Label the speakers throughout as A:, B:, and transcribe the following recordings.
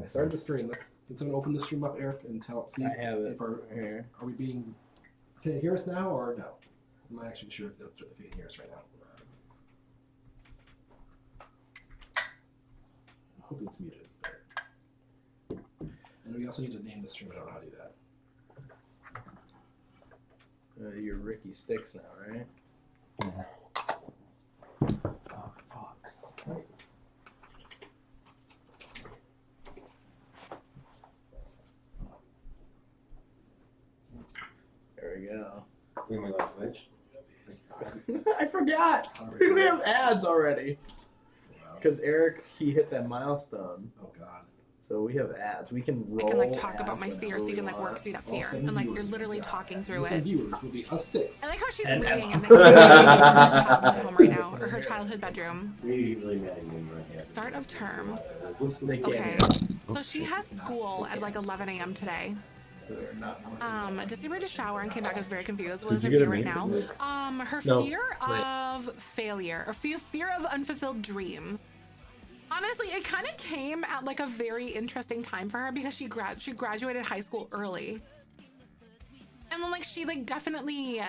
A: I started the stream. Let's someone open the stream up, Eric, and see
B: I have it
A: if our,
B: here.
A: Are we being? Can you hear us now or no? I'm not actually sure if you can hear us right now. I hope it's muted. And we also need to name the stream. I don't know how to do that.
B: You're Ricky Sticks now, right?
C: Yeah.
A: Oh, fuck.
B: There we go.
C: We might go Twitch.
B: I forgot. We have ads already. Because Eric, he hit that milestone.
A: Oh god.
B: So we have ads. We can roll.
D: I can like talk about
B: ads
D: my fear,
B: whenever
D: so you
B: we
D: can like work
B: want.
D: through that
A: All
D: fear,
A: 7
D: and like you're
A: viewers.
D: literally talking through
A: Some
D: it.
A: viewers will be us 6.
D: I like how she's
C: And
D: reading
C: Emma.
D: in the her childhood home right now, or her childhood bedroom.
C: We really mad at you right here.
D: Start of term.
B: They get
D: Okay,
B: it.
D: so she has school at like 11 a.m. today. December to shower and came back. I was very confused. What is her
E: you get
D: fear
E: a
D: right
E: name
D: now? Her
E: No.
D: fear of failure, or fear of unfulfilled dreams. Honestly, it kind of came at like a very interesting time for her because she graduated high school early, and then like she like definitely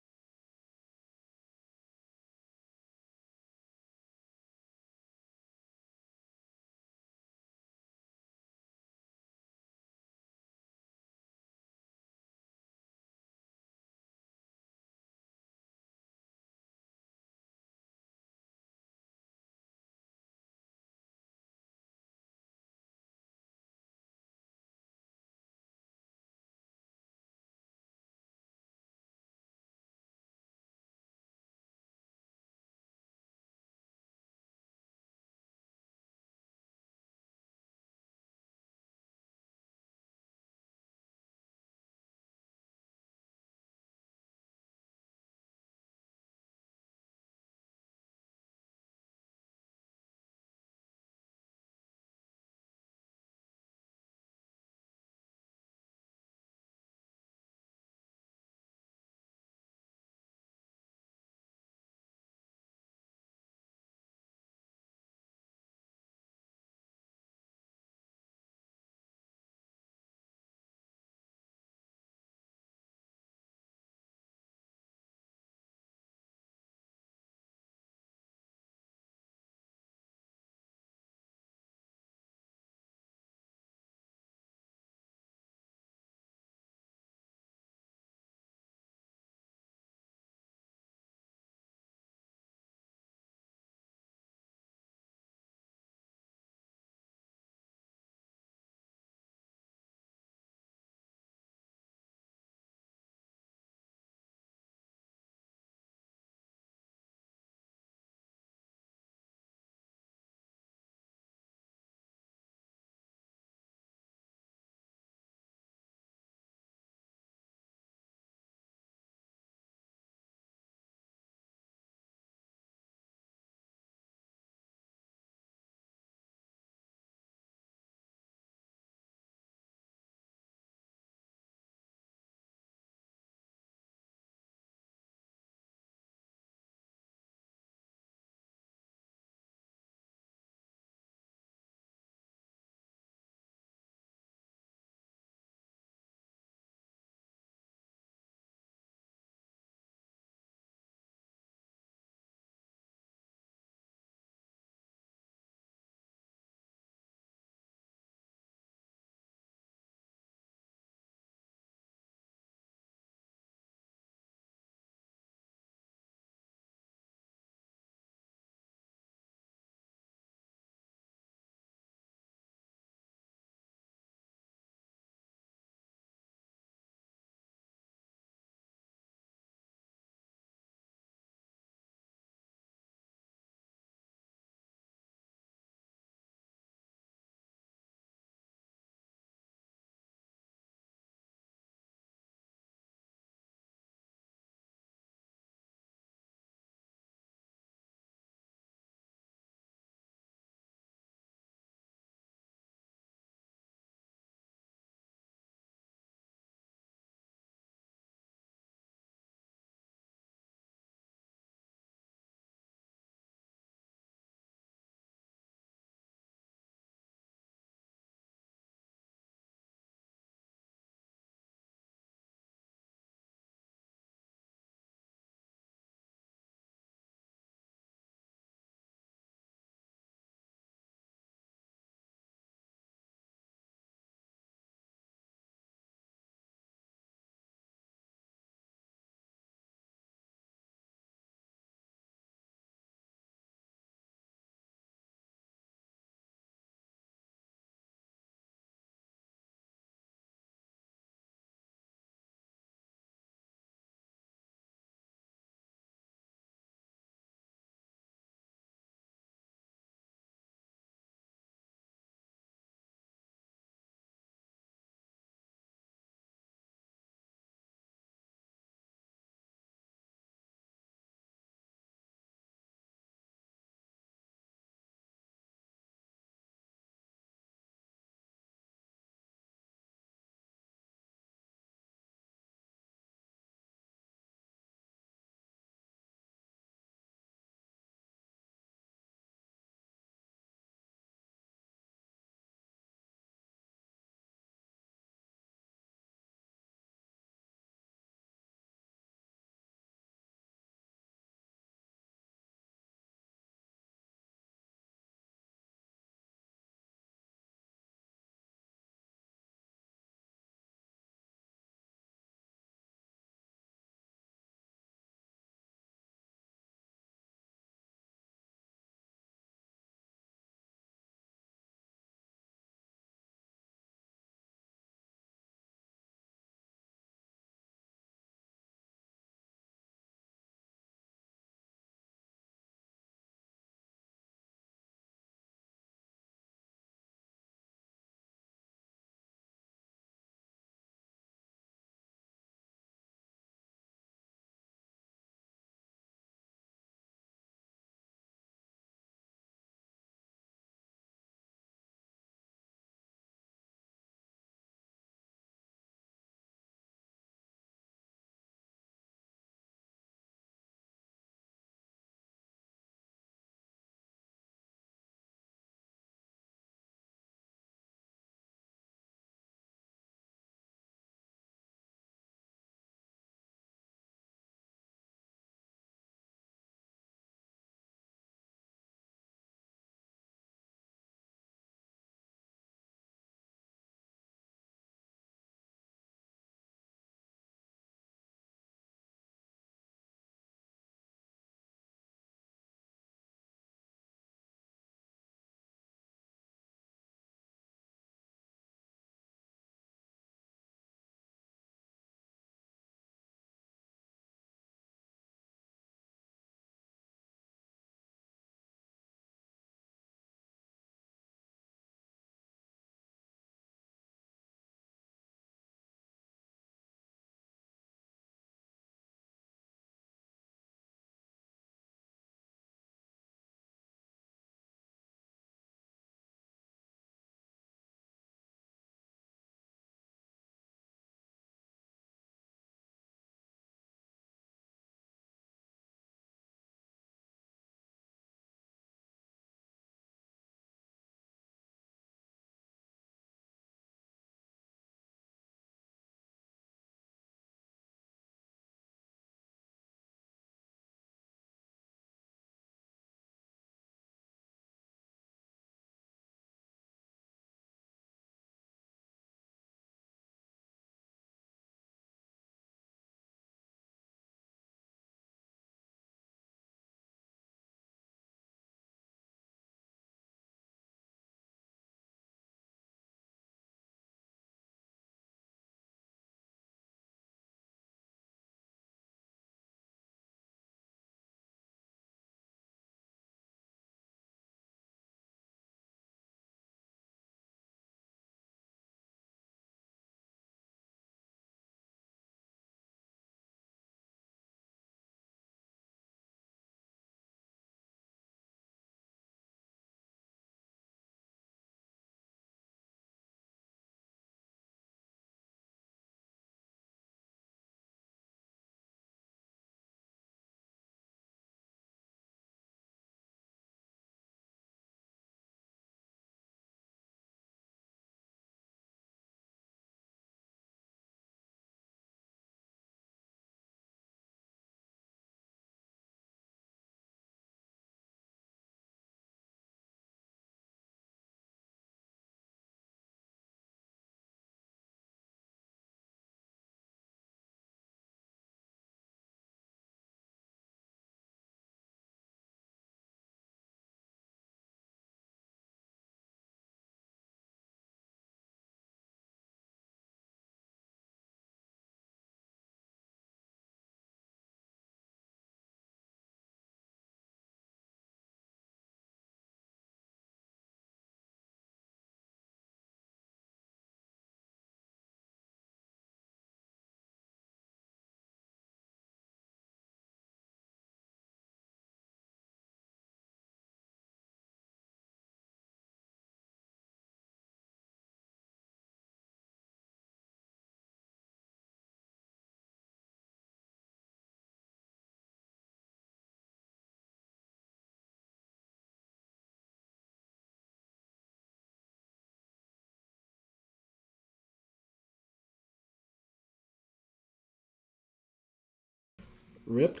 A: Rip.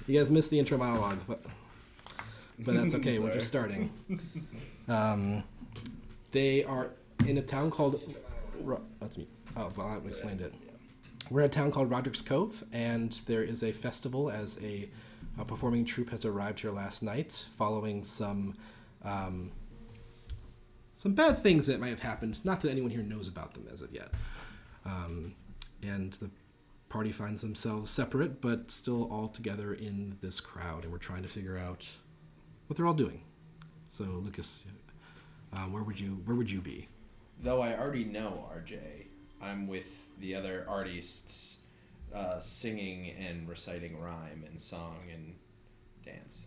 A: You guys missed the intro monologue, but that's okay. We're
E: Sorry.
A: just starting. They are in a town called... That's me. Oh, well, I explained it. We're in a town called Roderick's Cove, and there is a festival as a performing troupe has arrived here last night following some bad things that might have happened. Not that anyone here knows about them as of yet. And the party finds themselves separate, but still all together in this crowd, and we're trying to figure out what they're all doing. So, Lucas, where would you be?
E: Though I already know RJ, I'm with the other artists singing and reciting rhyme and song and dance.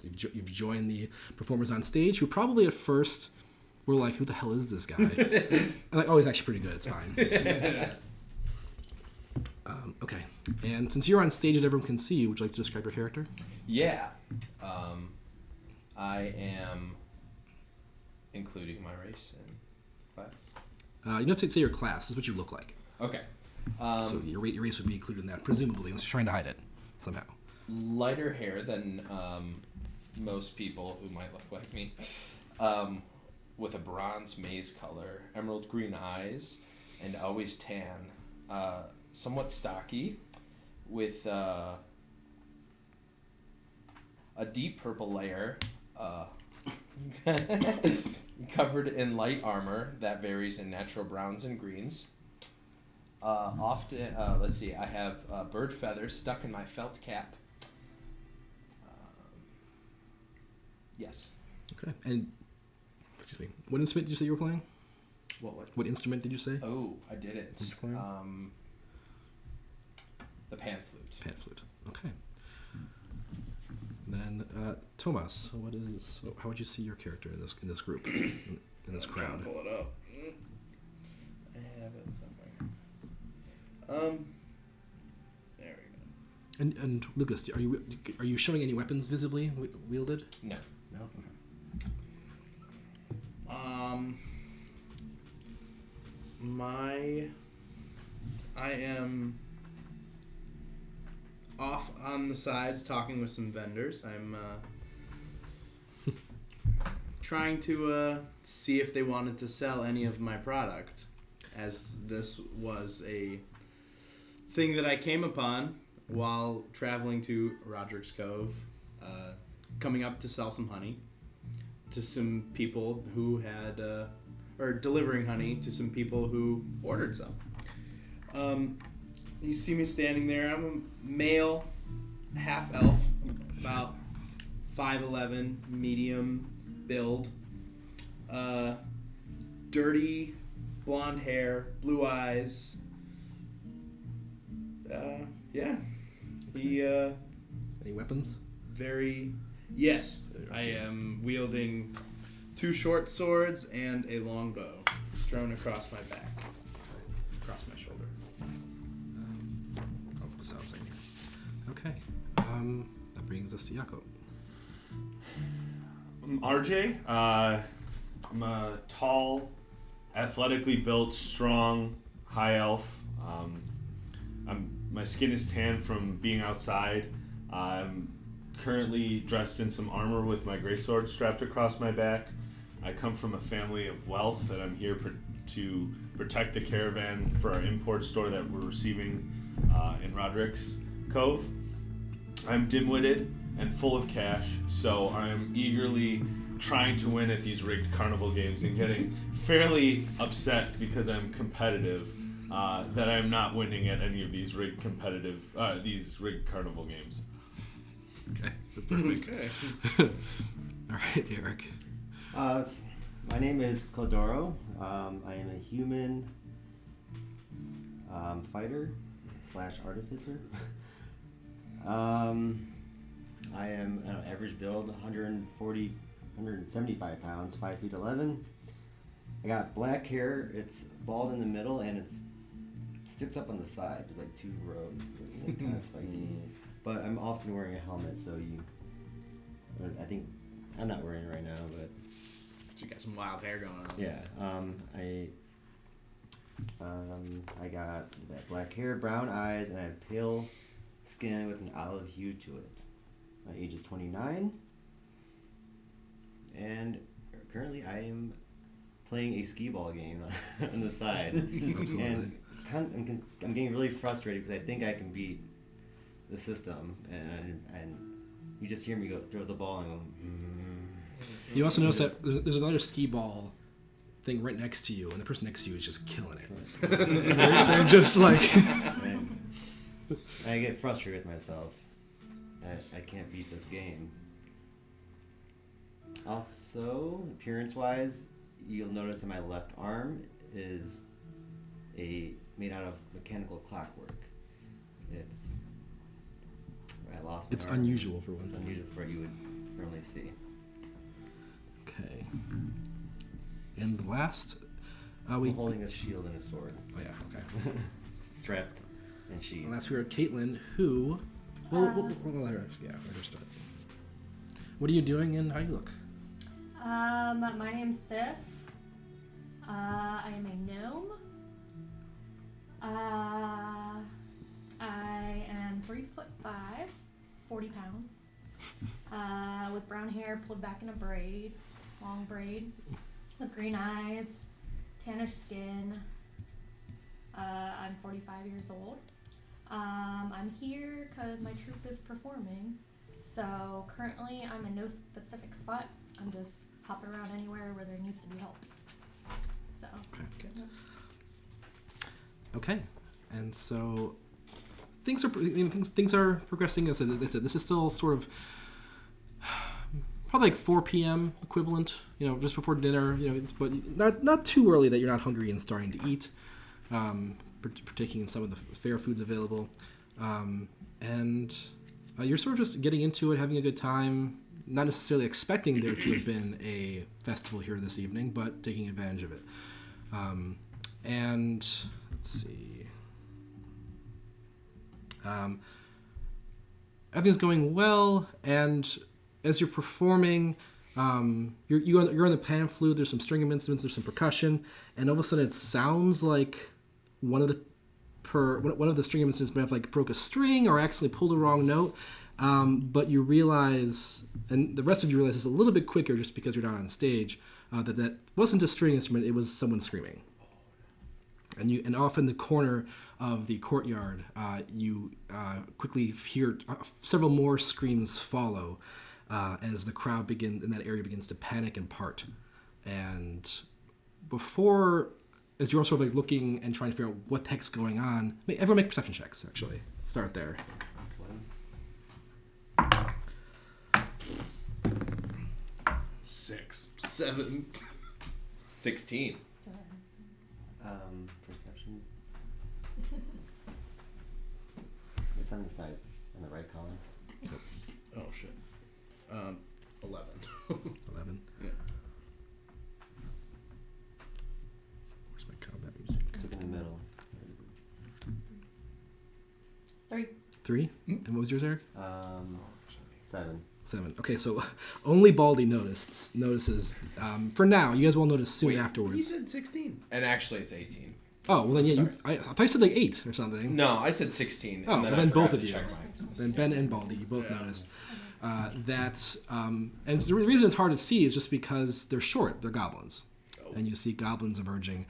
A: So you've joined the performers on stage, who probably at first were like, "Who the hell is this guy?" And like, "Oh, he's actually pretty good. It's fine." Okay. And since you're on stage and everyone can see you, would you like to describe your character?
E: Yeah. I am including my race and class.
A: You don't have to say your class. This is what you look like.
E: Okay.
A: So your race would be included in that, presumably, unless you're trying to hide it somehow.
E: Lighter hair than most people who might look like me. With a bronze maize color, emerald green eyes, and always tan. Somewhat stocky, with a deep purple layer covered in light armor that varies in natural browns and greens. Often, let's see, I have bird feathers stuck in my felt cap. Yes.
A: Okay. And, excuse me, what instrument did you say you were playing?
E: What?
A: What instrument did you say?
E: Oh, I didn't.
A: Did you play?
E: The pan flute.
A: Pan flute. Okay. Then, Tomas, how would you see your character in this group, in this
B: I'm trying
A: crowd?
B: to pull it up. I have it somewhere. There we go.
A: And Lucas, are you showing any weapons visibly wielded?
E: No.
A: No.
B: I am off on the sides talking with some vendors. I'm trying to see if they wanted to sell any of my product, as this was a thing that I came upon while traveling to Roderick's Cove, coming up to sell some honey to some people who had, or delivering honey to some people who ordered some. You see me standing there. I'm a male, half elf, about 5'11", medium build, dirty blonde hair, blue eyes. Yeah. He
A: Any weapons?
B: very. Yes, I am wielding 2 short swords and a long bow, strewn across my back, across my shoulder.
A: I'll put this outside here. Okay. That brings us to Jakob.
F: I'm RJ. I'm a tall, athletically built, strong, high elf. My skin is tan from being outside. I'm currently dressed in some armor with my greatsword strapped across my back. I come from a family of wealth, and I'm here to protect the caravan for our import store that we're receiving in Roderick's Cove. I'm dim-witted and full of cash, so I'm eagerly trying to win at these rigged carnival games and getting fairly upset because I'm competitive that I'm not winning at any of these rigged carnival games.
A: Okay. Perfect.
B: Okay.
A: All right, Eric.
C: My name is Clodoro. I am a human fighter / artificer. I am an average build, 140, 175 pounds, 5 feet 11. I got black hair. It's bald in the middle and it sticks up on the side. There's like 2 rows. It's like kind of spiky. But I'm often wearing a helmet, so I think I'm not wearing it right now, but
B: So you got some wild hair going on.
C: yeah. I got that black hair, brown eyes, and I have pale skin with an olive hue to it. My age is 29. And currently I am playing a skee ball game on the side.
A: Absolutely.
C: And I'm getting really frustrated because I think I can beat the system. And you just hear me go throw the ball and go,
A: You also notice that there's another skee ball thing right next to you, and the person next to you is just killing it. And they're just like...
C: and I get frustrated with myself that I can't beat this game. Also, appearance-wise, you'll notice that my left arm is made out of mechanical clockwork. I lost my
A: It's
C: arm.
A: unusual for one
C: It's
A: thing.
C: unusual for what you would normally see.
A: Okay. And last,
C: I'm holding a shield and a sword,
A: Oh yeah, okay.
C: strapped and sheathed.
A: And last we were at Caitlin, who... we'll let her start. What are you doing and how do you look?
G: My name's Sif. I am a gnome. I am 3'5", 40 pounds, with brown hair pulled back in a braid, long braid, with green eyes, tannish skin. I'm 45 years old. I'm here because my troupe is performing. So currently I'm in no specific spot. I'm just hopping around anywhere where there needs to be help. So.
A: Okay. And so things are progressing. As I said, this is still sort of probably like 4 p.m. equivalent. Just before dinner. But not too early that you're not hungry and starting to eat. Partaking in some of the fair foods available, and you're sort of just getting into it, having a good time. Not necessarily expecting there to have been a festival here this evening, but taking advantage of it. And let's see. Everything's going well, and as you're performing, you're on the pan flute. There's some string instruments, there's some percussion, and all of a sudden it sounds like one of the string instruments may have like broke a string or accidentally pulled a wrong note. But you realize, and the rest of you realize this a little bit quicker just because you're not on stage, that wasn't a string instrument, it was someone screaming. And off in the corner of the courtyard, you quickly hear several more screams follow as the crowd in that area begins to panic and part. And as you're sort of like looking and trying to figure out what the heck's going on, everyone make perception checks, actually. Start there.
F: 6.
B: 7.
E: 16.
C: Perception. It's on the side, on the right column.
B: Oh shit. 11.
A: 11.
B: Yeah.
A: Where's my combat music?
C: It's in the middle.
G: 3.
A: 3? And what was yours, Eric?
C: 7.
A: 7. Okay, so only Baldy notices. For now, you guys will notice soon
E: Wait,
A: afterwards.
B: He said 16.
E: And actually, it's 18.
A: Oh, well then, yeah,
E: Sorry.
A: I thought you said like 8 or something.
E: No, I said 16.
A: Oh,
E: and then
A: well,
E: I
A: then
E: forgot
A: both of
E: to
A: you.
E: check mine.
A: Then Ben and Baldy, you both noticed. And the reason it's hard to see is just because they're short. They're goblins.
B: Oh.
A: And you see goblins emerging,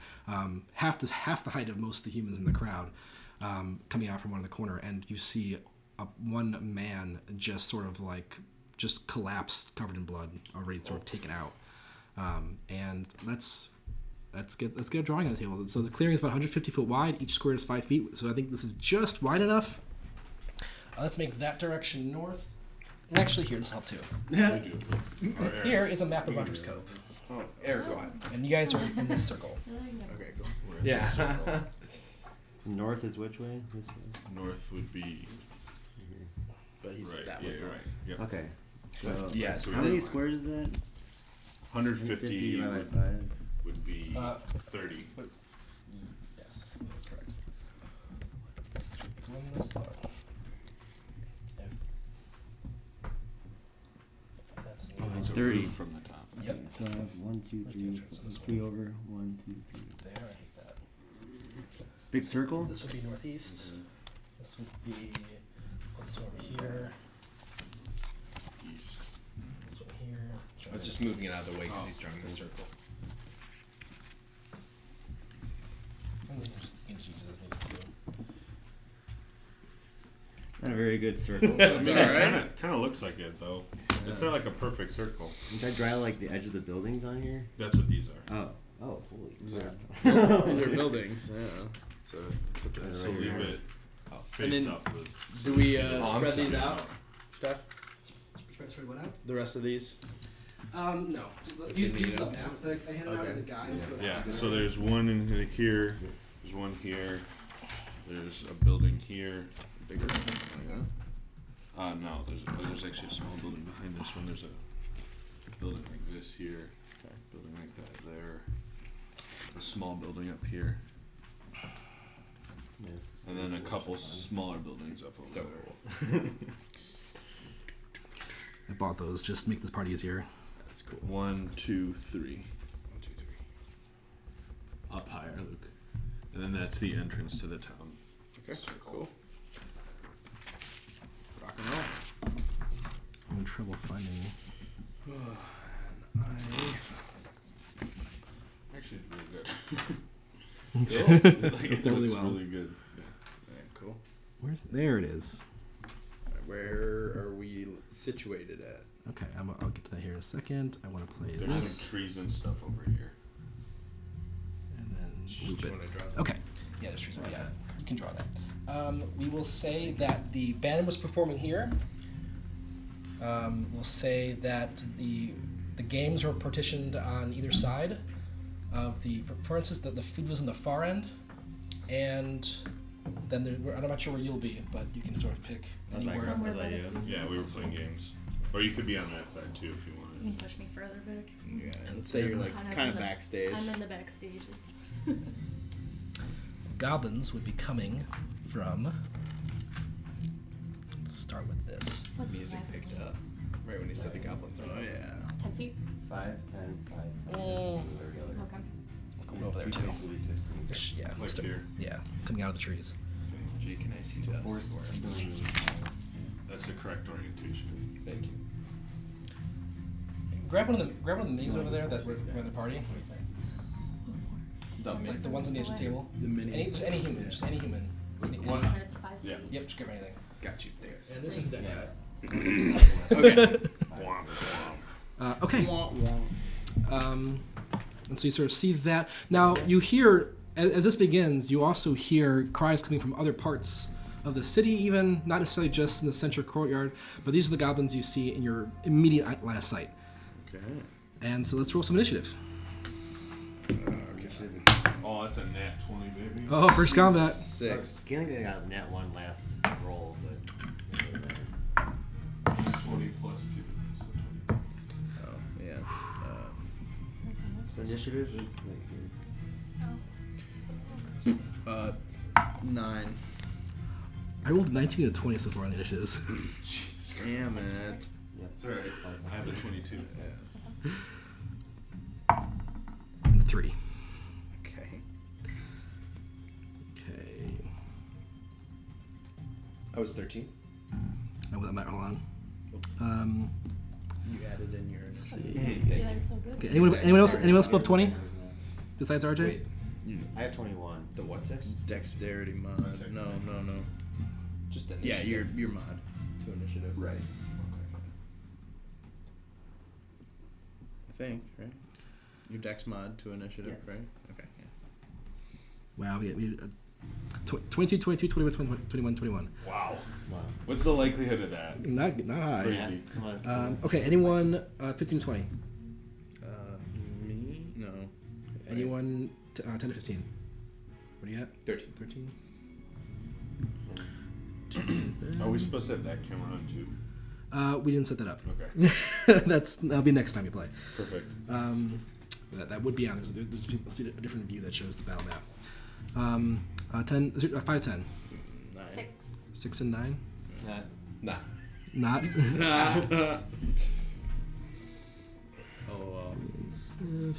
A: half the height of most of the humans in the crowd, coming out from one in the corner. And you see one man just sort of like just collapsed, covered in blood, already sort of taken out. And let's get a drawing on the table. So the clearing is about 150 foot wide. Each square is 5 feet. So I think this is just wide enough. Let's make that direction north. And actually, here, this will help too. Here is a map of Hunter's Cove.
E: Oh, Eric, go ahead.
A: And you guys are in this circle.
B: Okay, cool.
E: Yeah.
C: North is which way? This way?
F: North would be
B: But he said
F: right.
B: that
F: Yeah,
B: was
F: you're
B: north.
F: right. Yep.
C: Okay. So,
E: Yeah,
F: so
C: how many squares is that?
F: 150
C: divided by 5.
F: would be 30.
A: Yes, that's correct. Should run this up.
F: Oh, that's a
C: 30.
F: roof from the top.
A: Yep.
C: So I have 1, 2, 3,
A: So this
C: 3 over. 1, 2, 3.
A: There, I hate that.
C: Big circle.
A: This would be northeast. This would be This one over here. This one here.
E: I was just moving it out of the way because he's drawing the circle.
C: Not a very good circle.
B: That's
F: I mean,
B: alright.
F: it kind of looks like it though. It's not like a perfect circle.
C: Should I draw like the edge of the buildings on here?
F: That's what these are.
C: Oh. Oh, holy
B: These are,
C: crap.
B: these are buildings. Yeah. So put that.
C: That's
F: So
C: right
F: leave
C: here.
F: it
B: And
F: face
B: then
F: up. With,
B: do we,
F: so you
B: spread
F: see
B: these
F: it.
B: out? Steph?
A: Sorry, what out?
B: The rest of these?
A: No.
B: Use
A: the map that I handed out
B: Okay.
A: as a guide.
F: Yeah. So there's one in here. There's one here. There's a building here.
B: Bigger.
F: No, there's actually a small building behind this one. There's a building like this here.
B: Okay.
F: Building like that there. A small building up here.
C: Yes.
F: And then a couple smaller buildings up over
E: So
F: there.
E: cool.
A: I bought those just to make this party easier.
B: That's cool.
F: 1, 2, 3.
B: 1, 2, 3.
F: Up higher, Luke. And then that's the entrance to the town.
B: Okay.
F: Circle.
B: Cool. Rock and roll.
A: I'm in trouble finding.
F: Actually, it's really good.
A: They're
F: Like, it
A: really
F: looks
A: well.
F: really good. Yeah.
B: Alright, cool.
A: Where's there? It is.
B: Where are we situated at?
A: Okay, I'll get to that here in a second. I want to play
F: There's
A: this
F: some trees and stuff over here.
A: and then loop
E: Do you
A: it.
E: want to draw?
A: Okay.
H: Yeah, there's trees over there. You can draw that. We will say that the band was performing here. We'll say that the games were partitioned on either side of the performances. That the food was in the far end, and then I'm not sure where you'll be, but you can sort of pick
C: That's my
H: anywhere.
G: Somewhere
C: crap
G: by the
C: idea.
G: food.
F: Yeah, we were playing games. Or you could be on that side too if you
G: You
F: wanted.
G: can push me further back.
B: Yeah, let's say you're like kind of
G: in the-
B: backstage.
G: I'm in the backstages.
A: Goblins would be coming from. Let's start with this.
G: What's the
E: Music
G: map
E: picked
G: name?
E: up right when he said the goblins.
B: Oh yeah.
G: 10 feet?
C: 5, 10, 5, 10.
H: Mm.
G: Okay.
H: Come over there too.
A: Yeah,
F: Like
A: start-
F: here.
A: yeah, coming out of the trees.
E: Jay, can I see this?
C: Force
E: Or-
C: building.
F: That's the correct orientation.
E: Thank you.
H: Grab one of the minis over there that were for the party. Like the ones on the edge of the table.
B: The minis.
H: Any human, just any human. Any-
F: One.
G: And it's 5
F: Yeah.
H: Yep, just grab anything.
E: Got you. Thanks.
H: And this is the dead guy.
B: Okay.
F: Womp, womp.
A: Okay.
B: Wah, wah.
A: And so you sort of see that. Now you hear, as this begins, you also hear cries coming from other parts of the city, even not necessarily just in the central courtyard, but these are the goblins you see in your immediate line of sight.
B: Okay.
A: And so let's roll some initiative.
F: Oh, that's a nat 20, baby.
A: Oh, first combat.
B: 6.
C: Feeling they got net 1 last roll, but.
F: 20 plus 2. So 20.
B: Oh yeah.
C: So initiative is like here.
B: 9.
A: I rolled 19 and a 20 so far on the initiatives.
F: Jesus Christ.
B: Damn it.
C: Yep.
F: It's alright. I have a 22.
A: And 3.
B: Okay.
A: Okay.
E: I was 13.
A: I might hold on.
B: You added in your.
A: Let's see.
G: You had it so good.
A: Okay, anyone else above 20 besides RJ?
E: Wait,
C: I have 21.
E: the what test?
B: Dexterity mod. No.
E: Just the
B: Yeah,
E: initiative.
B: your mod to initiative.
E: Right.
B: I think right. Your dex mod to initiative,
C: Yes.
B: right? Okay. Yeah.
A: Wow, we 22, 22, 21, 21, 21.
F: Wow.
C: Wow.
F: What's the likelihood of that?
A: Not high.
F: Crazy.
C: Come on, let's go.
A: Okay, anyone 15 to 20?
B: Me? No.
A: Anyone 10 to 15? What are you at?
E: 13.
A: 13?
F: Are we supposed to have that camera on too?
A: We didn't set that up.
F: Okay.
A: That'll be next time you play.
F: Perfect.
A: That would be on. There's people see a different view that shows the battle map. 10, 5, 10.
B: 9.
G: 6.
A: 6 and 9.
E: Nah.
A: Not.
B: Oh.
A: And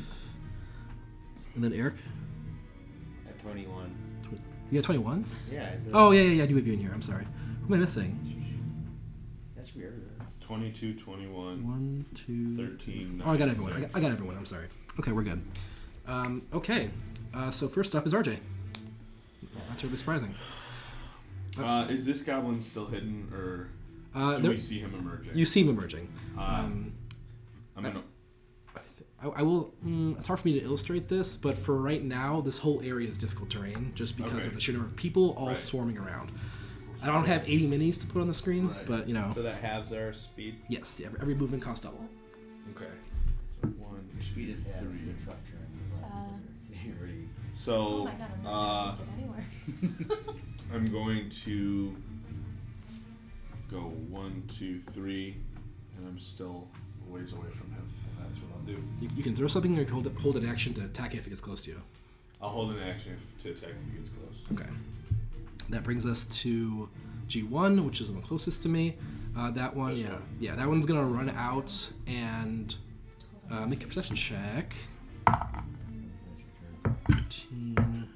A: then Eric.
C: At 21.
A: You got 21?
C: Yeah. I said,
A: Oh yeah, I do have you in here. I'm sorry. Who am I missing?
C: should be everywhere.
F: 22, 21,
A: 1, 2,
F: 13,
A: Oh, I got
F: 9,
A: everyone.
F: 6.
A: I got everyone. I'm sorry. Okay, we're good. Okay. So first up is RJ. Not terribly surprising.
F: Is this goblin still hidden, or do
A: There-
F: we see him emerging?
A: You see him emerging.
F: I'm gonna.
A: I will. It's hard for me to illustrate this, but for right now, this whole area is difficult terrain just because
F: Okay.
A: of the sheer number of people all
F: Right.
A: swarming around. I don't have 80 minis to put on the screen,
F: Right.
A: but you know,
B: So that halves our speed.
A: yes, every movement costs double.
F: Okay. So 1,
C: We
F: 2,
C: just have
F: 3.
C: disruptor. So you already.
G: Oh
F: So
G: my god, I'm not gonna get anywhere.
F: I'm going to go 1, 2, 3, and I'm still a ways away from him. That's what I'll do.
A: You can throw something, or you can hold an action to attack it if it gets close to you.
F: I'll hold an action to attack if he gets close.
A: Okay. That brings us to G1, which is the closest to me. That one,
F: This
A: yeah,
F: one?
A: yeah, that one's gonna run out and make a perception check. 13.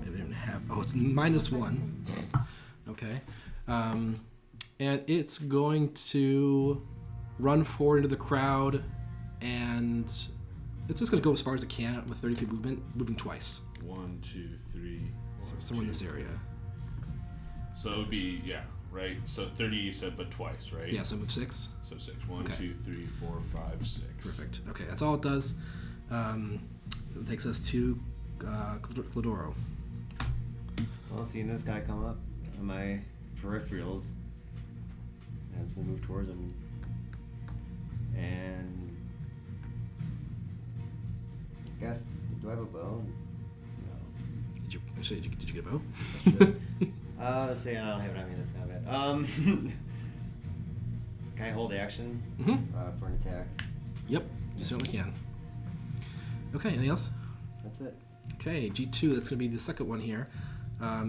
A: I didn't have. Oh, it's -1. Okay. And it's going to run forward into the crowd, and it's just going to go as far as it can with 30 feet movement, moving twice.
F: 1, 2, 3.
A: So somewhere in this area.
F: So it would be, right? So 30 you said, but twice, right?
A: Yeah, so move 6.
F: So 6. 1,
A: Okay.
F: 2, 3, 4, 5, 6.
A: Perfect. Okay, that's all it does. It takes us to Clodoro.
C: Well, seeing this guy come up on my peripherals, I'm just gonna move towards him. And I guess, do I have a bow? No.
A: Did you actually? Did you get a bow?
C: Let's say I don't have it on me in this combat. Can I hold action
A: Mm-hmm.
C: for an attack?
A: Yep, you certainly can. Okay, anything else?
C: That's it.
A: Okay, G2. That's going to be the second one here.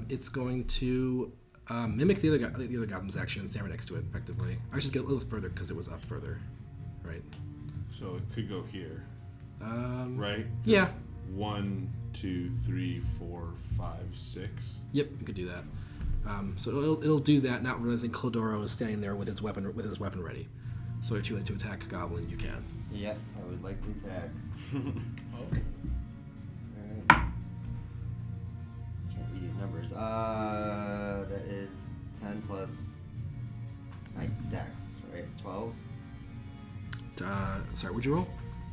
A: It's going to mimic the other goblin's action and stand right next to it, effectively. I should get a little further because it was up further, right?
F: So it could go here, right?
A: Yeah.
F: 1, 2, 3, 4, 5, 6.
A: Yep, we could do that. So it'll do that, not realizing Clodoro is standing there with his weapon ready. So if you like to attack a goblin, you can.
C: Yep, I would like to attack.
E: Oh.
C: Alright. Can't read these numbers. That is 10 plus my dex, right? 12?
A: Sorry, what'd you roll?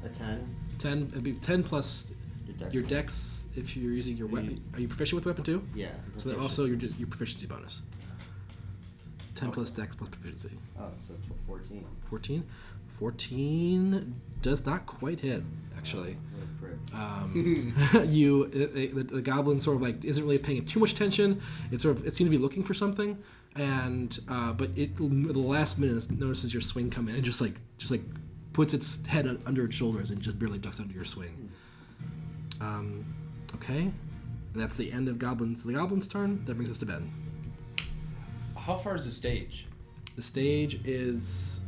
C: A 10?
A: 10. It'd be 10 plus
C: Your dex.
A: your dex if you're using your weapon. Are you proficient with weapon too?
C: Yeah. I'm
A: So then
C: proficient.
A: also your proficiency bonus. 10 plus dex plus proficiency.
C: Oh, so 14.
A: 14? 14 does not quite hit, actually.
C: What a prick.
A: The goblin sort of like isn't really paying too much attention. It seemed to be looking for something, and but at the last minute it notices your swing come in and just like puts its head under its shoulders and just barely ducks under your swing. Okay, and that's the end of goblins. The goblin's turn. That brings us to Ben.
E: How far is the stage?
A: The stage is.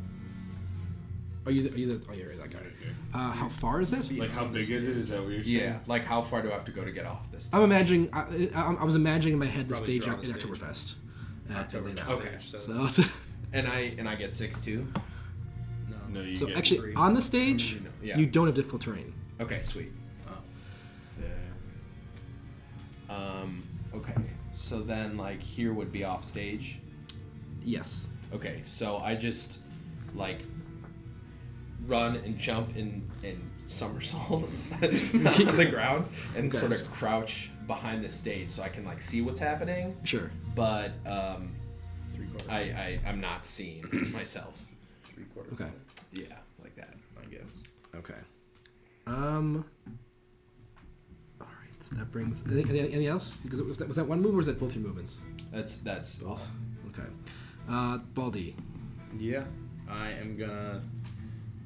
A: Are you that guy? How far is it?
F: Like how big is it? Is that what you're saying?
E: Yeah. Like how far do I have to go to get off this?
A: I'm imagining. I was imagining in my head the
B: Probably
A: stage
B: draw
A: in
B: the stage.
A: Oktoberfest.
B: Oktoberfest.
E: Okay.
A: So,
E: And I get 6 too.
F: No, you
A: so
F: get
A: actually,
B: 3.
A: on the stage,
E: Yeah.
A: you don't have difficult terrain.
E: Okay, sweet. Okay. So then like here would be off stage.
A: Yes.
E: Okay, so I just like run and jump and somersault on the ground and
A: Okay.
E: sort of crouch behind the stage so I can like see what's happening,
A: Sure.
E: but
B: 3/4.
E: I'm not seeing myself.
B: 3/4.
A: Okay.
E: Yeah, like that, I guess.
A: Okay. All right. So that brings. Anything else? Because was that one move or was that both your movements?
E: That's all.
A: Okay. Baldy.
B: Yeah, I am gonna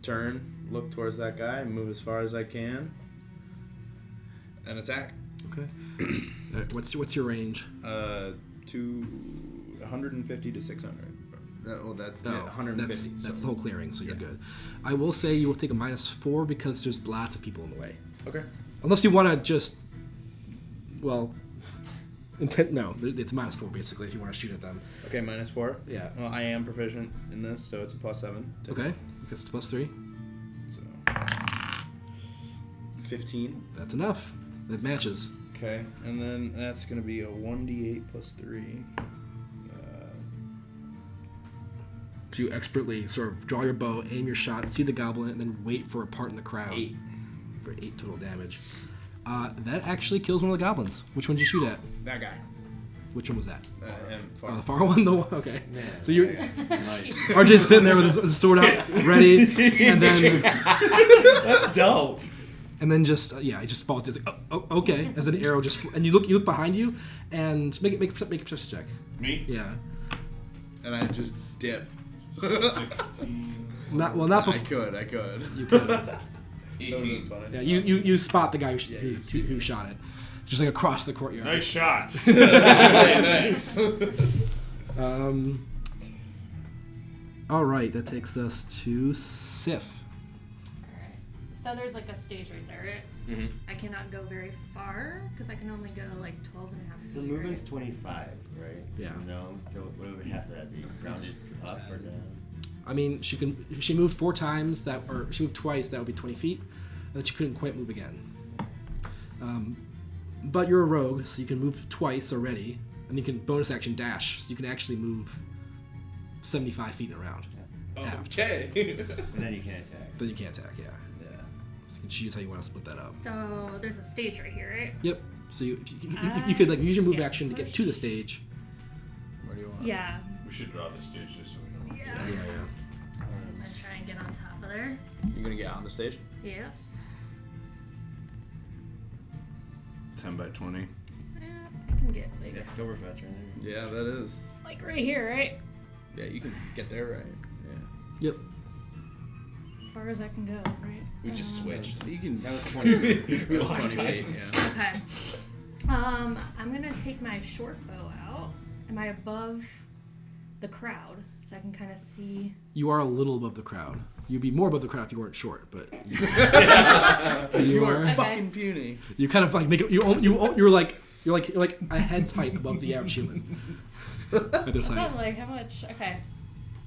B: turn, look towards that guy, and move as far as I can, and attack.
A: Okay. What's your range?
B: 150 to 600. Yeah, 150.
A: That's
B: so-
A: the whole clearing, so you're
B: Yeah.
A: good. I will say you will take a -4 because there's lots of people in the way.
B: Okay.
A: Unless you want to just, well, Intent? No, it's -4 basically if you want to shoot at them.
B: Okay, -4.
A: Yeah.
B: Well, I am proficient in this, so it's a +7.
A: Okay. Because it's +3.
B: So 15.
A: That's enough. That matches.
B: Okay, and then that's gonna be a 1d8 +3.
A: So you expertly sort of draw your bow, aim your shot, see the goblin, and then wait for a part in the crowd.
B: 8.
A: For 8 total damage. That actually kills one of the goblins. Which one did you shoot at?
B: That guy.
A: Which one was that?
B: And
A: Oh, the far one? Okay.
C: Man,
A: So you're
C: nice.
A: RJ's sitting there with his sword out, ready, and then
F: That's dope.
A: just he just falls down. It's like, oh, okay. As an arrow just and you look behind you and make a perception check.
F: Me?
A: Yeah.
B: And I just dip.
F: 16.
A: Not
B: I
A: before.
B: could.
A: You could.
F: 18.
A: Yeah, you spot the guy
B: you see
A: who shot it, just like across the courtyard.
F: Nice shot.
B: Thanks.
A: All right, that takes us to Sif.
G: Alright. So there's like a stage right there, right?
B: Mhm.
G: I cannot go very far because I can only go like 12 and a half feet.
C: The movement's
G: right?
C: 25, right?
A: Yeah.
C: No. So what would half of that be? Rounded up or down?
A: I mean, if she moved 4 times, or she moved twice, that would be 20 feet, and then she couldn't quite move again. But you're a rogue, so you can move twice already, and you can bonus action dash, so you can actually move 75 feet in a round.
B: Okay.
C: And then you can't attack.
A: Then you can't attack, yeah.
B: Yeah.
A: So you can choose how you want to split that up.
G: So there's a stage right here, right?
A: Yep. So you could like use your move
G: Yeah,
A: action to get
G: push.
A: to the stage.
B: Where do you want?
G: Yeah.
F: We should draw the stage just so we know.
G: Yeah.
A: Yeah.
G: I'm gonna try and get on top of there.
B: You're gonna get on the stage?
G: Yes.
F: 10 by 20.
G: Yeah, I can get like,
C: That's Oktoberfest right there.
B: Yeah, that is.
G: like right here, right?
B: Yeah, you can get there, right? Yeah.
A: Yep.
G: As far as I can go, right?
E: We just switched.
B: You can.
C: That was 20.
B: It was 28. Yeah.
G: Okay. I'm gonna take my short bow out. Am I above the crowd so I can kind of see?
A: You are a little above the crowd. You'd be more above the crowd if you weren't short, but you are.
G: Okay.
B: Fucking puny.
A: You kind of like make it. You're like a head's height above the average human. At this
G: So
A: height.
G: I'm like, how much? Okay.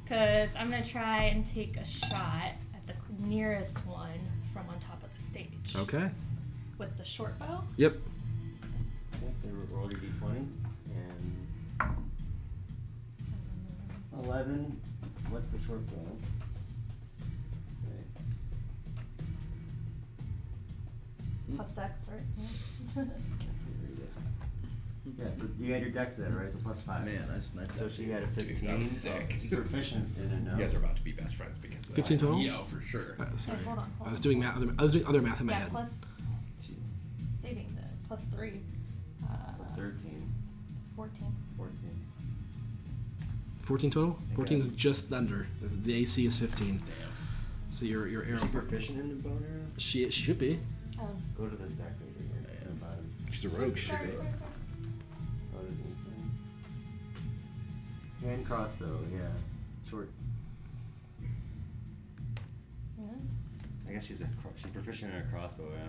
G: Because I'm gonna try and take a shot at the nearest one from on top of the stage.
A: Okay.
G: With the short bow.
A: Yep.
C: Okay, so roll your d20. And 11. What's the short bow?
G: Plus dex, right? Yeah.
C: Yeah, so you had your dex there, right? So plus 5.
B: Man, I sniped
C: So
B: that.
C: she got a 15.
E: that was sick.
C: She's proficient in it now.
E: You guys are about to be best friends because of that.
A: 15 total?
E: Yeah, for sure.
A: Sorry.
G: hold on.
A: I was doing math. I was doing other math in my
G: Yeah,
A: head.
G: plus
C: She-
G: saving the plus 3.
C: so 13,
G: 14.
C: 14.
A: 14 total. 14 is
C: guess.
A: just under. The AC is 15. So your
C: Is
A: arrow.
C: she proficient in the bow and arrow?
A: She should be.
G: Oh.
C: Go to this back page right here. At the bottom.
A: She's a rogue. She should
G: Sorry,
A: be.
G: sorry, sorry.
C: Oh, this is insane. And crossbow, yeah. Short.
G: Yeah.
C: I guess she's proficient in a crossbow and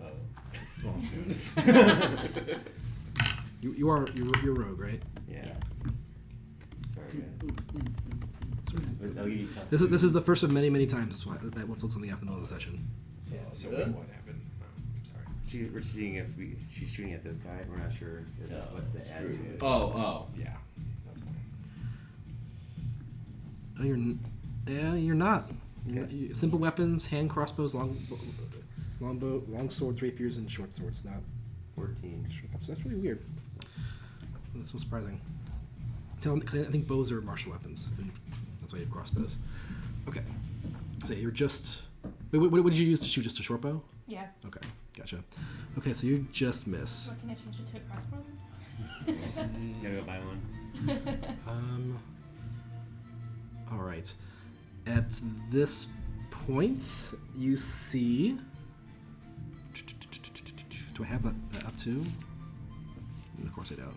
C: a bow.
A: You're rogue, right?
C: Yeah.
G: Yes.
C: Sorry, guys. But they'll give you plus
A: This
C: 2.
A: is the first of many time. That's why that will focus on the after the middle of the session.
E: Yeah, so
B: Good.
E: what happened? Oh, sorry.
C: We're seeing if she's shooting at this guy. We're not sure what to add to it.
E: Oh, yeah. That's fine.
A: Oh, you're not.
C: Okay.
A: Simple weapons: hand crossbows, long swords, rapiers, and short swords. Not.
C: 14.
A: That's really weird. That's so surprising. Because I think bows are martial weapons, and that's why you have crossbows. Okay. So you're just. Wait, what did you use to shoot? Just a short bow?
G: Yeah.
A: Okay, gotcha. Okay, so you just miss.
G: So can I change it to a crossbow?
C: Gotta go buy one.
A: All right. At this point, you see. Do I have that up too? And of course I don't.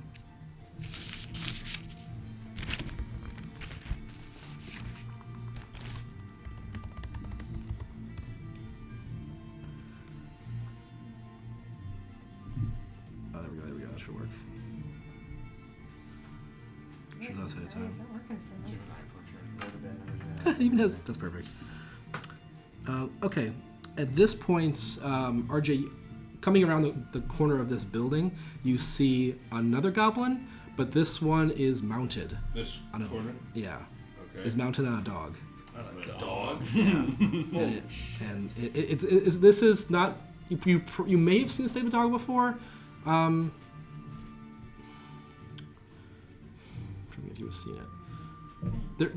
A: Oh, there we go. That should work. Should know this ahead of time.
G: Is that working for me?
A: Even has that's perfect. Okay, at this point, RJ, coming around the corner of this building, you see another goblin, but this one is mounted.
F: This
A: on a
F: corner?
A: Yeah,
F: Okay.
A: is mounted on a dog.
B: On a
F: dog?
A: And this is not you may have seen this type of dog before. I don't think you've seen it.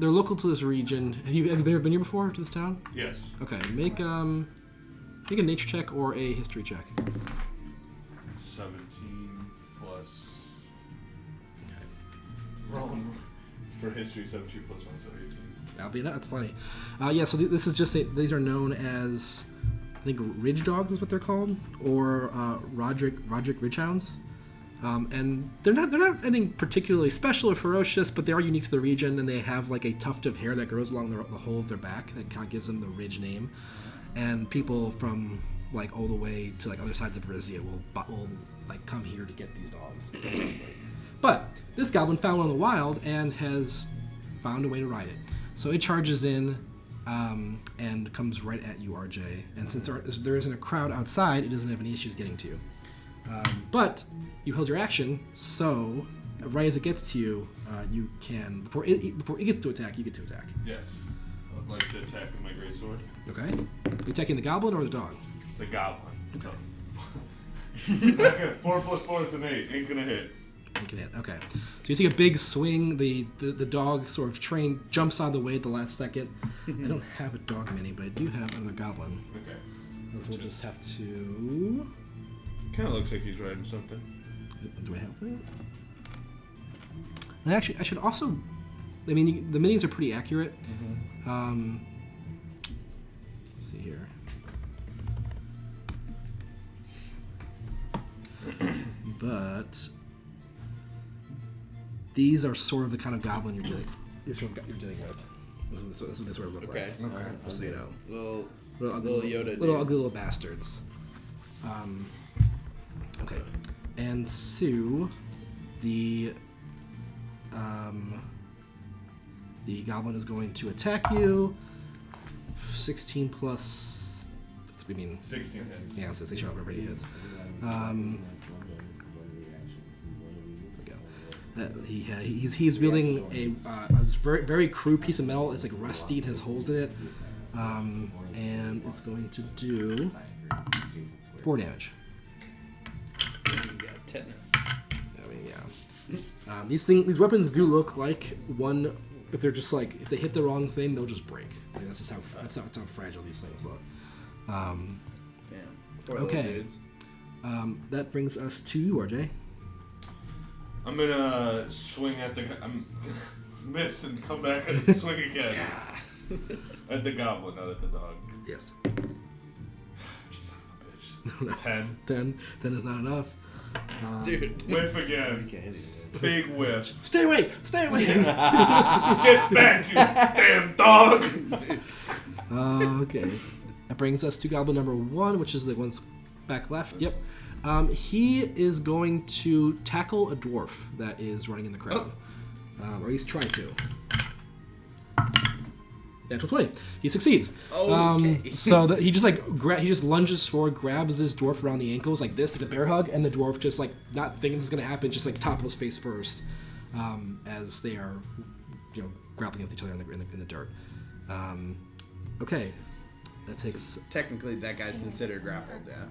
A: They're local to this region. Have you ever been here before to this town?
F: Yes.
A: Okay, make a nature check or a history check.
F: 17 plus. Okay. Wrong. For history, 17 plus 1, so 18.
A: I'll be that's plenty. Yeah, so this is just these are known as I think ridge dogs is what they're called, or Roderick Ridgehounds. And they're not anything particularly special or ferocious, but they are unique to the region, and they have like a tuft of hair that grows along the whole of their back that kind of gives them the ridge name. And people from like all the way to like other sides of Rizia will like come here to get these dogs. But this goblin found one in the wild and has found a way to ride it. So it charges in and comes right at you, RJ. And since there isn't a crowd outside, it doesn't have any issues getting to you. But you held your action, so right as it gets to you, you can before it gets to attack, you get to attack.
F: Yes. I'd like to attack with my greatsword.
A: Okay. You attacking the goblin or the dog?
F: The goblin.
A: Okay.
F: Okay, 4 plus 4 is an 8. Ain't gonna hit.
A: Ain't gonna hit. Okay. So you take a big swing. The dog sort of jumps out of the way at the last second. I don't have a dog mini, but I do have another goblin.
F: Okay.
A: So we'll just have to.
F: Kind of looks like he's riding something.
A: Do I have it? And actually, I should also. I mean, the minis are pretty accurate.
F: Mm-hmm.
A: Let's see here. But these are sort of the kind of goblin you're dealing with. This is what this would look
B: Okay.
A: like. Okay. Just so you know.
B: Little Yoda
A: little ugly
B: dudes.
A: little bastards. Okay. And Sue, the goblin is going to attack you. 16 plus. I mean, 16 hits. Yeah, so they show up everybody hits. He's wielding a very very crude piece of metal. It's like rusty and has holes in it, and it's going to do 4 damage.
B: You got tetanus.
A: I mean, yeah. These weapons do look like one. If they're just like if they hit the wrong thing, they'll just break. Like, that's how fragile these things look.
B: Damn. Poor little
A: Okay.
B: dudes.
A: That brings us to you, RJ.
F: I'm gonna swing at the. I'm miss and come back and swing again. At the goblin, not at the dog.
A: Yes.
F: Son of a bitch. 10.
A: 10 is not enough.
B: Dude.
F: Whiff again. Big whiff.
A: Stay away! Stay away!
F: Get back, you damn dog!
A: Okay. That brings us to goblin number 1, which is the one's back left. Yep. He is going to tackle a dwarf that is running in the crowd. Or he's trying to. Natural 20. He succeeds.
B: Okay.
A: So he just like he just lunges forward, grabs this dwarf around the ankles like this, like a bear hug, and the dwarf just like not thinking this is gonna happen, just like topples face first, as they are, grappling with each other in the dirt. Okay, that takes.
B: Technically, that guy's considered grappled, yeah.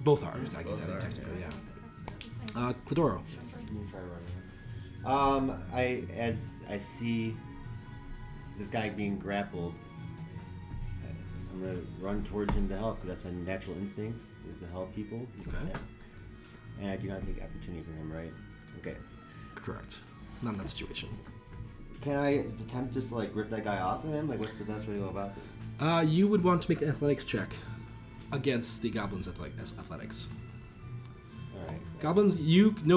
A: Both are technically, yeah. Cladoro.
C: As I see this guy being grappled, I'm gonna run towards him to help because that's my natural instincts is to help people.
A: Okay.
C: Yeah. And I do not take opportunity for him, right? Okay.
A: Correct. Not in that situation.
C: Can I attempt just to like rip that guy off of him? Like, what's the best way to go about this?
A: You would want to make an athletics check against the goblins' athletics.
C: All right.
A: Goblins,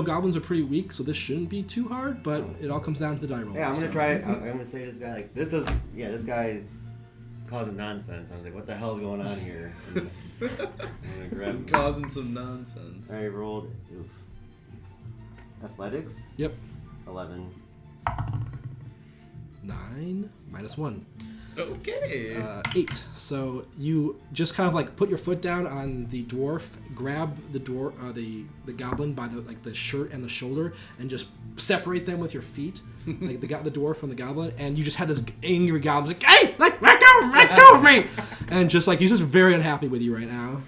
A: goblins are pretty weak, so this shouldn't be too hard, but it all comes down to the die roll.
C: Yeah, I'm gonna try it. I'm gonna say to this guy like, this guy is causing nonsense. I was like, what the hell's going on here? I'm gonna grab him.
B: Causing some nonsense.
C: I rolled athletics.
A: Yep.
C: 11.
A: 9 minus 1.
B: Okay.
A: 8. So you just kind of like put your foot down on the dwarf, grab the the goblin by the shirt and the shoulder, and just separate them with your feet, like the dwarf from the goblin, and you just had this angry goblin like, hey, like let go of me, and just like he's just very unhappy with you right now.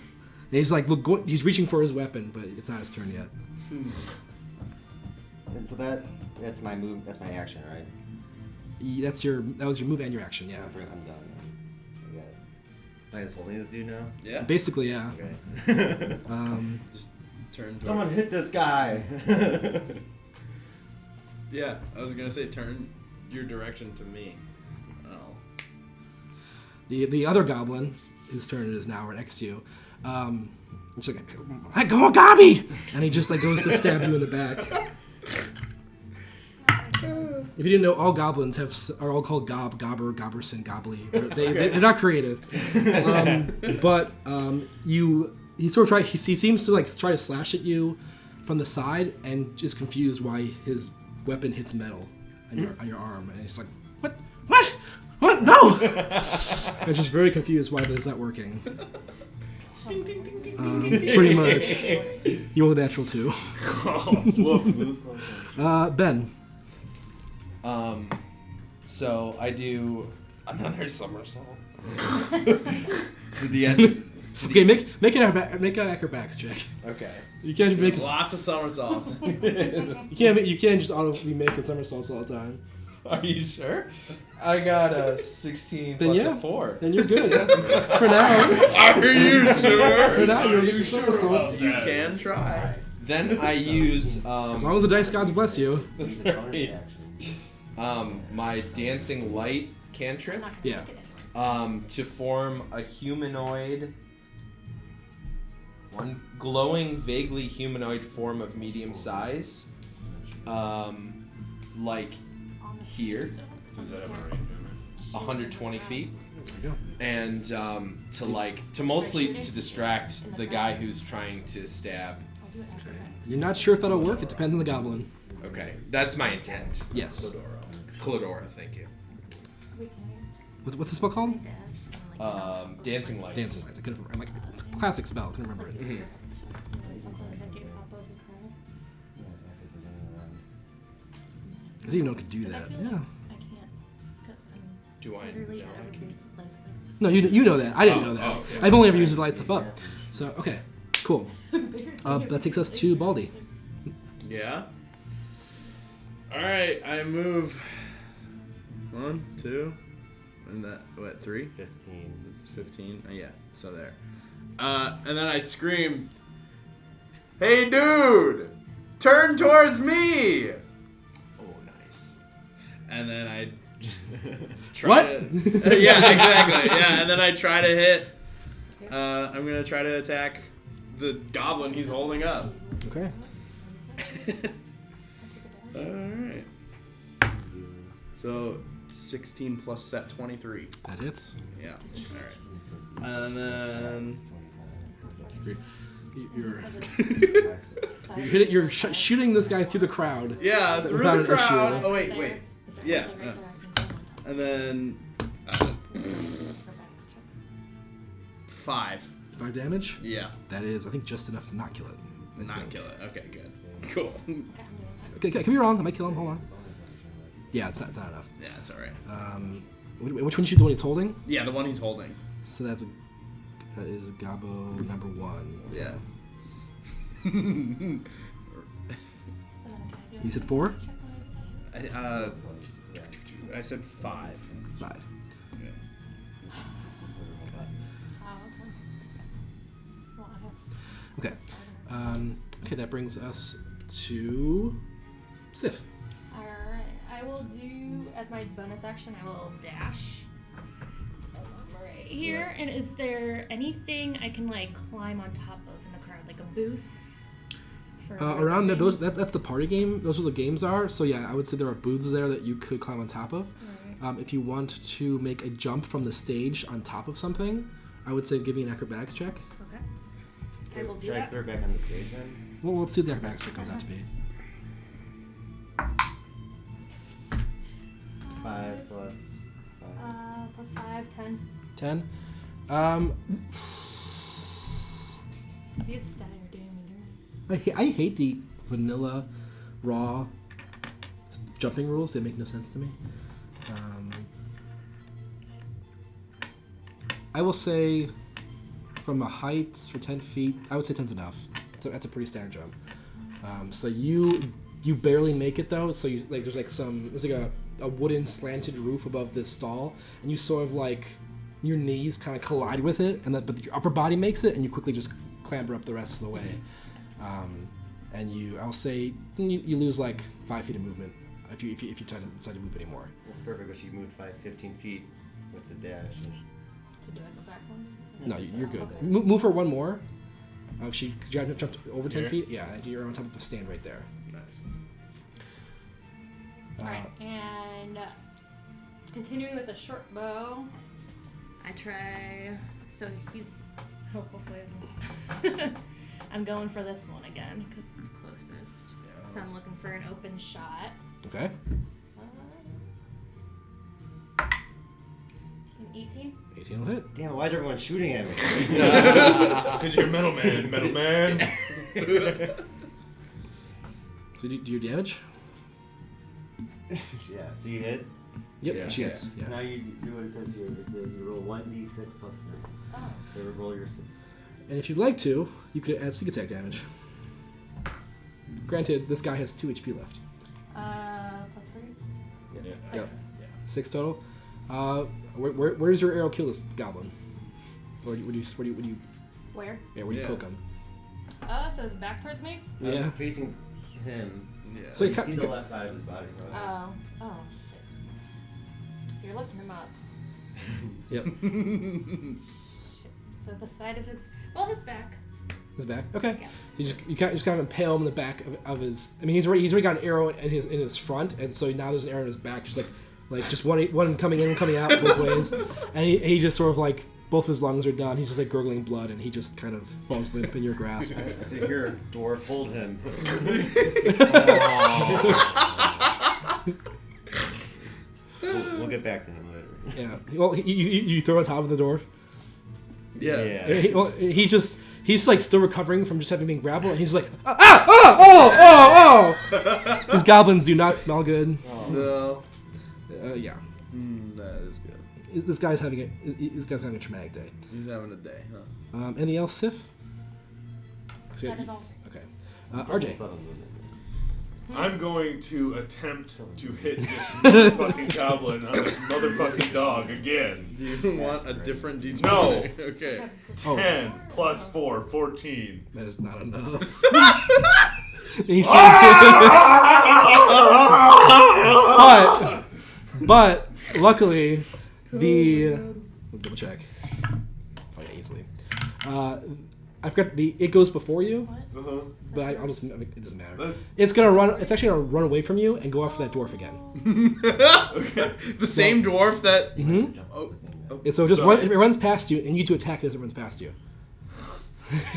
A: And he's like he's reaching for his weapon, but it's not his turn yet.
C: And so that's my move. That's my action, right?
A: That was your move and your action, yeah.
C: I'm done. I guess. Am I just holding this dude now?
B: Yeah.
A: Basically, yeah.
C: Okay.
B: Just turn.
C: Someone hit this guy.
B: Yeah, I was gonna say turn your direction to me. Oh.
A: The other goblin, whose turn it is now, right next to you, it's like, I go Gabi, and he just like goes to stab you in the back. If you didn't know, all goblins are all called Gobber, Gobberson, Gobbly. They're not creative. He sort of he seems to like try to slash at you from the side and is confused why his weapon hits metal on your arm, and he's like, what? No! I'm just very confused why that's not working. Pretty much. You rolled a natural 2. Ben.
E: So I do another somersault to the end.
A: Okay, make an acrobatics check.
E: Okay.
A: You can't make
B: Lots of somersaults.
A: you can't just auto be making somersaults all the time.
E: Are you sure? I got a 16 plus a 4.
A: Then you're good. For now.
B: Are you sure?
A: For now, you're making somersaults.
B: You can try.
E: Then I use
A: As long as the dice gods bless you.
C: It's a bonus action.
E: My dancing light cantrip
A: Yeah.
E: to form a humanoid, one glowing, vaguely humanoid form of medium size, like here, 120 feet,
A: There you go.
E: and to mostly to distract the guy who's trying to stab.
A: You're not sure if that'll work. It depends on the goblin.
E: Okay, that's my intent.
A: Yes.
E: Clodora, thank you.
A: What's the spell called?
E: Dancing lights.
A: Dancing lights. I'm like, it's a classic spell. I couldn't remember it.
E: Mhm.
A: I didn't even know it could do that. Yeah.
E: Do I know I can?
A: No, you know that. I didn't know that.
E: Yeah.
A: I've only ever used it to light stuff up. So, okay. Cool. That takes us to Baldy.
B: Yeah. Alright, I move 1, 2, and that, 3?
C: 15.
B: It's 15. Oh, yeah, so there. And then I scream, "Hey, dude! Turn towards me!"
E: Oh, nice.
B: And then I try to... yeah, exactly. Yeah, and then I try to hit... I'm going to try to attack the goblin he's holding up.
A: Okay.
B: Alright. So, 16 plus set 23.
A: That hits.
B: Yeah. Alright. And then...
A: You're shooting this guy through the crowd.
B: Yeah, through
A: Without
B: the
A: an
B: crowd.
A: issue.
B: Oh, wait. Yeah. And then... 5.
A: 5 damage?
B: Yeah.
A: That is, I think, just enough to not kill it. I
B: Not
A: think.
B: kill it. Okay, good. Cool.
A: Okay, I could be wrong. I might kill him. Hold on. Yeah, it's not enough.
B: Yeah, it's alright.
A: Which one should the one he's holding?
B: Yeah, the one he's holding.
A: So that is Gabo number 1.
B: Yeah.
A: You said 4?
B: I said 5.
A: 5.
B: Yeah.
A: Okay. Okay, that brings us to Sif.
G: Alright, I will do, as my bonus action, I will dash right here. And is there anything I can, like, climb on top of in the crowd? Like a booth?
A: Around there, that's the party game. Those are the games are. So yeah, I would say there are booths there that you could climb on top of.
G: Right.
A: If you want to make a jump from the stage on top of something, I would say give me an acrobatics check.
G: Okay. I will do
C: Should I
G: that.
C: put her back on the stage then?
A: Well, let's see what the acrobatics check comes out to be.
C: 5 plus 5.
G: Plus 5, 10.
A: 10.
G: These die are doing me dirty.
A: I hate the vanilla raw jumping rules. They make no sense to me. I will say from a height for 10 feet, I would say 10's enough. That's a pretty standard jump. So you barely make it though. So you like there's like a wooden slanted roof above this stall, and you sort of like your knees kind of collide with it, but your upper body makes it, and you quickly just clamber up the rest of the way. And I'll say you lose like 5 feet of movement if you decide to move anymore.
C: That's perfect because you moved 15 feet with the dash.
G: So do I go back one?
A: No, you're good.
G: Okay.
A: Move her one more. She jumped over 10
F: Here?
A: feet. Yeah, you're on top of a stand right there.
B: Nice.
G: Alright, and continuing with the short bow, I try. So he's. Oh, hopefully I'm going for this one again because it's closest.
B: Yeah.
G: So I'm looking for an open shot.
A: Okay.
G: 18.
A: 18 will hit.
C: Damn, why is everyone shooting at me?
F: Because you're metal man.
A: So do your damage?
C: Yeah, so you hit.
A: Yep,
B: Yeah.
A: she hits. Yeah.
C: Now you do what it says here. It says you roll 1d6 plus 3.
G: Oh.
C: So roll your 6.
A: And if you'd like to, you could add sneak attack damage. Granted, this guy has 2 HP left.
G: Plus 3?
C: Yeah.
A: Yep.
G: 6.
A: 6 total. Where does your arrow kill this goblin? Or where do you
G: Where?
A: poke him?
G: So it's back towards me?
A: Yeah.
C: Facing him.
B: Yeah.
A: So
C: You
A: you
C: see the left side of his body. Right?
G: Oh, shit. So you're lifting him up.
A: Yep.
G: Shit. So the side of his back.
A: His back. Okay.
G: Yeah.
A: You kind of impale him in the back of his. I mean, he's already got an arrow in his front, and so now there's an arrow in his back, just like just one coming in, coming out both ways, and he just sort of like both his lungs are done. He's just like gurgling blood, and he just kind of falls limp in your grasp.
C: I say, here, dwarf, hold him. We'll get back to him later.
A: Yeah. Well, you throw on top of the dwarf.
B: Yeah.
A: He's like still recovering from just having been grappled, and he's like, His goblins do not smell good.
B: No.
A: Yeah.
B: That is good.
A: This guy's having a traumatic day.
B: He's having a day, huh?
A: Anything else, Sif? So,
G: That is all.
A: Okay. RJ.
F: I'm going to attempt to hit this motherfucking goblin on this motherfucking dog again.
B: Do you want a different D20?
F: No.
B: Okay.
F: 10 plus 4, 14.
A: That is not enough. but luckily, double check. Oh yeah, easily. I forgot it goes before you,
F: Uh-huh.
A: but I'll just it doesn't matter.
F: That's
A: It's actually gonna run away from you and go after that dwarf again.
B: Okay. The same dwarf that.
A: Mm-hmm.
B: Oh.
A: And so it runs past you, and you get to attack it as it runs past you.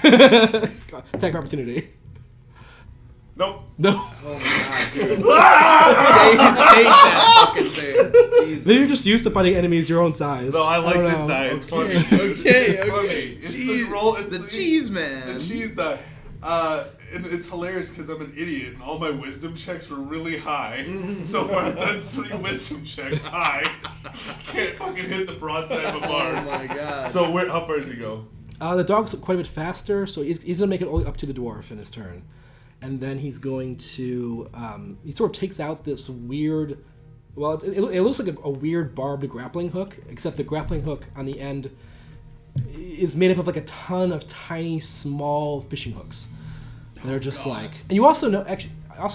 A: Attack opportunity.
F: nope.
A: No.
B: Oh my god, dude. Take that fucking thing. Jesus.
A: Maybe you're just used to fighting enemies your own size.
F: No, I like
A: don't
F: this
A: know.
F: die. It's
B: Okay,
F: funny. Dude.
B: okay,
F: It's
B: okay.
F: funny. It's
B: Cheese-
F: the roll. It's
B: the cheese man.
F: The cheese die. And it's hilarious because I'm an idiot and all my wisdom checks were really high. So far I've done 3 wisdom checks high. Can't fucking hit the broadside of a bar.
B: Oh my god.
F: So how far does he go?
A: The dog's quite a bit faster, so he's gonna make it all up to the dwarf in his turn, and then he's going to he sort of takes out this weird. Well, it looks like a weird barbed grappling hook, except the grappling hook on the end is made up of like a ton of tiny, small fishing hooks. They're just like, and you also know, actually,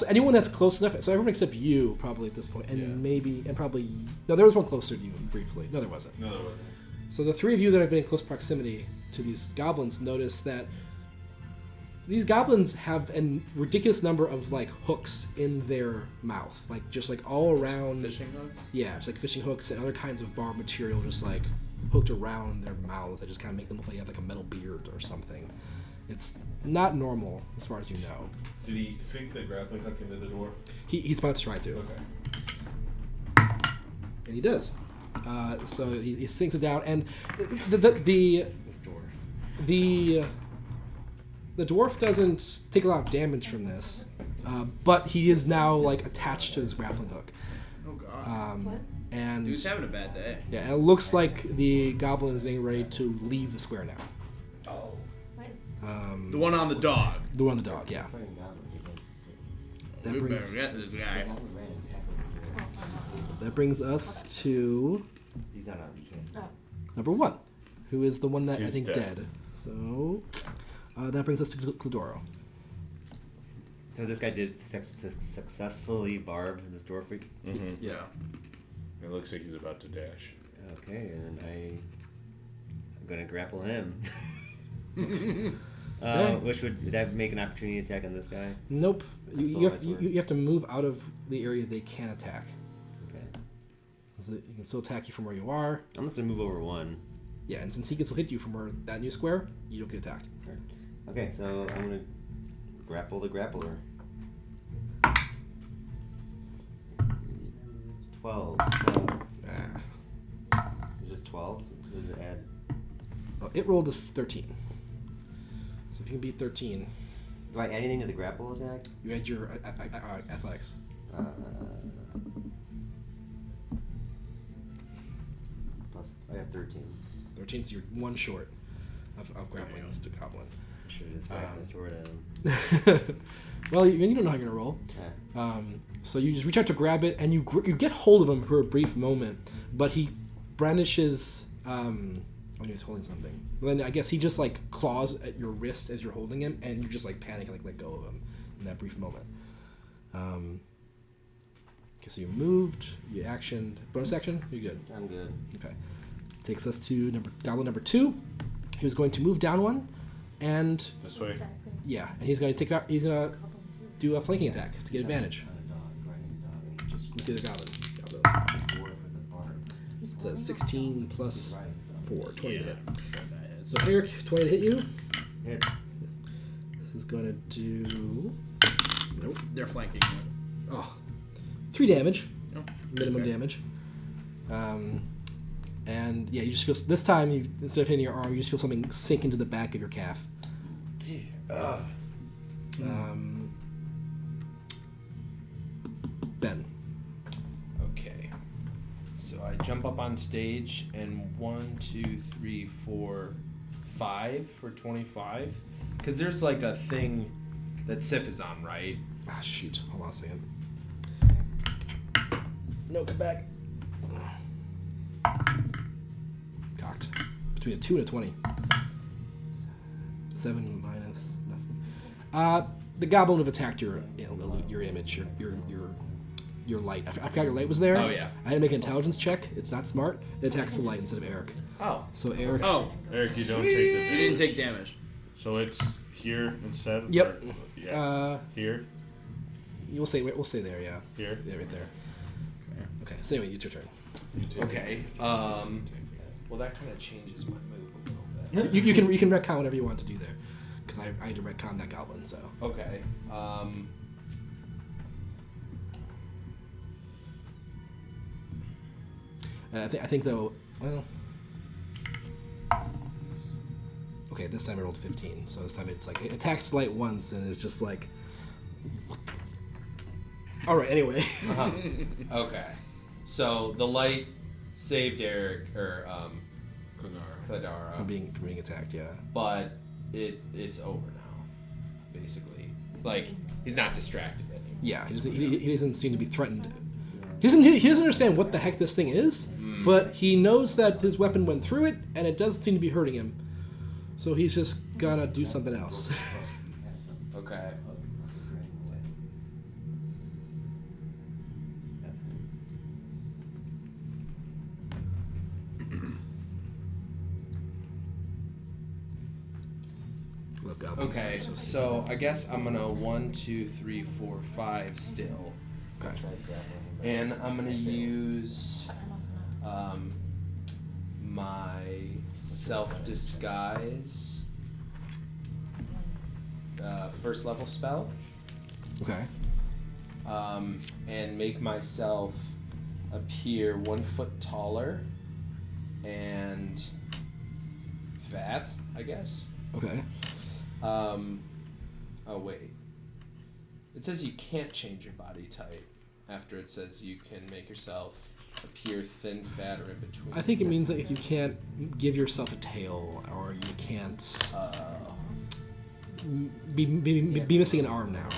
A: anyone that's close enough, so everyone except you probably at this point, and probably, no, there was one closer to you briefly. No, there wasn't.
F: No, there wasn't.
A: So the 3 of you that have been in close proximity to these goblins notice that these goblins have a ridiculous number of like hooks in their mouth, like just like all around.
B: Fishing hook?
A: Yeah, it's like fishing hooks and other kinds of barbed material just like hooked around their mouths that just kind of make them look like they have like a metal beard or something. It's not normal as far as you know.
F: Did he sink the grappling hook into the dwarf?
A: He's about to try to.
F: Okay.
A: And he does. So he sinks it down, and the
C: This dwarf.
A: the dwarf doesn't take a lot of damage from this, but he is now like attached to this grappling hook.
B: Oh god.
G: What?
A: And
B: Dude's having a bad day.
A: yeah, and it looks like the goblin is getting ready to leave the square now.
B: Oh.
G: Why is
B: The one on the dog.
A: The one on the dog, yeah.
C: Fighting goblin, you can-
A: That
B: We
A: brings,
B: better get this
C: The
B: guy.
C: goblin ran and tackled the dwarf.
A: that brings us to
C: He's not on. You can't see.
G: Oh.
A: number 1, who is the one that I
F: Who's
A: think
F: dead.
A: dead. So that brings us to Clodoro.
C: So this guy did successfully barb this dwarf.
F: Mm-hmm.
B: Yeah.
F: It looks like he's about to dash.
C: Okay, and I'm gonna grapple him.
A: Okay.
C: Which would that make an opportunity attack on this guy?
A: Nope.
C: That's
A: You
C: all
A: have,
C: that's
A: you,
C: worth.
A: you have to move out of the area they can attack.
C: Okay,
A: So he can still attack you from where you are.
C: I'm just gonna move over one.
A: Yeah, and since he can still hit you from where that new square, you don't get attacked.
C: Okay, so I'm gonna grapple the grappler. 12.
A: Ah.
C: Just 12. Does it add?
A: Well, it rolled a 13. So if you can beat 13,
C: Do I add anything to the grapple attack?
A: you add your athletics.
C: Plus, I got 13.
A: 13, so you're one short of grappling this goblin.
C: I should have just whacked my sword at him.
A: Well, you don't know how you're gonna roll.
C: Okay.
A: So you just reach out to grab it, and you get hold of him for a brief moment, but he brandishes when he was holding something. Then I guess he just like claws at your wrist as you're holding him, and you just like panic and like let go of him in that brief moment. Okay, so you moved, you actioned, bonus action. You're good.
C: I'm good.
A: Okay, takes us to goblin number 2. He was going to move down one, and
F: This way.
A: yeah, and he's gonna take that. He's gonna do a flanking attack to get advantage. Look at the goblin. It's a 16 plus 4, 20 to hit. So Eric, 20 to hit you.
C: Hits.
A: This is gonna do
B: They're flanking you.
A: 3 damage,
B: Oh,
A: minimum
B: okay.
A: damage. And yeah, you just feel this time instead of hitting your arm, you just feel something sink into the back of your calf. Ben.
E: Okay. So I jump up on stage and 1, 2, 3, 4, 5 for 25. Because there's like a thing that Sif is on, right?
A: Ah, shoot. Hold on a second. No, come back. Cocked. Between a 2 and a 20. 7 minus nothing. The goblin would have attacked your image, your light. I forgot your light was there.
E: Oh, yeah.
A: I had to make an intelligence check. It's not smart. It attacks the light instead of Eric.
E: Oh.
A: So Eric.
B: Oh,
F: Eric, you don't take the damage.
B: you didn't take damage.
F: So it's here instead?
A: Yep.
F: Or- yeah. Here?
A: We'll say there. Yeah.
F: Here?
A: Yeah, right there. Okay. So anyway, it's your turn.
F: You take
E: Okay. Well, that kind of changes my move a little bit.
A: You can retcon whatever you want to do there, because I had to retcon that goblin. So.
E: Okay.
A: I think though, well, okay, this time I rolled 15, so this time it's like it attacks light once and it's just like, all right, anyway.
E: Uh-huh. Okay. So the light saved Eric or Cladara,
A: from being attacked, yeah.
E: but it's over now, basically. Like he's not distracted anymore.
A: Yeah, he doesn't seem to be threatened. He doesn't understand what the heck this thing is, but he knows that his weapon went through it, and it does seem to be hurting him. So he's just gonna do something else.
E: Okay.
C: That's
A: Look, goblins.
E: Okay. So I guess I'm gonna 1, 2, 3, 4, 5 still,
A: Okay.
E: and I'm gonna use my self-disguise first level spell,
A: Okay.
E: and make myself appear 1 foot taller and fat, I guess.
A: Okay.
E: Oh wait. It says you can't change your body type. After it says you can make yourself appear thin, fat, or in between.
A: I think it means that if you can't give yourself a tail, or you can't be missing an arm now.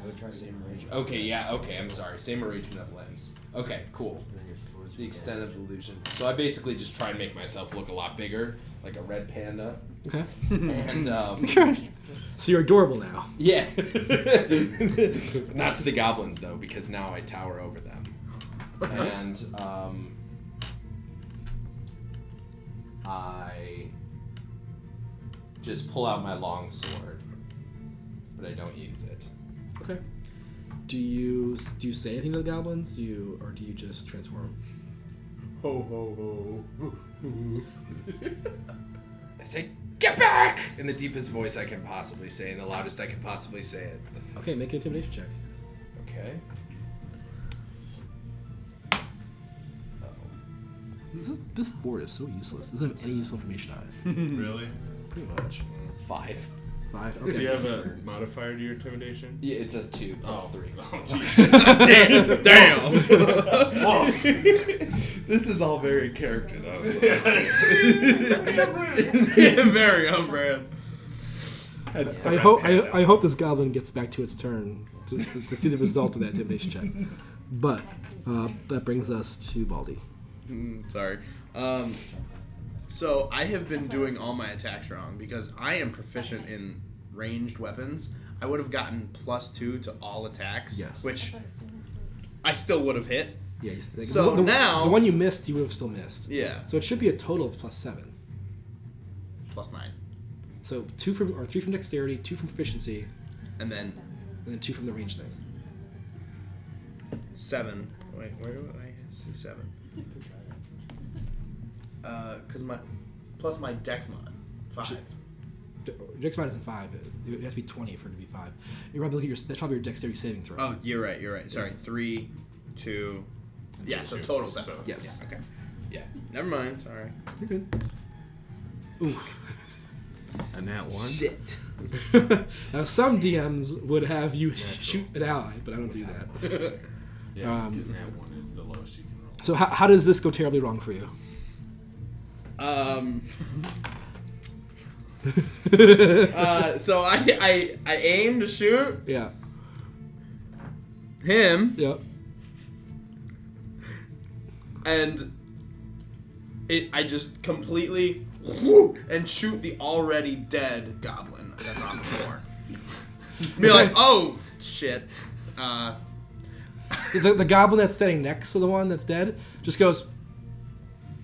C: I would try same range.
E: Okay, yeah, okay, I'm sorry. Same arrangement of limbs. Okay, cool. The extent of illusion. So I basically just try and make myself look a lot bigger, like a red panda.
A: Okay.
E: And
A: So you're adorable now.
E: yeah. Not to the goblins though, because now I tower over them. And I just pull out my long sword, but I don't use it.
A: Okay. Do you say anything to the goblins? Do you just transform?
F: Ho ho ho.
E: I say, "Get back!" in the deepest voice I can possibly say, in the loudest I can possibly say it.
A: Okay, make an intimidation check.
E: Okay.
A: This board is so useless. It doesn't have any useful information on it.
F: Really?
A: Pretty much.
E: 5.
A: 5.
F: Do you
A: Okay.
F: have a modifier to your intimidation?
E: Yeah, it's a 2 plus 3.
F: Oh, jeez.
B: Damn.
E: This is all very character though. So
B: Yeah, very on brand.
E: that's the
A: I hope this goblin gets back to its turn to see the result of that intimidation check. But that brings us to Baldy.
B: Sorry. So I have been doing all my attacks wrong because I am proficient in ranged weapons. I would have gotten +2 to all attacks,
A: Yes.
B: which I still would have hit.
A: Yeah.
B: So now-
A: the one you missed, you would have still missed.
B: Yeah,
A: So it should be a total of +7.
B: +9,
A: So 3 from dexterity, 2 from proficiency,
B: and then
A: and then 2 from the range thing.
B: 7. Wait, where do I see 7? Because plus my dex mod 5.
A: Dex mod isn't 5. It has to be 20 for it to be 5. You're probably that's probably your dexterity saving throw.
B: Oh, you're right. Sorry, 3, 2. Yeah, so total 7.
A: Yes.
B: Yeah, okay. Yeah. Never mind. Sorry.
A: You're good. Ooh.
F: And that one?
B: Shit.
A: Now some DMs would have you shoot an ally, but I don't do that.
F: Yeah, because that one is the lowest you can roll.
A: So how does this go terribly wrong for you?
B: So I aim to shoot
A: Yeah.
B: him,
A: Yep.
B: and I just completely and shoot the already dead goblin that's on the floor. Be like, oh shit.
A: The goblin that's standing next to the one that's dead just goes,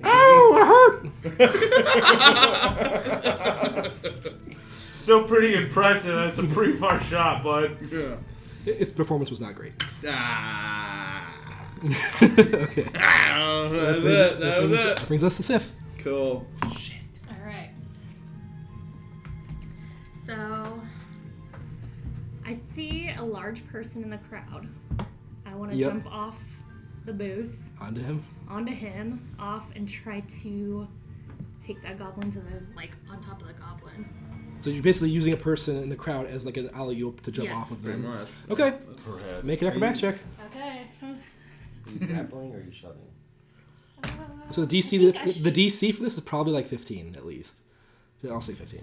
A: "Oh, it hurt!"
F: Still pretty impressive. That's a pretty far shot, bud.
B: Yeah.
A: Its performance was not great. Okay.
B: That was it. That was it.
A: That brings us to Sif.
B: Cool. Shit.
G: All right. So I see a large person in the crowd. I want to
A: Yep.
G: jump off the booth
A: Onto him.
G: onto him, off, and try to take that goblin to the on top of the goblin.
A: So you're basically using a person in the crowd as like an alley-oop to jump
G: Yes.
A: off of
B: Pretty
A: them.
B: much.
A: Okay.
F: Per head.
A: Make an acrobatics check.
G: Okay.
C: Are you grappling or are you shoving?
A: So the DC the DC for this is probably like 15 at least. I'll say 15.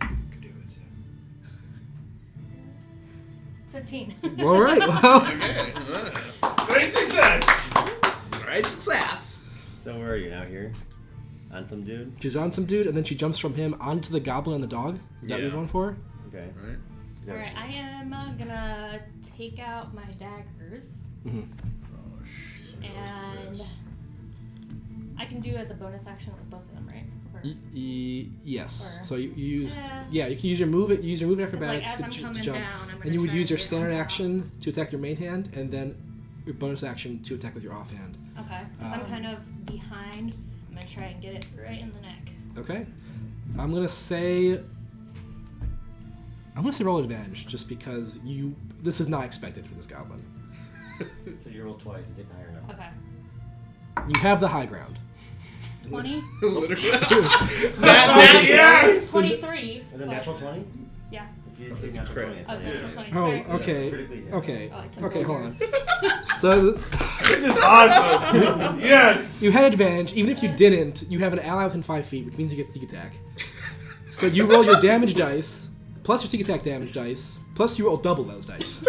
G: 15.
A: All right. Well,
B: Okay.
F: Great success!
B: Right, success.
C: So where are you now here? On some dude?
A: she's on some dude, and then she jumps from him onto the goblin and the dog. Is that what
B: Yeah.
A: you're going for?
C: Okay.
B: Right.
C: Yeah.
G: All right, I am gonna take out my daggers,
A: Mhm.
G: and I can do as a bonus action with both of them, right? Or,
A: Yes.
G: Or-
A: So you use
G: Yeah.
A: you can use your move
G: like,
A: acrobatics
G: as I'm
A: to
G: coming
A: jump,
G: down, I'm gonna
A: and you would
G: try
A: use
G: to
A: your
G: get
A: standard
G: on top.
A: action to attack your main hand, and then your bonus action to attack with your offhand.
G: Okay, because I'm
A: Um,
G: kind of behind. I'm gonna try and get it right in the neck.
A: Okay. I'm gonna say roll advantage just because this is not expected for this goblin.
C: So you roll twice, you take the higher number.
G: Okay.
A: You have the high ground.
G: 20.
B: Literally.
F: Yes!
G: 23.
C: Is it natural 20?
G: Yeah.
C: If you say natural
B: crit.
C: 20, it's
G: Oh,
C: a
G: natural
C: yeah.
G: 20.
A: Oh,
G: Sorry.
A: okay.
C: Critically, yeah.
A: Okay.
G: Oh, I took
A: Okay, hold
G: yours.
A: on. So
F: This is awesome. Yes.
A: you had advantage. Even if you didn't, you have an ally within 5 feet, which means you get sneak attack. So you roll your damage dice, plus your sneak attack damage dice, plus you roll double those dice.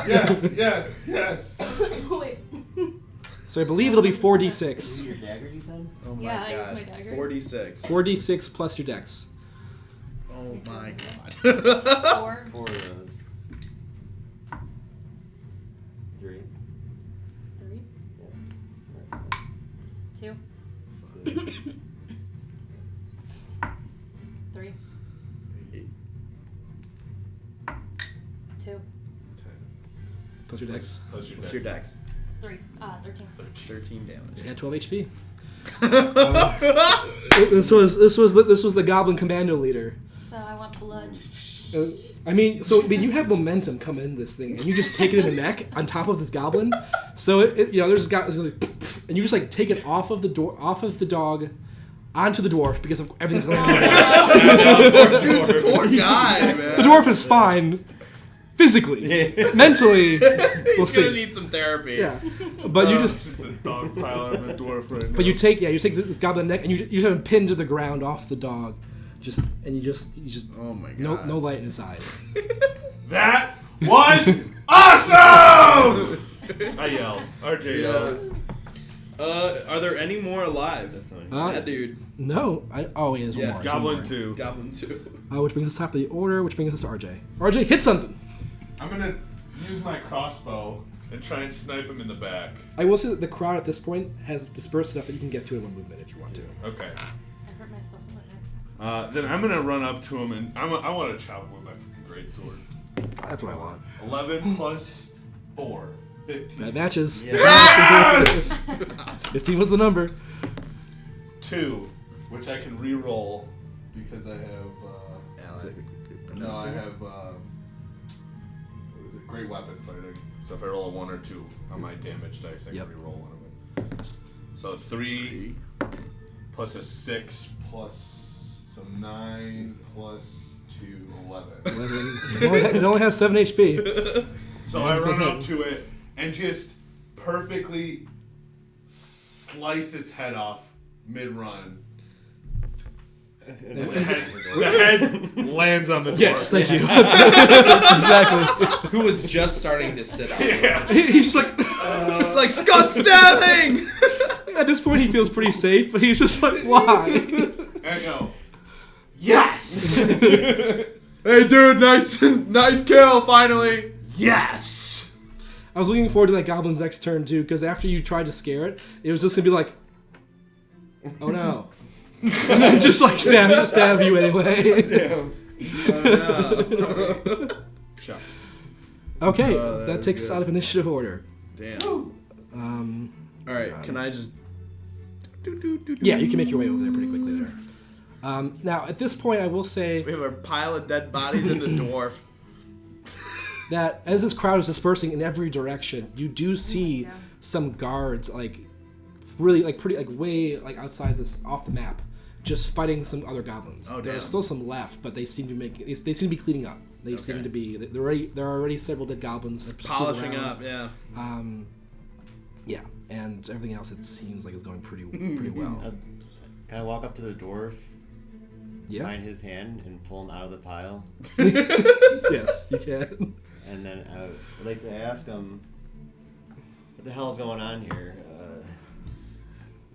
F: Yes.
G: Wait.
A: So I believe it'll be
C: Is
A: 4d6.
C: it your dagger, you said?
B: Oh my
G: Yeah, I
B: god.
G: use my daggers.
B: 46.
A: 4d6 plus your dex.
B: Oh my god.
G: 4.
C: 4 of those. 3.
G: 3.
C: Yeah.
G: 2. 3. 2.
A: Plus your dex.
B: What's your dex?
G: 3. 13.
B: 13 damage.
A: You had 12 HP. This was the Goblin Commando leader.
G: So I want blood.
A: I mean, you have momentum coming in this thing, and you just take it in the neck on top of this goblin. So there's this guy, and you just like take it off of the dog, onto the dwarf because of everything's going on.
B: Dude, poor guy, man.
A: The dwarf is fine, physically, mentally. We'll
B: He's gonna
A: see.
B: need some therapy.
A: Yeah, but you
F: It's
A: just.
F: just a dog pile on the dwarf right now.
A: But you take this goblin neck and you have him pinned to the ground off the dog, you just
B: Oh my god.
A: no light in his eyes.
F: That was awesome! I yell. RJ yells.
B: Are there any more alive?
C: That's fine.
B: That dude.
A: No, there's one
B: Yeah,
A: more.
F: Goblin
A: There's
F: 2.
B: Goblin 2.
A: one more. Which brings us top of the order, which brings us to RJ. RJ, hit something.
F: I'm gonna use my crossbow and try and snipe him in the back.
A: I will say that the crowd at this point has dispersed enough that you can get to it in one movement if you want to.
F: Okay.
G: I hurt myself in the neck.
F: Then I'm gonna run up to him and I want to chop him with my freaking greatsword.
A: That's what I want.
F: 11 plus 4. 15.
A: That matches.
F: Yes!
A: 15 was the number.
F: 2, which I can re-roll because I have. No, I have. What is it? Great weapon fighting. So if I roll a 1 or 2 on my damage dice, I
A: Yep.
F: can re-roll one of them. So 3 plus a 6 plus 9 plus 2, 11.
A: It only has 7 HP.
F: So I run up to it and just perfectly slice its head off mid-run. And the head lands on the dwarf.
A: Yes, thank you. Exactly.
E: Who was just starting to sit up.
A: He's just like.
B: It's like Scott stabbing!
A: At this point, he feels pretty safe, but he's just like, why?
F: And I go, yes!
B: Hey dude, nice kill, finally!
F: Yes!
A: I was looking forward to that goblin's next turn too, because after you tried to scare it, it was just gonna be like, oh no, and then just like stab you anyway.
F: Damn.
B: Shot.
A: Okay,
B: that
A: that
B: was
A: takes us
B: good.
A: out of initiative order.
B: Damn. Alright, can I just...
A: Yeah, you can make your way over there pretty quickly there. Now, at this point, I will say
B: We have a pile of dead bodies in the dwarf.
A: that as this crowd is dispersing in every direction, you do see
G: God.
A: some guards really way outside this off the map, just fighting some other goblins.
B: Oh,
A: There are
B: damn.
A: still some left, but they seem to be cleaning up. They seem to be there are already several dead goblins sprinkled
B: Polishing
A: around.
B: up, yeah.
A: Yeah, and everything else it seems like is going pretty well.
C: Can I walk up to the dwarf,
A: Yeah.
C: find his hand, and pull him out of the pile?
A: Yes, you can.
C: And then I would like to ask him, what the hell is going on here?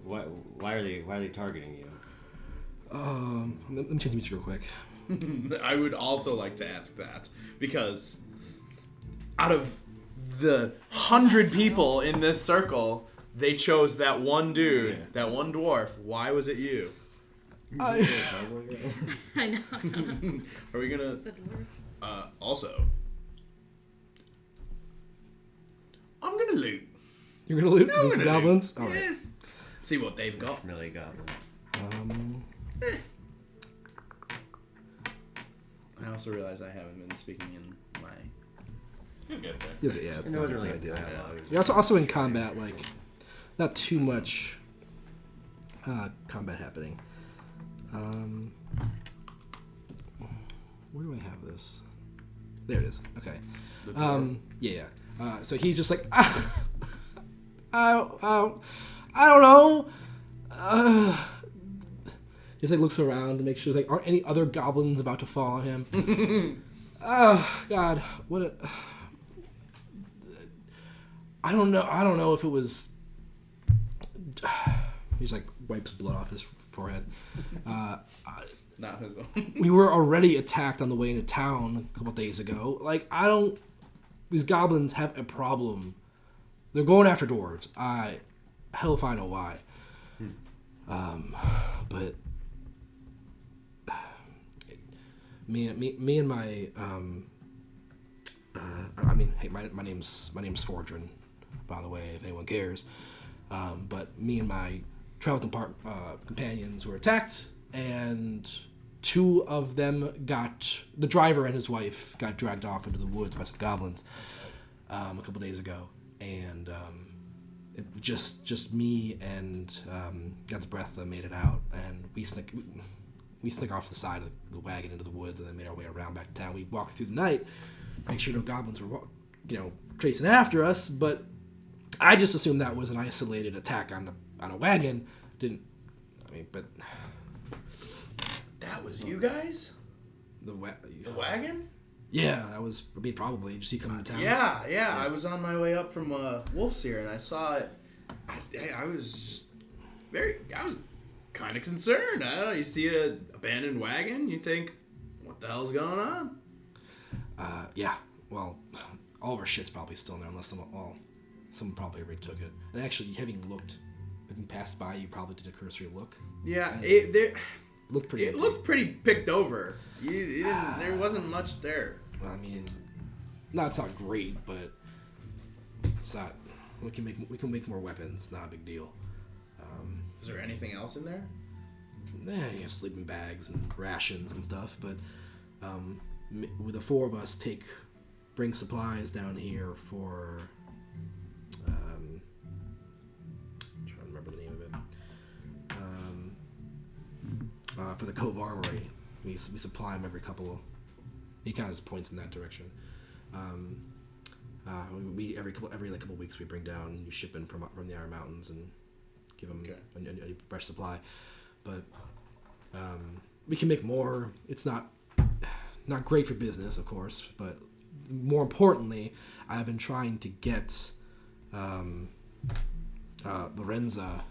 C: Why are they targeting you?
A: Let me change the music real quick.
B: I would also like to ask that, because out of the 100 people in this circle, they chose that one dude, that one dwarf. Why was it you?
G: I know.
B: Are we gonna...
G: The dwarf.
B: Also, I'm gonna loot.
A: You're gonna loot
B: I'm
A: those
B: gonna
A: goblins?
B: loot.
A: Alright.
B: Yeah. See what they've got.
C: Smelly goblins.
B: I also realize I haven't been speaking in my...
F: You get there.
A: Yeah, it's
C: It
A: not a
C: wasn't
A: good
C: really
A: idea.
C: dialogue.
A: You're also in combat, like, not too much combat happening. Where do I have this? There it is. Okay. Yeah. So he's just like, I don't know. He just like looks around to make sure like aren't any other goblins about to fall on him. Oh God, what a. I don't know if it was. He's like wipes blood off his forehead.
B: Not his own.
A: We were already attacked on the way into town a couple days ago. Like these goblins have a problem. They're going after dwarves. Hell if I know why. But me and my hey, my name's Fordrin, by the way, if anyone cares. But me and my travel companions were attacked, and two of them the driver and his wife got dragged off into the woods by some goblins a couple days ago, and it just me and God's Breath made it out, and we snuck off the side of the wagon into the woods, and then made our way around back to town. We walked through the night, make sure no goblins were chasing after us, but I just assumed that was an isolated attack on a wagon. But
B: that was you guys?
A: The
B: wagon?
A: Yeah, that was probably just he coming to town.
B: Yeah. I was on my way up from Wolf's here, and I saw it. I was kind of concerned. I don't know. You see an abandoned wagon, you think, what the hell's going on?
A: Yeah. Well, all of our shit's probably still in there, unless someone probably already took it. And actually, having passed by, you probably did a cursory look.
B: Yeah,
A: looked pretty.
B: It looked pretty picked over. There wasn't much there.
A: Well, I mean, it's not great, but it's not. We can make more weapons. Not a big deal.
B: Is there anything else in there?
A: Sleeping bags and rations and stuff. But with the four of us bring supplies down here for. I'm trying to remember the name of it. For the Cove Armory, we supply them every couple. He kind of just points in that direction. We every couple of weeks we bring down new shipment from the Iron Mountains and give them a fresh supply. But we can make more. It's not great for business, of course, but more importantly, I've been trying to get Lorenza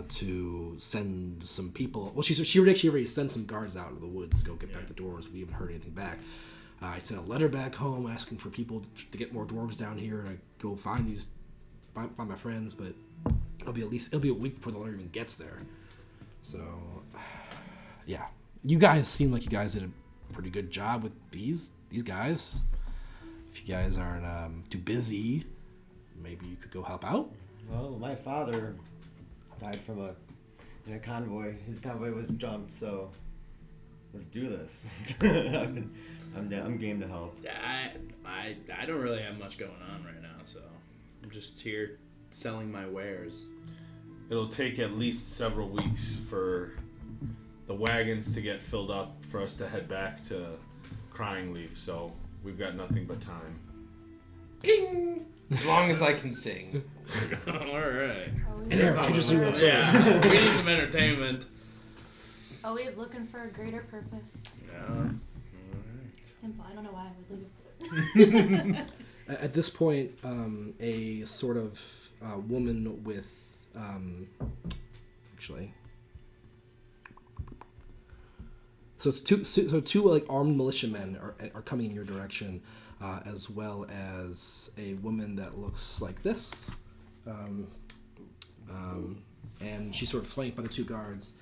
A: to send some people. Well, she already sent some guards out into the woods to go get back the dwarves. We haven't heard anything back. I sent a letter back home asking for people to get more dwarves down here to go find my friends, but it'll be a week before the letter even gets there. So, yeah, you guys seem like you guys did a pretty good job with these guys. If you guys aren't too busy, maybe you could go help out.
C: Well, my father died in a convoy. His convoy was jumped, so let's do this. I'm game to help.
B: I don't really have much going on right now, so I'm just here selling my wares.
F: It'll take at least several weeks for the wagons to get filled up for us to head back to Crying Leaf, so we've got nothing but time.
E: Ping! As long as I can sing.
B: All right.
A: And Eric, I just
B: we need some entertainment.
G: Always looking for a greater purpose.
B: Yeah.
G: Simple. I don't know why I would leave it.
A: At this point, a sort of woman with actually. So it's two like armed militiamen are coming in your direction, as well as a woman that looks like this, and she's sort of flanked by the two guards.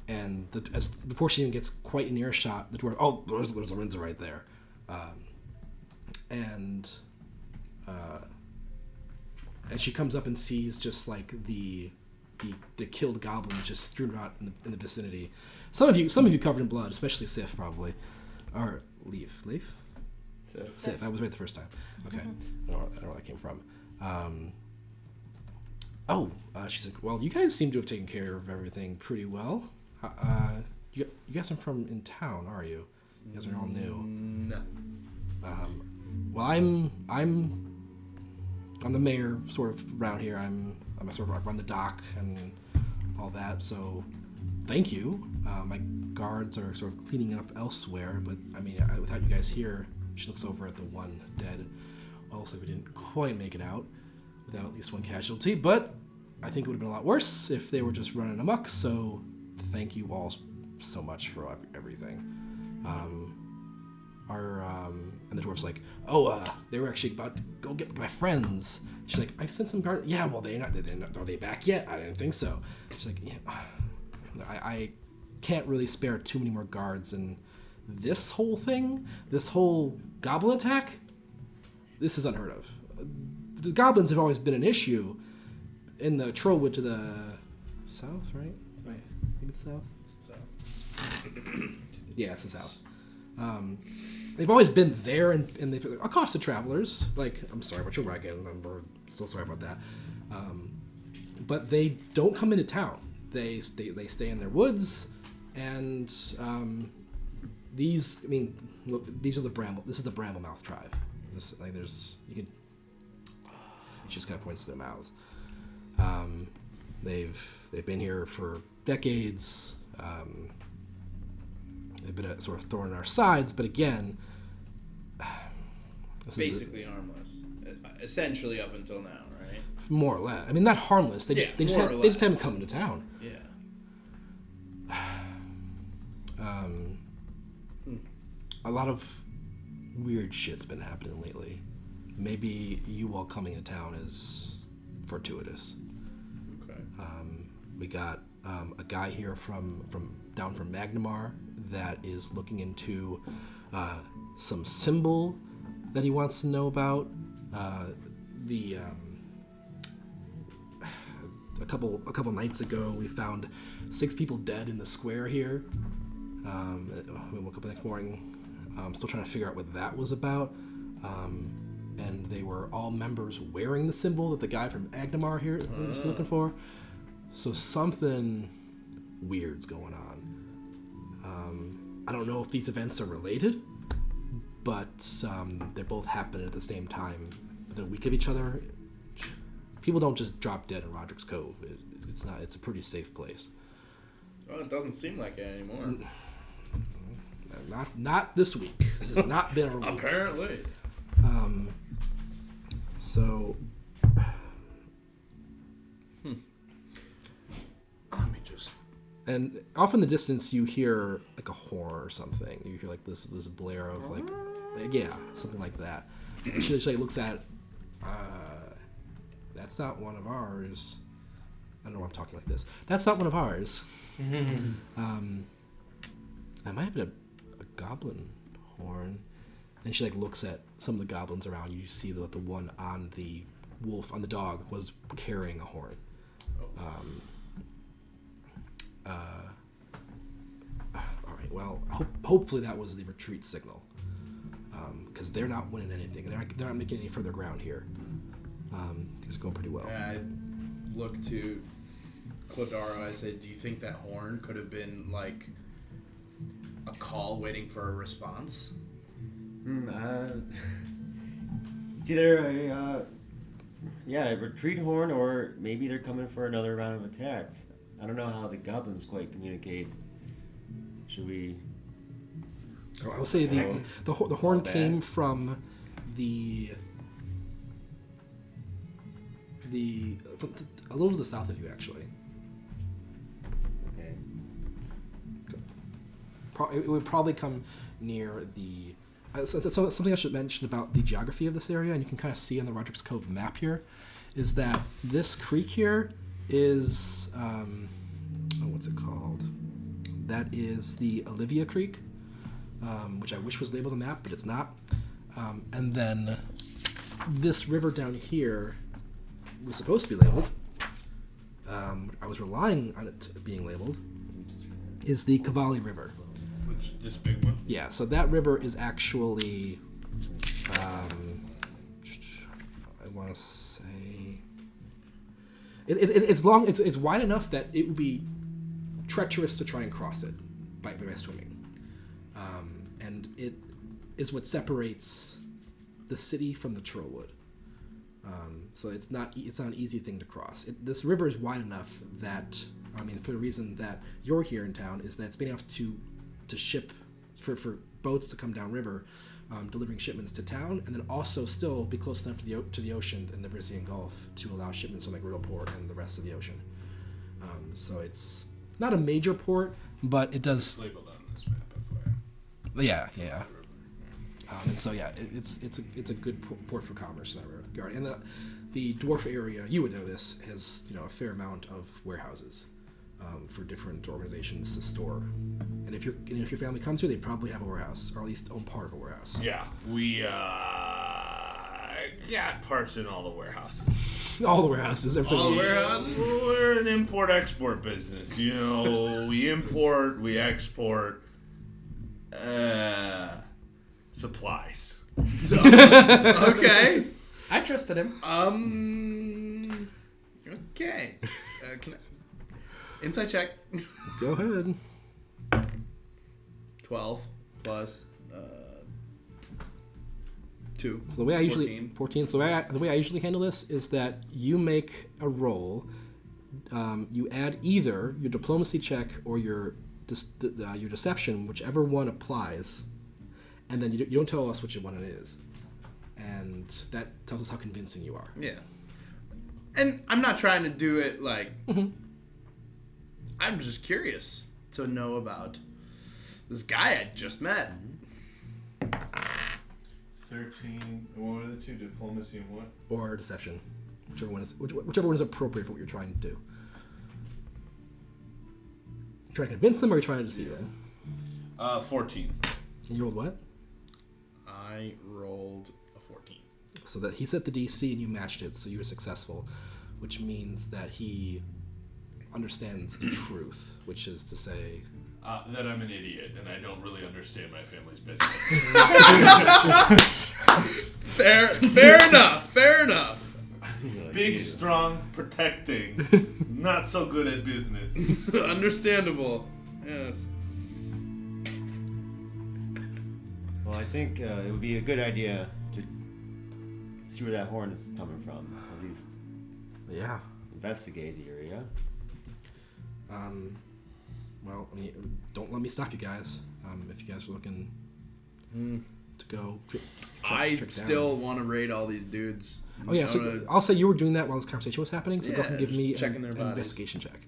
A: And before she even gets quite in earshot, the dwarf, there's Lorenzo right there, and she comes up and sees just like the killed goblins just strewn out in the vicinity. Some of you covered in blood, especially Sif probably, or Leaf. Sif. I was right the first time. Okay, I don't know where that came from. Oh, she's like, well, you guys seem to have taken care of everything pretty well. You guys are from in town, are you? You guys are all new.
B: No.
A: Well, I'm the mayor, sort of around here. I'm sort of I run the dock and all that. So, thank you. My guards are sort of cleaning up elsewhere, but I mean, without you guys here, she looks over at the one dead. Well, looks like we didn't quite make it out without at least one casualty, but I think it would have been a lot worse if they were just running amok. So, thank you all so much for everything. And the dwarf's like, they were actually about to go get my friends. She's like, I sent some guards. Yeah, well, they're not. Are they back yet? I didn't think so. She's like, yeah, I can't really spare too many more guards. And this whole thing, this whole goblin attack, this is unheard of. The goblins have always been an issue in the Trollwood to the south, right? I think it's south. Yeah, it's the south. They've always been there, and they've accosted travelers. Like, I'm sorry about your wagon. I'm so sorry about that. But they don't come into town. They stay in their woods, and these. I mean, look, these are the Bramble. This is the Bramblemouth tribe. She just kind of points to their mouths. They've been here for decades. They've been a sort of thorn in our sides, but again,
B: basically harmless, essentially up until now, right?
A: More or less. I mean, not harmless. They just haven't come into town.
B: Yeah.
A: A lot of weird shit's been happening lately. Maybe you all coming to town is fortuitous.
B: Okay.
A: We got a guy here from down from Magnamar that is looking into some symbol that he wants to know about. A couple nights ago, we found 6 people dead in the square here. We woke up the next morning, still trying to figure out what that was about. And they were all members wearing the symbol that the guy from Magnamar here was looking for. So something weird's going on. I don't know if these events are related, but they're both happening at the same time within a week of each other. People don't just drop dead in Roderick's Cove. It's not. It's a pretty safe place.
B: Well, it doesn't seem like it anymore.
A: Not this week. This has not been a week.
B: Apparently.
A: So.
B: Let me just.
A: And off in the distance, you hear like a horn or something. You hear like this blare of like yeah, something like that. And she like looks at. That's not one of ours. I don't know why I'm talking like this. That's not one of ours. That might have been a goblin horn. And she like looks at some of the goblins around. You see that the one on the wolf, on the dog, was carrying a horn. All right. Well, hopefully that was the retreat signal, because they're not winning anything. They're not making any further ground here. It's going pretty well.
B: I look to Clodaro. I said, "Do you think that horn could have been like a call waiting for a response?"
C: It's either a retreat horn, or maybe they're coming for another round of attacks. I don't know how the goblins quite communicate. Should we?
A: Oh, I will say the horn came from a little to the south of you, actually.
C: Okay.
A: It would probably come near the. So something I should mention about the geography of this area, and you can kind of see on the Roderick's Cove map here, is that this creek here is what's it called? That is the Olivia Creek, which I wish was labeled on the map, but it's not. And then this river down here was supposed to be labeled. I was relying on it being labeled. Is the Cavalli River.
F: Which, this big one?
A: Yeah, so that river is actually, I want to say, It's long. It's wide enough that it would be treacherous to try and cross it by swimming. And it is what separates the city from the Trollwood. So it's not an easy thing to cross. This river is wide enough that, for the reason that you're here in town, is that it's big enough to ship for boats to come downriver, delivering shipments to town, and then also still be close enough to the ocean and the Vrisian Gulf to allow shipments from like Riddleport and the rest of the ocean. So it's not a major port, but it does.
F: It's labeled on this map, FYI.
A: Yeah. And so it's a good port for commerce in that regard. And the dwarf area, you would know this, has a fair amount of warehouses for different organizations to store. And if your family comes here, they probably have a warehouse, or at least own part of a warehouse.
F: Yeah, we got parts in all the warehouses.
A: All the warehouses.
B: All the warehouses.
F: We're an import-export business. We import, we export supplies.
B: So, okay.
E: I trusted him.
B: Okay. Insight check.
A: Go ahead.
B: 12 plus 2.
A: So the way I usually
B: 14.
A: So the way I usually handle this is that you make a roll. You add either your diplomacy check or your deception, whichever one applies, and then you don't tell us which one it is, and that tells us how convincing you are.
B: Yeah. And I'm not trying to do it like.
A: Mm-hmm.
B: I'm just curious to know about this guy I just met.
F: 13. What were the two? Diplomacy and what?
A: Or deception, whichever one is appropriate for what you're trying to do. You trying to convince them, or are you trying to deceive them?
F: 14.
A: And you rolled what?
B: I rolled a 14.
A: So that he set the DC and you matched it, so you were successful, which means that he understands the truth, which is to say
F: that I'm an idiot and I don't really understand my family's business.
B: Fair enough.
F: Big, strong, protecting, not so good at business.
B: Understandable. Yes.
C: Well, I think it would be a good idea to see where that horn is coming from. At least
A: yeah.
C: investigate the area.
A: Well, don't let me stop you guys. If you guys are looking to go,
B: I still want to raid all these dudes.
A: Oh yeah, so I'll say you were doing that while this conversation was happening. So go ahead and give me
B: checking their
A: an
B: bodies.
A: investigation check.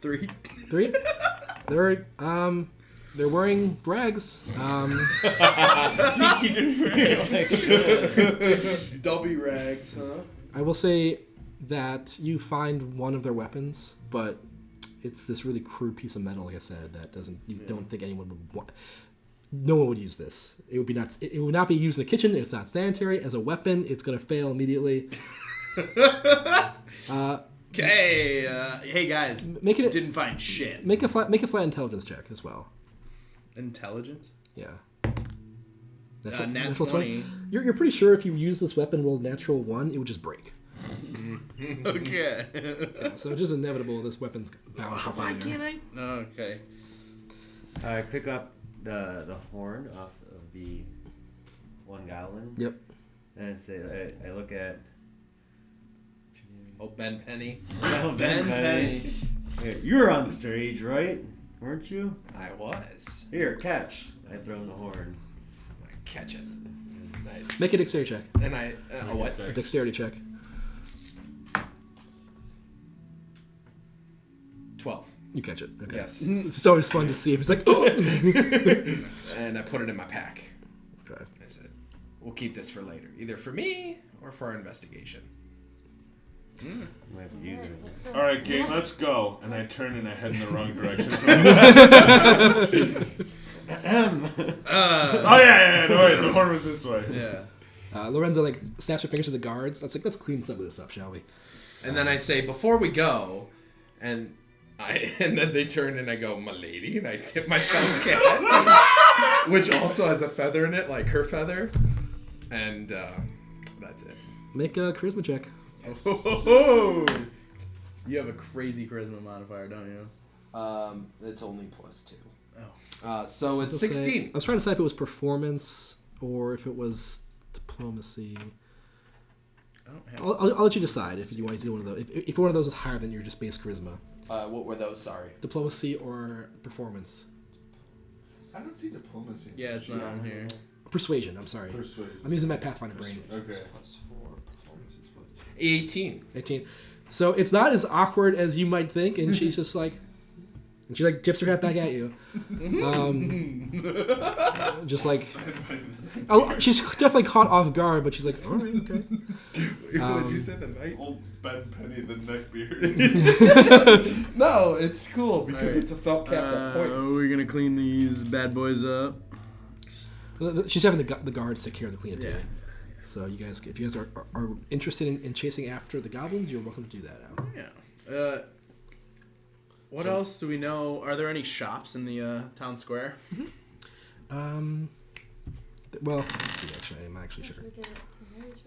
B: 3.
A: 3. They're wearing rags.
B: Dubby rags, huh?
A: I will say that you find one of their weapons, but it's this really crude piece of metal, like I said, that don't think anyone would want. No one would use this. It would be not. It would not be used in the kitchen. It's not sanitary. As a weapon, it's gonna fail immediately.
B: Okay. Hey guys. Didn't find shit.
A: Make a flat intelligence check as well.
B: Intelligence.
A: Yeah.
B: Natural 20.
A: You're pretty sure if you use this weapon, roll natural 1, it would just break.
B: Okay.
A: Yeah, so it's just inevitable. This weapon's bound.
B: Why can't I? Okay.
C: I pick up the horn off of the one goblin.
A: Yep.
C: And I say, I look at.
E: Oh, Ben Penny.
C: Oh, Ben Penny. Hey, you were on stage, right? Weren't you?
E: I was.
C: Here, catch. I throw him the horn.
E: I catch it.
A: Make a dexterity check.
E: And I what?
A: A dexterity check.
E: 12.
A: You catch it. Okay.
E: Yes.
A: It's always fun to see if it's like, oh!
E: And I put it in my pack.
A: Okay.
E: I said, we'll keep this for later. Either for me or for our investigation.
C: Might be using it.
F: All right, Kate, let's go. And I turn and I head in the wrong direction. Oh yeah, no wait, the horn was this way.
B: Yeah.
A: Lorenzo snaps her fingers to the guards. Let's clean some of this up, shall we?
E: And then I say, before we go, and then they turn and I go, my lady, and I tip my cat, which also has a feather in it, like her feather, and that's it.
A: Make a charisma check.
B: Oh, you have a crazy charisma modifier, don't you?
E: It's only +2.
B: Oh.
E: So it's
A: Let's say-
E: 16.
A: I was trying to decide if it was performance or if it was diplomacy.
B: I don't have.
A: I'll let you decide if you want to do one of those. If one of those is higher than your just base charisma,
E: What were those? Sorry.
A: diplomacy or performance,
F: I don't see diplomacy.
B: Yeah, it's not on here.
A: persuasion. I'm sorry.
F: Persuasion.
A: I'm using my Pathfinder brain.
F: Okay.
E: +4. Performance is +. 18.
A: 18. So it's not as awkward as you might think, and she's just like, and she like tips her hat back at you, just like, she's definitely caught off guard, but she's like, all right, okay.
E: What did you say, the knight?
F: Old Ben Penny, the neckbeard.
E: No, it's cool because
B: Alright.
E: it's a felt cap of points.
B: We're gonna clean these bad boys up.
A: She's having the guards take care of the cleanup.
B: Yeah.
A: Duty. So you guys, if you guys are interested in chasing after the goblins, you're welcome to do that. Now.
B: Yeah. What else do we know? Are there any shops in the town square?
A: Well, let's see. Actually, I'm actually sure.
G: Should we get to know each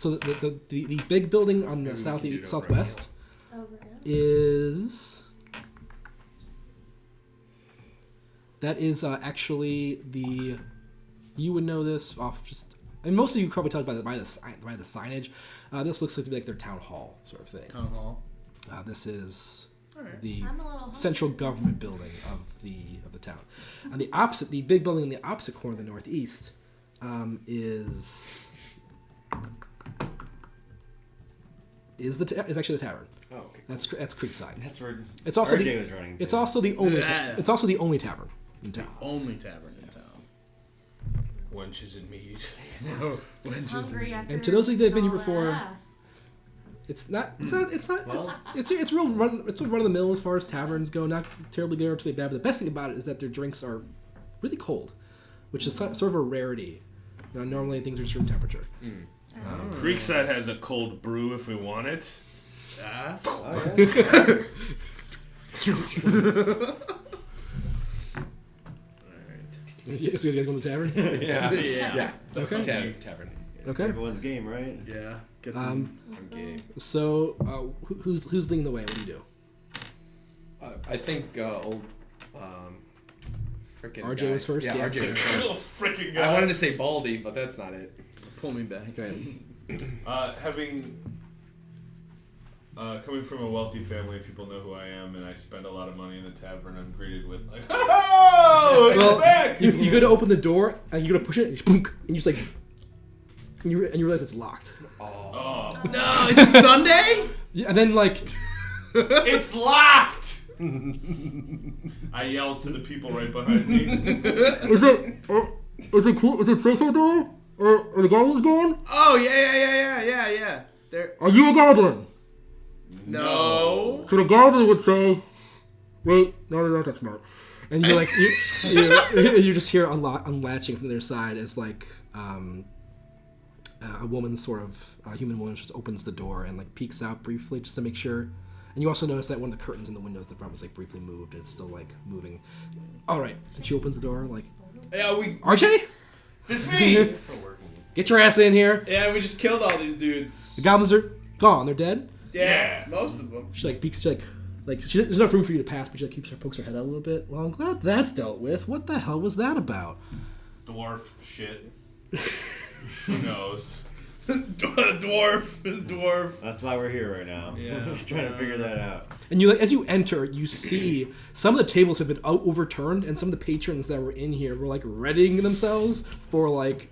G: other a little bit?
A: The big building on the
B: Maybe we can do it over
A: southwest
G: Over here.
A: is actually the. You would know this off just, and most of you probably tell by the signage. This looks like to be like their town hall sort of thing.
B: Town hall.
A: This is
B: Alright.
A: the
G: I'm a little hungry.
A: central government building of the town. On the opposite, the big building in the opposite corner of the northeast is actually the tavern.
E: Oh, okay.
A: That's Creekside.
C: That's where
A: It's also
C: RJ was running.
A: It's
C: to.
A: also the only.
B: Yeah.
A: It's also the only tavern in town.
B: Only tavern in town.
F: Wenches and mead.
G: Hungry after
A: And to those of you that have been here
G: all that
A: before,
G: ass.
A: It's not. It's not.
C: Well-
A: It's real run. It's run of the mill as far as taverns go. Not terribly good or terribly bad. But the best thing about it is that their drinks are really cold, which is sort of a rarity. You know, normally things are just room temperature.
F: Creekside has a cold brew if we want it.
B: Ah.
C: Oh, yeah.
A: So you guys go to the tavern?
E: Yeah.
B: Yeah.
A: Okay.
E: Tavern.
A: Okay.
C: Everyone's game, right?
B: Yeah. Get some.
E: Okay.
A: So who's leading the way? What do you do?
E: I think old freaking
A: RJ
E: guy.
A: was first?
E: Yeah,
A: Yeah.
E: RJ was first.
F: Freaking
E: I
F: guy.
E: wanted to say Baldy, but that's not it.
B: Pull me back.
A: Okay.
F: Having coming from a wealthy family, people know who I am, and I spend a lot of money in the tavern. I'm greeted with like, "Oh, it's
A: Well,
F: back!"
A: you go to open the door and you go to push it, and you just like, and you realize it's locked.
F: Oh,
B: No, is it Sunday?
A: Yeah, and then like,
F: it's locked! I yelled to the people right behind me.
A: is it cool? Is it safe out there? Are the goblins gone?
B: Oh yeah. There.
A: Are you a goblin?
B: No.
A: So the goblin would say, "Wait, no, they're not that smart." And you're like, you just hear unlatching from the other side as like a woman, sort of a human woman, just opens the door and like peeks out briefly just to make sure. And you also notice that one of the curtains in the windows at the front was like briefly moved. And it's still like moving. All right, and she opens the door like,
B: Yeah, we.
A: RJ,
B: This me.
A: get your ass in here.
B: Yeah, we just killed all these dudes.
A: The goblins are gone. They're dead.
B: Yeah, most of them.
A: She like peeks. She there's enough room for you to pass, but she like pokes her head out a little bit. Well, I'm glad that's dealt with. What the hell was that about?
F: Dwarf shit. Who knows?
B: Dwarf.
C: That's why we're here right now.
B: Yeah.
C: Just trying to figure that out.
A: And you, like, as you enter, you see some of the tables have been overturned, and some of the patrons that were in here were like readying themselves for like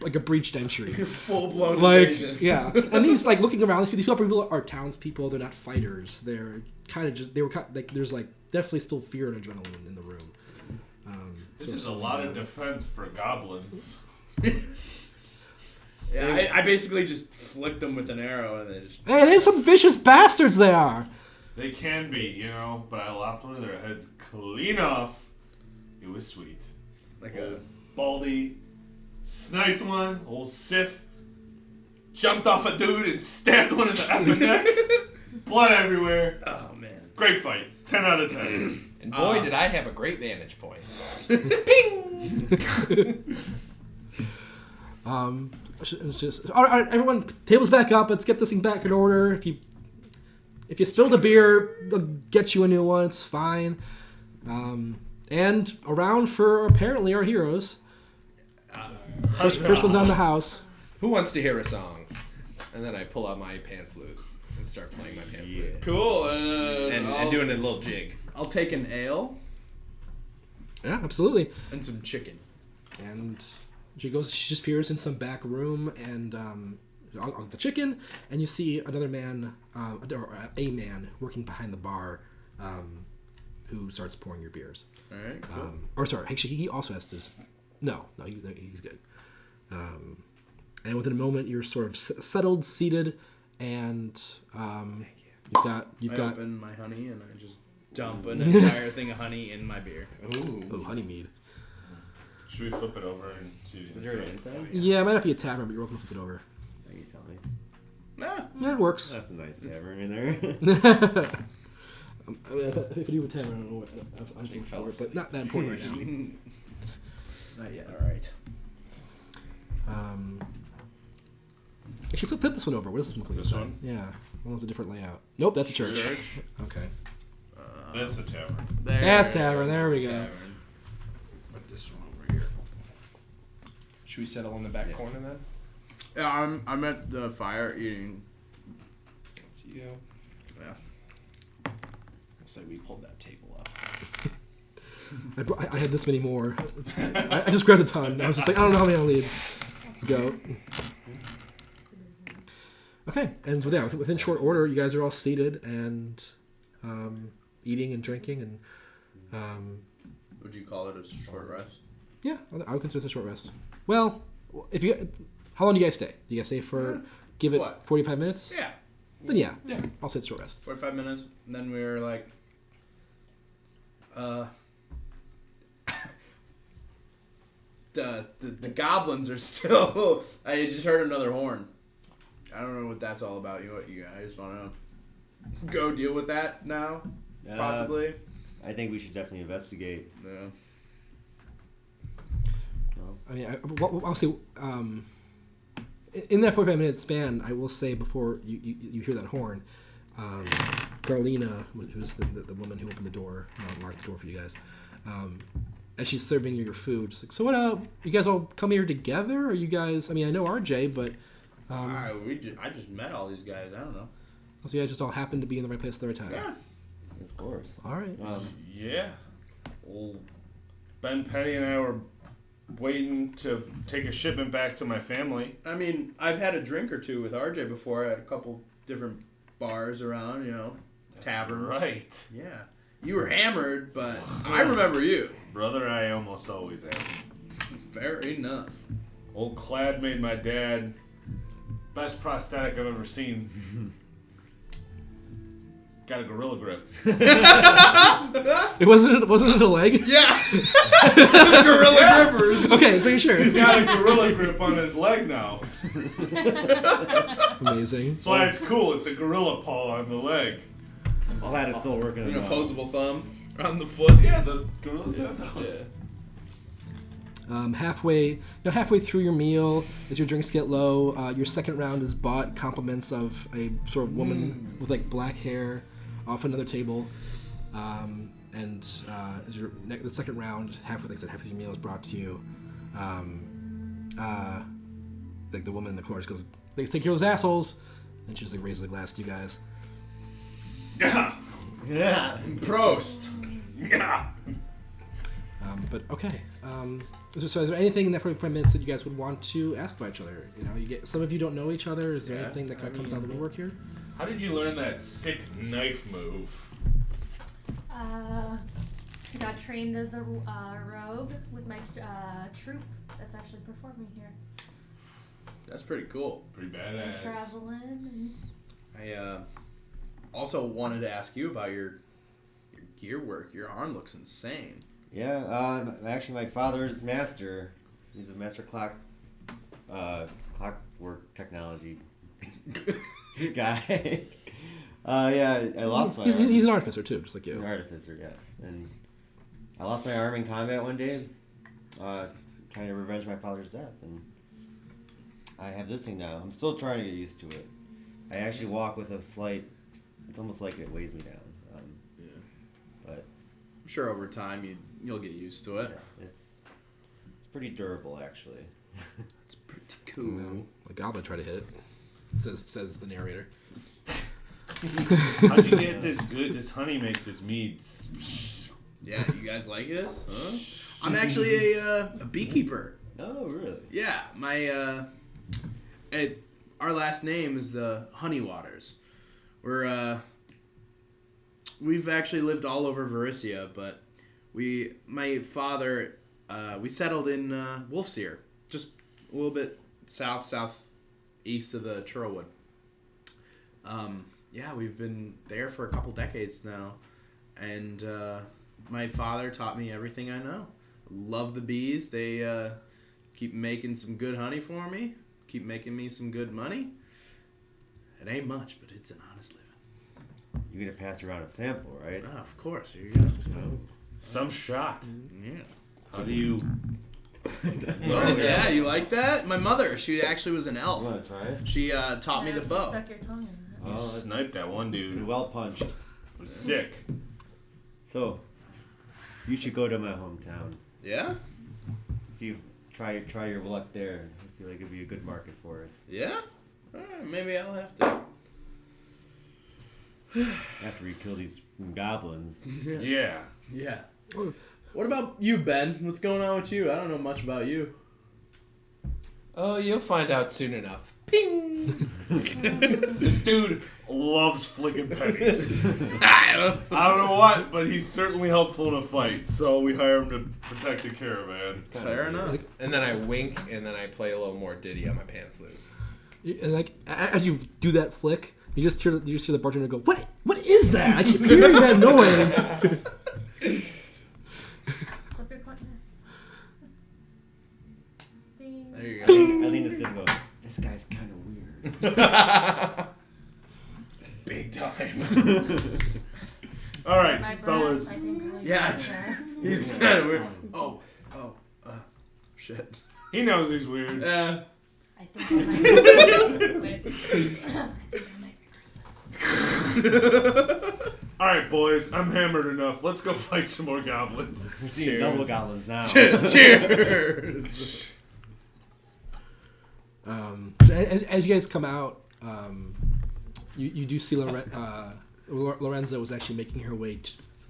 A: a breached entry.
B: Full blown
A: Like,
B: invasion.
A: yeah. And these like looking around, these people are townspeople. They're not fighters. They're kind of just like there's like definitely still fear and adrenaline in the room.
F: This is a lot of defense for goblins.
B: Yeah, I basically just flicked them with an arrow and they just.
A: Hey, there's some vicious bastards they are.
F: They can be, you know, but I lopped one of their heads clean off. It was sweet.
B: Like a.
F: Baldy sniped one, old Sif jumped off a dude and stabbed one in the effing neck. Blood everywhere.
B: Oh man.
F: Great fight. 10 out of 10.
E: And boy, did I have a great vantage point.
A: It's just all right, everyone, tables back up. Let's get this thing back in order. If you spilled a beer, they'll get you a new one. It's fine. And around for apparently our heroes. First one's on the house.
E: Who wants to hear a song? And then I pull out my pan flute and start playing my pan flute.
B: Cool.
E: And doing a little jig.
B: I'll take an ale
A: Yeah, absolutely.
B: and some chicken.
A: And she just appears in some back room and on the chicken, and you see another man, or a man working behind the bar, who starts pouring your beers.
B: All right. Cool.
A: Or sorry, actually, he also has to. No, he's good. And within a moment, you're sort of settled, seated, and you've got.
B: I open my honey and I just dump an entire thing of honey in my beer.
A: Oh, honey mead.
F: Should we flip it over and see?
C: Is there an inside?
A: Yeah, it might not be a tavern, but you're welcome to flip it over.
C: Yeah, you tell me.
B: Ah,
A: Yeah, it works.
C: That's a nice tavern in there.
A: I mean, if I do a tavern, I don't know what I'm looking for, but not that important right now.
C: Not yet.
B: all right.
A: Actually, flip this one over. What does this one look like?
F: This one?
A: Yeah. One was a different layout. Nope, that's a church. Okay.
F: That's a tavern.
A: That's tavern. There we go.
B: Tavern.
F: Put this one over here.
E: Should we settle in the back corner then?
B: Yeah, I'm at the fire eating.
E: It's you.
B: Yeah.
E: Looks like we pulled that table up.
A: I had this many more. I just grabbed a ton. I was just like, I don't know how many I'll need. Let's go. Okay, and within short order, you guys are all seated and eating and drinking, and
B: Would you call it a short rest?
A: yeah, I would consider this a short rest. Well, if you, how long do you guys stay? Do you guys stay for, give it
B: What?
A: 45 minutes?
B: Yeah.
A: Then yeah, I'll say it's a short rest.
B: 45 minutes, and then we were like, the goblins are still. I just heard another horn. I don't know what that's all about. What you guys want to go deal with that now? Possibly.
C: I think we should definitely investigate.
B: Yeah.
C: Well,
A: I mean, I'll say, in that 45-minute span, I will say before you hear that horn, Garlina, who's the woman who opened the door, locked the door for you guys, as she's serving you your food, she's like, so what up? You guys all come here together? Or you guys, I mean, I know RJ, but...
B: I just met all these guys. I don't know.
A: so you guys just all happen to be in the right place at the right time?
B: Yeah.
C: of course.
A: All right.
F: Yeah. Well, Ben, Penny, and I were waiting to take a shipment back to my family.
B: I mean, I've had a drink or two with RJ before at a couple different bars around, taverns.
F: Right.
B: Yeah. You were hammered, but I remember you.
F: Brother, I almost always am.
B: Fair enough.
F: Old Clad made my dad best prosthetic I've ever seen. Got a gorilla grip.
A: It wasn't it a leg?
B: Yeah. Gorilla grippers.
A: Okay, so you're sure.
F: He's got a gorilla grip on his leg now.
A: Amazing.
F: That's why it's cool. It's a gorilla paw on the leg.
C: I'm glad it's still working.
B: An
C: well.
B: opposable thumb on the foot.
F: Yeah, the gorillas have those.
A: Halfway through your meal, as your drinks get low, your second round is bought. Compliments of a sort of woman with like black hair off another table, and as the second round, halfway through your meal is brought to you. Like the woman in the corner goes, "Thanks, take care of those assholes," and she just like raises a glass to you guys.
F: Yeah.
C: Yeah.
B: Prost.
F: Yeah.
A: But okay. So is there anything in that 45 minutes that you guys would want to ask about each other? You get some of you don't know each other. Is there anything that kind of comes out of the woodwork here?
F: How did you learn that sick knife move?
G: Got trained as a rogue with my troop that's actually performing here.
B: That's pretty cool.
F: Pretty
G: Been
F: badass.
G: traveling.
B: I also wanted to ask you about your gear work. Your arm looks insane.
C: Yeah, actually my father's master. He's a master clockwork technology guy. Yeah, I lost my arm.
A: He's an artificer too, just like you.
C: An artificer, yes. And I lost my arm in combat one day, trying to revenge my father's death. And I have this thing now. I'm still trying to get used to it. I actually walk with a slight. It's almost like it weighs me down.
B: Yeah.
C: But
B: I'm sure over time you'll get used to it.
C: it's pretty durable, actually.
B: It's pretty cool.
A: A goblin tried to hit it. Says the narrator.
F: How'd you get this good? This honey makes this meads.
B: Yeah, you guys like this? Huh? I'm actually a beekeeper.
C: Oh, really?
B: Yeah, my our last name is the Honey Waters. We've actually lived all over Varisia, but my father we settled in Wolfseer, just a little bit southeast of the Churlwood. Yeah, we've been there for a couple decades now, and my father taught me everything I know. Love the bees. They keep making some good honey for me. Keep making me some good money. It ain't much, but it's an honest living.
C: You're gonna pass around a sample, right?
B: Oh, of course. Here you go.
F: Some shot.
B: Yeah.
F: How do you?
B: Oh, yeah, you like that? My mother, she actually was an
C: You
B: elf.
C: wanna try it?
B: She taught me
G: Yeah,
B: the
G: if you
B: bow.
G: Stuck your tongue in it.
F: You sniped that one
C: It's been
F: dude.
C: well punched.
F: It was sick.
C: So, you should go to my hometown.
B: Yeah?
C: See, try your luck there. I feel like it'd be a good market for it.
B: Yeah? Maybe I'll have to.
C: After we kill these goblins.
F: Yeah.
B: Yeah. What about you, Ben? What's going on with you? I don't know much about you.
E: Oh, you'll find out soon enough. Ping!
F: This dude loves flicking pennies.
B: I don't
F: I don't know what, but he's certainly helpful in a fight. So we hire him to protect the caravan.
B: Fair enough.
E: And then I wink, and then I play a little more ditty on my pan flute.
A: And like as you do that flick, you just hear the bartender go, What is that? I keep hearing that noise."
G: Flip your coin. Ding.
B: There you go.
C: I lean to Sid and go, this guy's kind of weird.
B: Big time.
F: All right,
G: My breath,
F: fellas.
G: I think, really
B: Yeah.
G: got there.
B: He's kind of weird. Oh, shit.
F: He knows he's weird.
G: I think I might quit. I think I might regret this.
F: All right, boys. I'm hammered enough. Let's go fight some more goblins.
C: We're seeing double goblins now.
B: Cheers.
A: So as you guys come out, you do see Lorenzo was actually making her way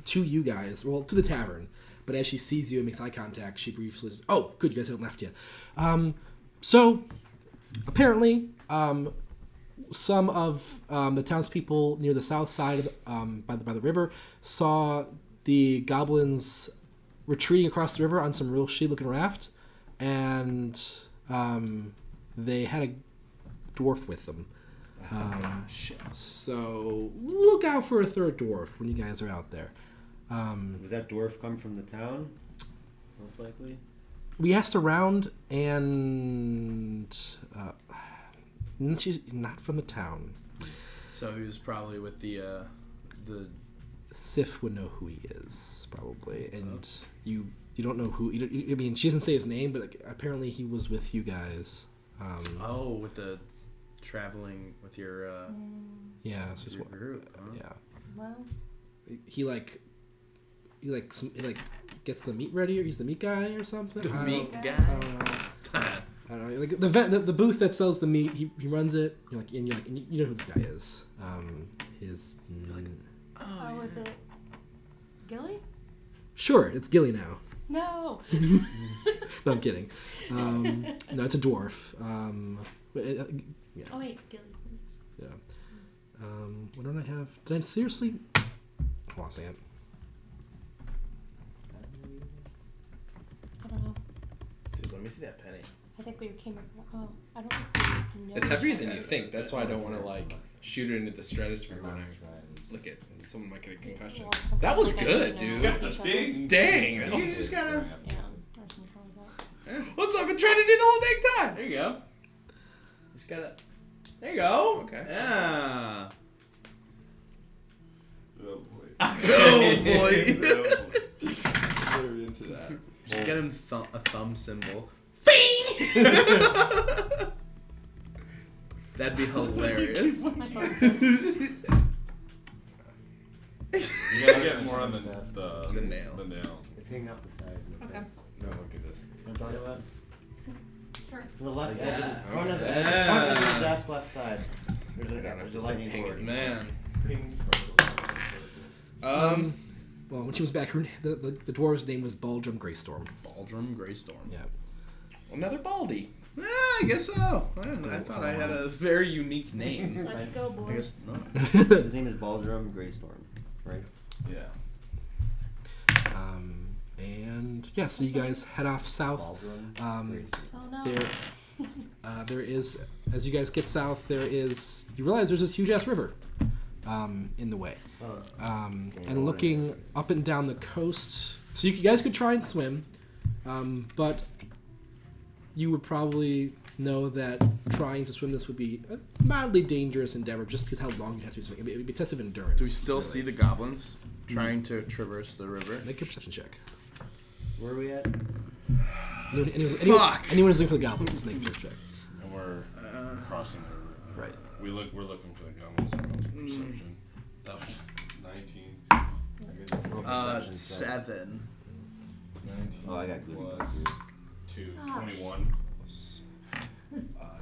A: to you guys, well, to the tavern. But as she sees you and makes eye contact, she briefly says, "Oh, good, you guys haven't left yet." So apparently, some of the townspeople near the south side of by the river saw the goblins retreating across the river on some real shitty-looking raft, and they had a dwarf with them. So look out for a third dwarf when you guys are out there.
C: Was that dwarf come from the town? Most likely.
A: We asked around, and she's not from the town.
B: So he was probably with the
A: Sif would know who he is, probably, and you don't know who. I mean, she doesn't say his name, but apparently he was with you guys.
B: with the traveling with your
A: Yeah, it's just
B: your group. Huh?
A: yeah.
G: Well,
A: He gets the meat ready, or he's the meat guy or something.
B: The
A: I
B: meat
A: don't-
B: guy.
A: I don't know. Like the booth that sells the meat, he runs it. You're like, and you know who this guy is.
G: oh, was it Gilly?
A: Sure, it's Gilly now.
G: No.
A: No, I'm kidding. No, it's a dwarf. Yeah.
G: Oh wait, Gilly.
A: Yeah. What don't I have? Did I seriously? Hold on a second.
G: I don't know.
E: Dude, let me see that penny.
G: I think we came. Oh, I don't know.
E: It's heavier than you think. That's why I don't want to shoot it into the stratosphere when I look at. Someone might get a concussion.
G: Well,
E: That was
G: something
E: good,
G: like
E: dude.
F: Got the ding.
E: Dang! That
B: You
E: was-
B: just gotta.
G: Yeah, I can control that.
E: What's up? I've been trying to do the whole dang time.
B: There you go. Just gotta. There you go.
E: Okay.
B: Yeah.
F: Oh boy.
B: Oh boy.
F: Oh, boy.
E: We're into that.
B: Just get him a thumb symbol. That'd be hilarious.
G: My phone's dead.
F: You gotta get more on the
B: nail.
F: The nail.
C: It's hanging off the side.
G: Okay.
E: No, look at this.
C: I'm talking about
G: Sure.
C: the left
E: Yeah.
C: edge of the front of the,
B: Yeah.
C: front edge of the desk, left side. There's a,
E: I don't
C: there's
E: know,
C: a
E: just like
C: lightning
E: hang it.
C: cord.
B: Man.
A: Well, when she was back, the dwarves' name was Baldrum Greystorm.
B: Baldrum Greystorm.
A: Yeah.
E: Another Baldy.
B: Yeah, I guess so. I thought I had a very unique name.
G: Let's go,
B: I
G: boys.
B: guess not.
C: His name is Baldrum Greystorm, right?
E: Yeah.
A: And yeah, so you guys head off south.
C: Baldrum
A: Greystorm.
G: Oh no.
A: There is, as you guys get south, you realize there's this huge ass river in the way. And looking up and down the coast, so you guys could try and swim, but you would probably know that trying to swim this would be a mildly dangerous endeavor just because how long you have to be swimming. It would be a test of endurance.
B: Do we still
A: really.
B: see the goblins trying to traverse the river?
A: Make a perception check.
C: Where are we at?
B: Fuck!
A: Anyone who's looking for the goblins, make a perception check.
F: And we're crossing the river.
A: Right.
F: We're looking for the goblins. Perception. That was 19.
C: Roll perception, so-
B: 7.
F: 19
C: Oh, I got good
F: plus
C: stuff here.
F: 2.
G: Ah.
F: 21.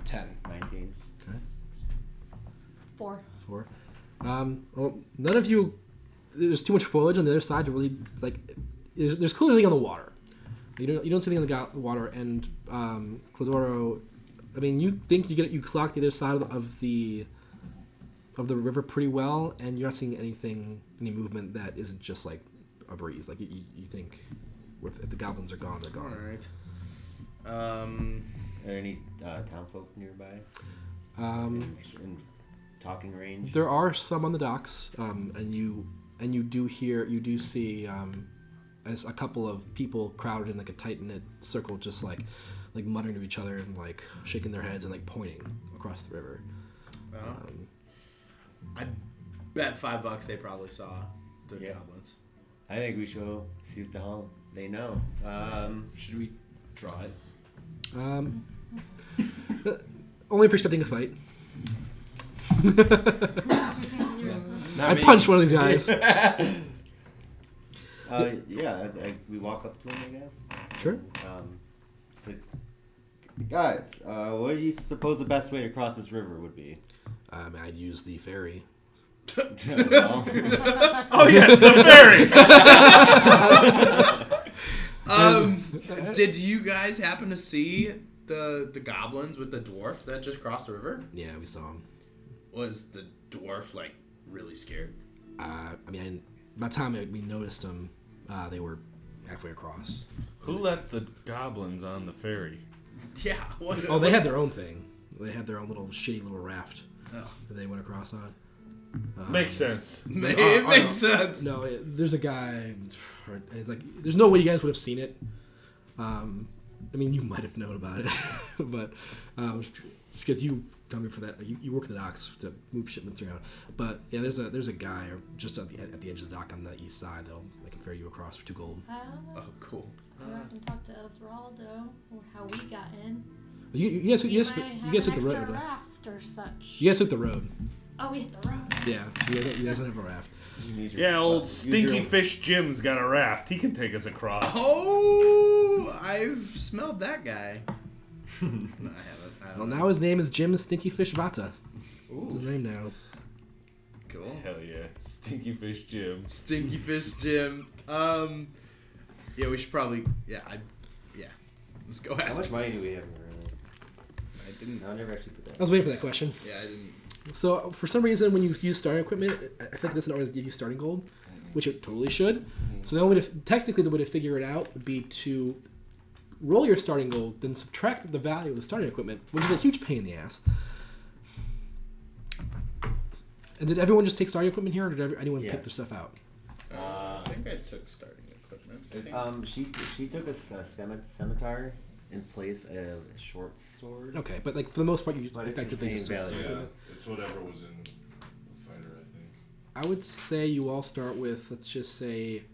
E: 10.
C: 19.
G: 4.
A: 4. Well, none of you. There's too much foliage on the other side to really like. There's clearly nothing on the water. You don't see anything on the water, and Clodoro. I mean, you think you clock the other side of the river pretty well, and you're not seeing any movement that isn't just like a breeze. Like you think, if the goblins are gone, they're
B: All
A: gone.
B: right.
C: Are there any townfolk nearby? In talking range?
A: There are some on the docks, and you do see as a couple of people crowded in like a tight knit circle, just like muttering to each other and like shaking their heads and like pointing across the river.
B: I bet $5 they probably saw the goblins.
C: I think we should see what the hell they know.
E: Should we draw it?
A: Only if you're expecting a fight.
E: Not
A: I
E: me.
A: punched one of these guys.
C: We walk up to him, I guess.
A: Sure.
C: So, guys, what do you suppose the best way to cross this river would be?
A: I'd use the ferry.
C: Well,
F: Oh yes, the ferry.
B: Did you guys happen to see the goblins with the dwarf that just crossed the river?
A: Yeah, we saw him.
B: Was the dwarf like really scared?
A: I mean, by the time we noticed them, they were halfway across.
F: Who let the goblins on the ferry?
B: Yeah. What,
A: Oh, they had their own thing. They had their own little shitty little raft
B: Oh.
A: that they went across on.
F: Makes sense.
B: It makes sense.
A: No, there's a guy. It's like, there's no way you guys would have seen it. I mean, you might have known about it, but it's because you come here for that. You work the docks to move shipments around. But yeah, there's a guy just at the edge of the dock on the east side that'll ferry you across for 2 gold.
B: Oh, cool.
G: I can talk to Esmeraldo or how we got in.
A: You guys
G: We
A: hit
G: might
A: the
G: have an
A: road.
G: extra raft or such.
A: You guys hit the road.
G: Oh, we hit the road.
A: Yeah, you guys don't have a raft.
F: Yeah, old Stinky Fish Jim's got a raft. He can take us across.
B: Oh, I've smelled that guy. No, I haven't. I
A: Well,
B: don't know.
A: now his name is Jim Stinky Fish Vata. That's his name now.
B: Cool.
F: Hell yeah, Stinky Fish Jim.
B: Stinky Fish Jim. Yeah, we should probably. Yeah. Let's go
C: how
B: ask.
C: much money do we have? Really?
B: I didn't.
C: I never actually put that.
A: I was waiting for that question.
B: Yeah, I didn't.
A: So for some reason, when you use starting equipment, I think it doesn't always give you starting gold, which it totally should. So the only way technically the way to figure it out would be to roll your starting gold, then subtract the value of the starting equipment, which is a huge pain in the ass. And did everyone just take starting equipment here, or did anyone pick
C: Yes.
A: their stuff out?
B: I think I took starting equipment.
C: She took a scimitar in place of a short sword.
A: Okay, but like for the most part, you
C: But it's the
A: effectively
C: same
A: just took
C: value.
A: starting
F: Yeah,
A: equipment.
F: it's whatever was in the fighter, I think.
A: I would say you all start with, let's just say,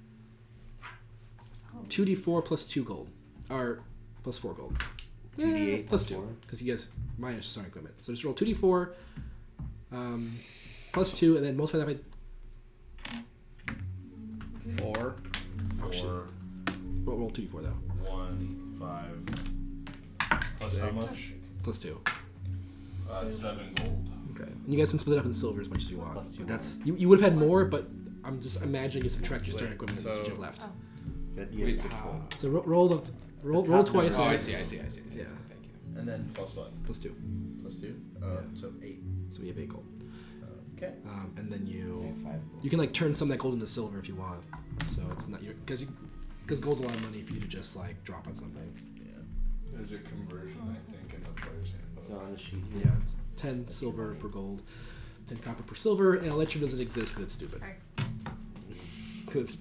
A: 2d4 plus 2 gold, or plus 4 gold.
C: 2d8
A: plus 2
C: 4.
A: because you guys minus starting equipment. So just roll 2d4 plus 2, and then multiply that by
B: 4.
F: Four,
A: roll 2d4 though.
F: 1, 5. Plus how much?
A: Plus 2.
F: 7 gold.
A: Okay. And you guys can split it up in silver as much as you want.
C: Plus 2
A: But that's you would have had more, but I'm just imagining you subtract your starting equipment and that's what you have left.
G: Oh.
C: So you have 6 gold.
A: So roll
C: top
A: twice.
C: number.
E: Oh,
A: and-
E: I see.
A: Yeah.
E: Thank you.
B: And then plus what?
A: Plus 2.
B: Plus 2? So 8.
A: So you have 8 gold.
B: Okay.
A: And then
C: You
A: you
C: have 5 gold.
A: you can like turn some of that gold into silver if you want. So it's not because gold's a lot of money for you to just like drop on something.
F: There's a conversion, I think, in the player's handbook.
C: So on the sheet here.
A: Yeah, it's 10 silver per gold, 10 copper per silver, and Electrum doesn't exist because it's stupid.
G: Sorry.
A: Because it's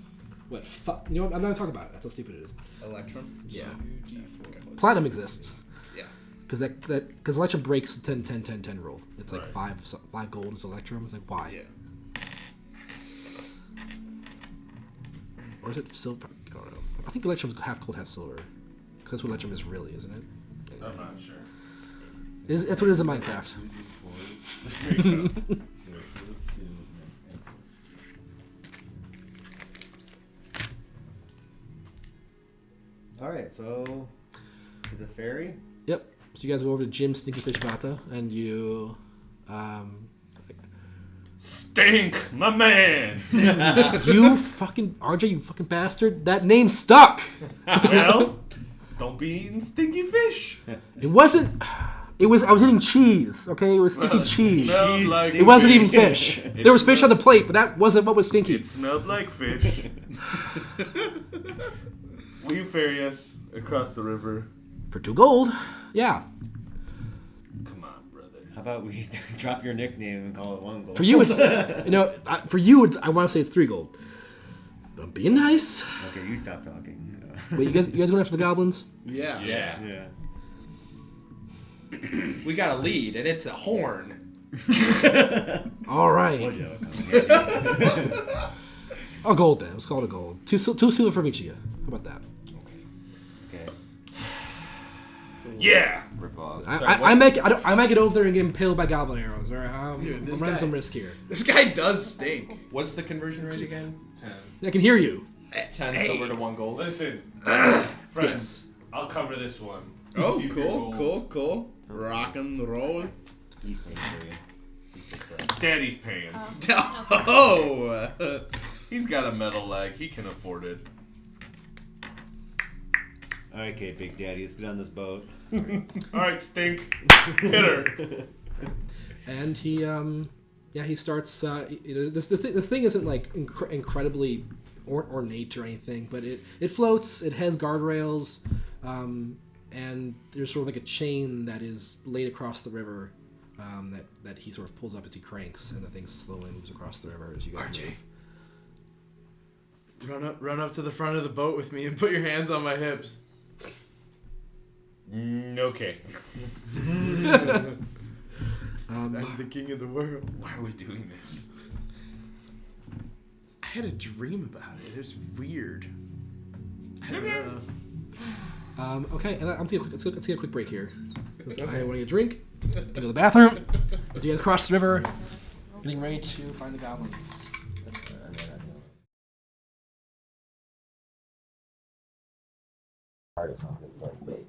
A: what? You know what? I'm not gonna talk about it. That's how stupid it is.
B: Electrum?
A: Yeah.
B: 2d4.
A: Platinum exists.
B: Yeah.
A: Because Electrum breaks the 10 rule. It's like
F: Right.
A: 5 gold is Electrum. It's like why?
B: Yeah.
A: Or is it silver? I don't know. I think Electrum's half gold, half silver. 'Cause that's what Electrum is really, isn't it?
F: I'm not sure.
A: That's what it is in Minecraft.
F: There you go.
C: Alright, so to the ferry.
A: Yep. So you guys go over to Jim Stinky Fish Vata, and you,
F: Stink, my man.
A: you fucking RJ, you fucking bastard! That name stuck.
F: Well, don't be eating stinky fish.
A: It wasn't. It was. I was eating cheese. Okay, it was stinky cheese.
F: Smelled like
A: It wasn't even
F: fish.
A: fish. There was fish on the plate, but that wasn't what was stinky.
F: It smelled like fish. Will you ferry us across the river?
A: For 2 gold. Yeah.
F: Come on, brother.
C: How about we drop your nickname and call it 1 gold?
A: For you, it's for you, it's. I want to say it's 3 gold. I'm being nice.
C: Okay, you stop talking.
A: Wait, you guys going after the goblins?
B: Yeah.
E: Yeah.
C: Yeah.
E: We got a lead, and it's a horn.
A: All right.
C: Told you that would come.
A: A gold then. Let's call it a gold. 2 silver from each of you. How about that?
C: Okay.
F: Yeah.
C: Rip off.
A: I might get over there and get impaled by goblin arrows. All right, I'm
B: Dude, this
A: running
B: guy-
A: some risk here.
B: This guy does stink.
E: What's the conversion rate again?
F: 10.
A: I can hear you.
E: 10 silver to 1 gold.
F: Listen, friends, I'll cover this one.
B: Oh,
F: Keep your
B: cool,
F: gold.
B: cool. Rock and roll.
C: He's staying for you. He's good for us.
F: Daddy's paying.
B: Oh!
F: He's got a metal leg. He can afford it.
C: Okay, Big Daddy, let's get on this boat.
F: All right, Stink. Hit her.
A: And he starts. This thing isn't like incredibly ornate or anything, but it floats. It has guardrails, and there's sort of like a chain that is laid across the river, that he sort of pulls up as he cranks, and the thing slowly moves across the river as you guys
B: RJ.
A: move.
B: Run up to the front of the boat with me and put your hands on my hips.
F: Okay.
B: I'm the king of the world.
F: Why are we doing this?
B: I had a dream about it. It was weird. I don't know.
A: Okay, and let's get a quick break here. I want to get a drink, go to the bathroom. As you guys cross the river, getting ready to find the goblins.
C: Hardest one. It's like, wait.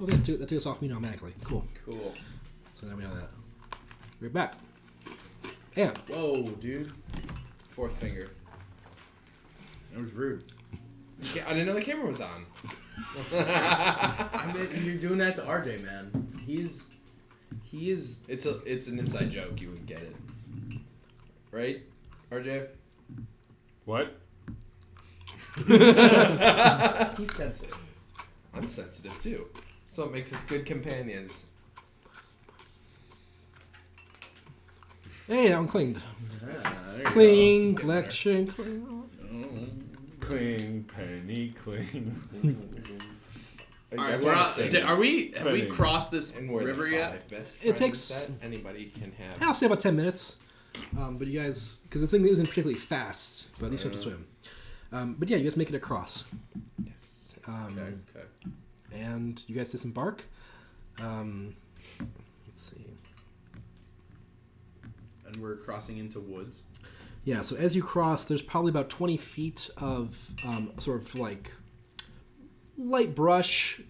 A: Okay, that took us off me automatically. Cool.
B: Cool.
A: So now we know that. We're back. Yeah.
B: Whoa, dude.
E: Fourth finger.
B: That was rude.
E: I didn't know the camera was on.
B: I mean, you're doing that to RJ, man. He is.
E: It's an inside joke. You would get it, right, RJ?
F: What?
B: He's sensitive.
E: I'm sensitive too, so it makes us good companions.
A: Hey, I'm cleaned.
B: Ah, there you
A: Clean,
B: go.
A: collection, clean.
F: Cling, penny, cling.
E: You
B: All right,
E: guys
B: we're
E: wanna
B: out.
E: sing?
B: Have we
F: Funny.
B: crossed this
E: And we're
B: river
E: the
B: yet?
E: five best
A: It
E: friends
A: takes-
E: that anybody can have.
A: I'll say about 10 minutes. But you guys, because this thing isn't particularly fast, but at least you have to swim. But yeah, you guys make it across.
E: Yes.
B: Okay.
A: And you guys disembark. Let's see.
B: And we're crossing into woods.
A: Yeah, so as you cross, there's probably about 20 feet of sort of like light brush.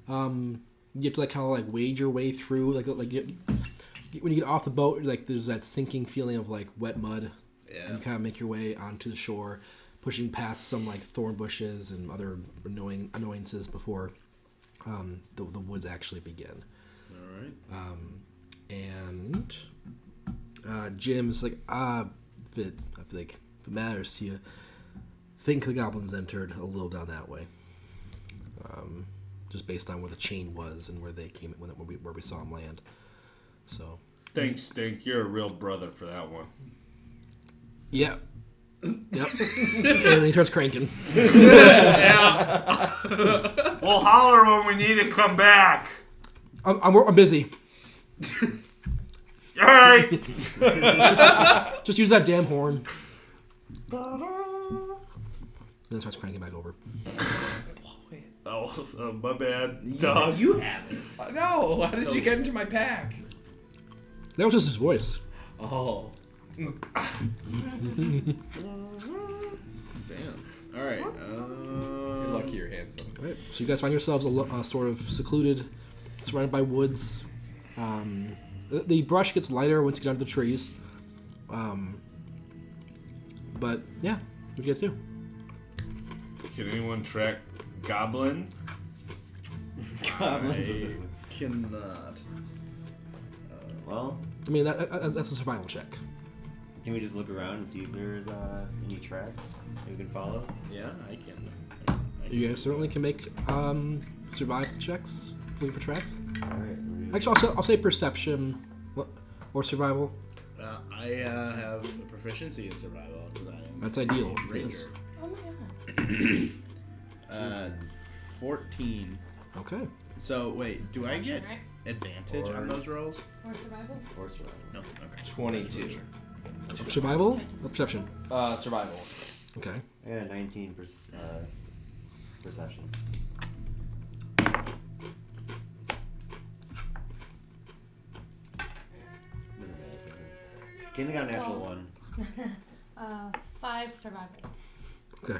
A: You have to like kind of like wade your way through, when you get off the boat, like there's that sinking feeling of like wet mud,
B: Yeah.
A: and you kind of make your way onto the shore, pushing past some like thorn bushes and other annoyances before the woods actually begin.
B: All right.
A: And Jim's like, if it matters to you, think the goblins entered a little down that way. Just based on where the chain was and where they came, where we saw them land. So.
F: Thanks, Stink. You're a real brother for that one.
A: Yeah. Yep. And he starts cranking.
F: We'll holler when we need to come back.
A: I'm busy.
F: All right.
A: Just use that damn horn. Then starts cranking back over.
F: Oh, my bad. Dog.
B: You have it.
E: No, how did
B: So-
E: you get into my pack?
A: That was just his voice.
B: Oh. Damn. All right.
E: You're lucky you're handsome.
A: Right. So you guys find yourselves sort of secluded, surrounded by woods. The brush gets lighter once you get under the trees. But yeah, what do you guys do?
F: Can anyone track Goblin?
C: Goblins
F: I-
C: specifically.
B: Cannot.
C: Well,
A: I mean, that's a survival check.
C: can we just look around and see if there's any tracks that we can follow?
B: Yeah, I can.
A: You guys certainly can make survival checks, looking for tracks.
C: All right.
A: Actually, I'll say perception or survival.
B: I have a proficiency in survival because I am
A: That's ideal.
B: a ranger.
G: Oh my god.
B: 14.
A: Okay.
B: So wait, do I get
G: Right?
B: advantage on those rolls?
G: Or survival?
C: Or survival.
B: No. Okay.
E: 22.
A: Survival or perception?
E: Survival.
A: Okay.
C: I got a 19 perception. Doesn't matter. Kayla got a natural
G: Well.
C: one.
G: 5 survival.
A: Okay.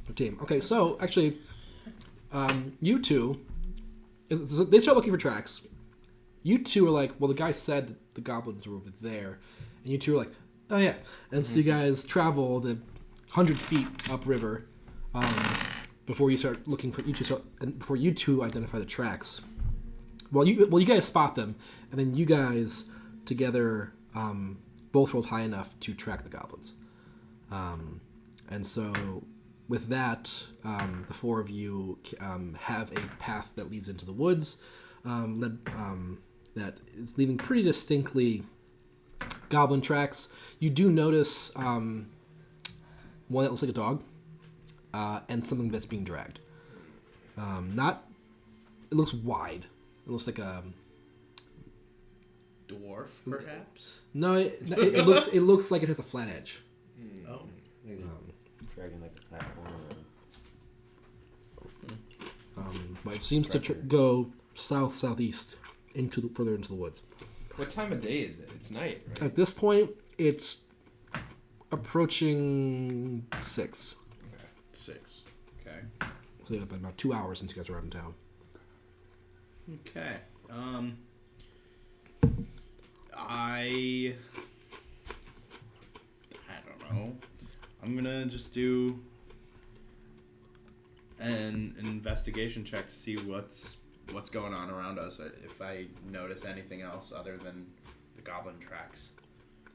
A: 15. Okay, so actually, you two, they start looking for tracks. You two are like, well, the guy said that the goblins were over there, and you two are like, oh yeah. And so you guys travel the 100 feet upriver before you start looking for before you two identify the tracks. Well, you guys spot them, and then you guys together both rolled high enough to track the goblins. And so with that, the four of you have a path that leads into the woods that is leaving pretty distinctly goblin tracks. You do notice one that looks like a dog and something that's being dragged. It looks wide. It looks like a...
B: Dwarf, perhaps?
A: No, it looks like it has a flat edge.
B: Oh.
C: Maybe dragging like a platform.
A: But it seems to go southeast further into the woods.
E: What time of day is it? It's night, right?
A: At this point, it's approaching 6.
B: 6. Okay.
A: So it's been about 2 hours since you guys arrived in town.
B: Okay. I don't know. I'm gonna just do an investigation check to see what's going on around us. If I notice anything else other than the goblin tracks.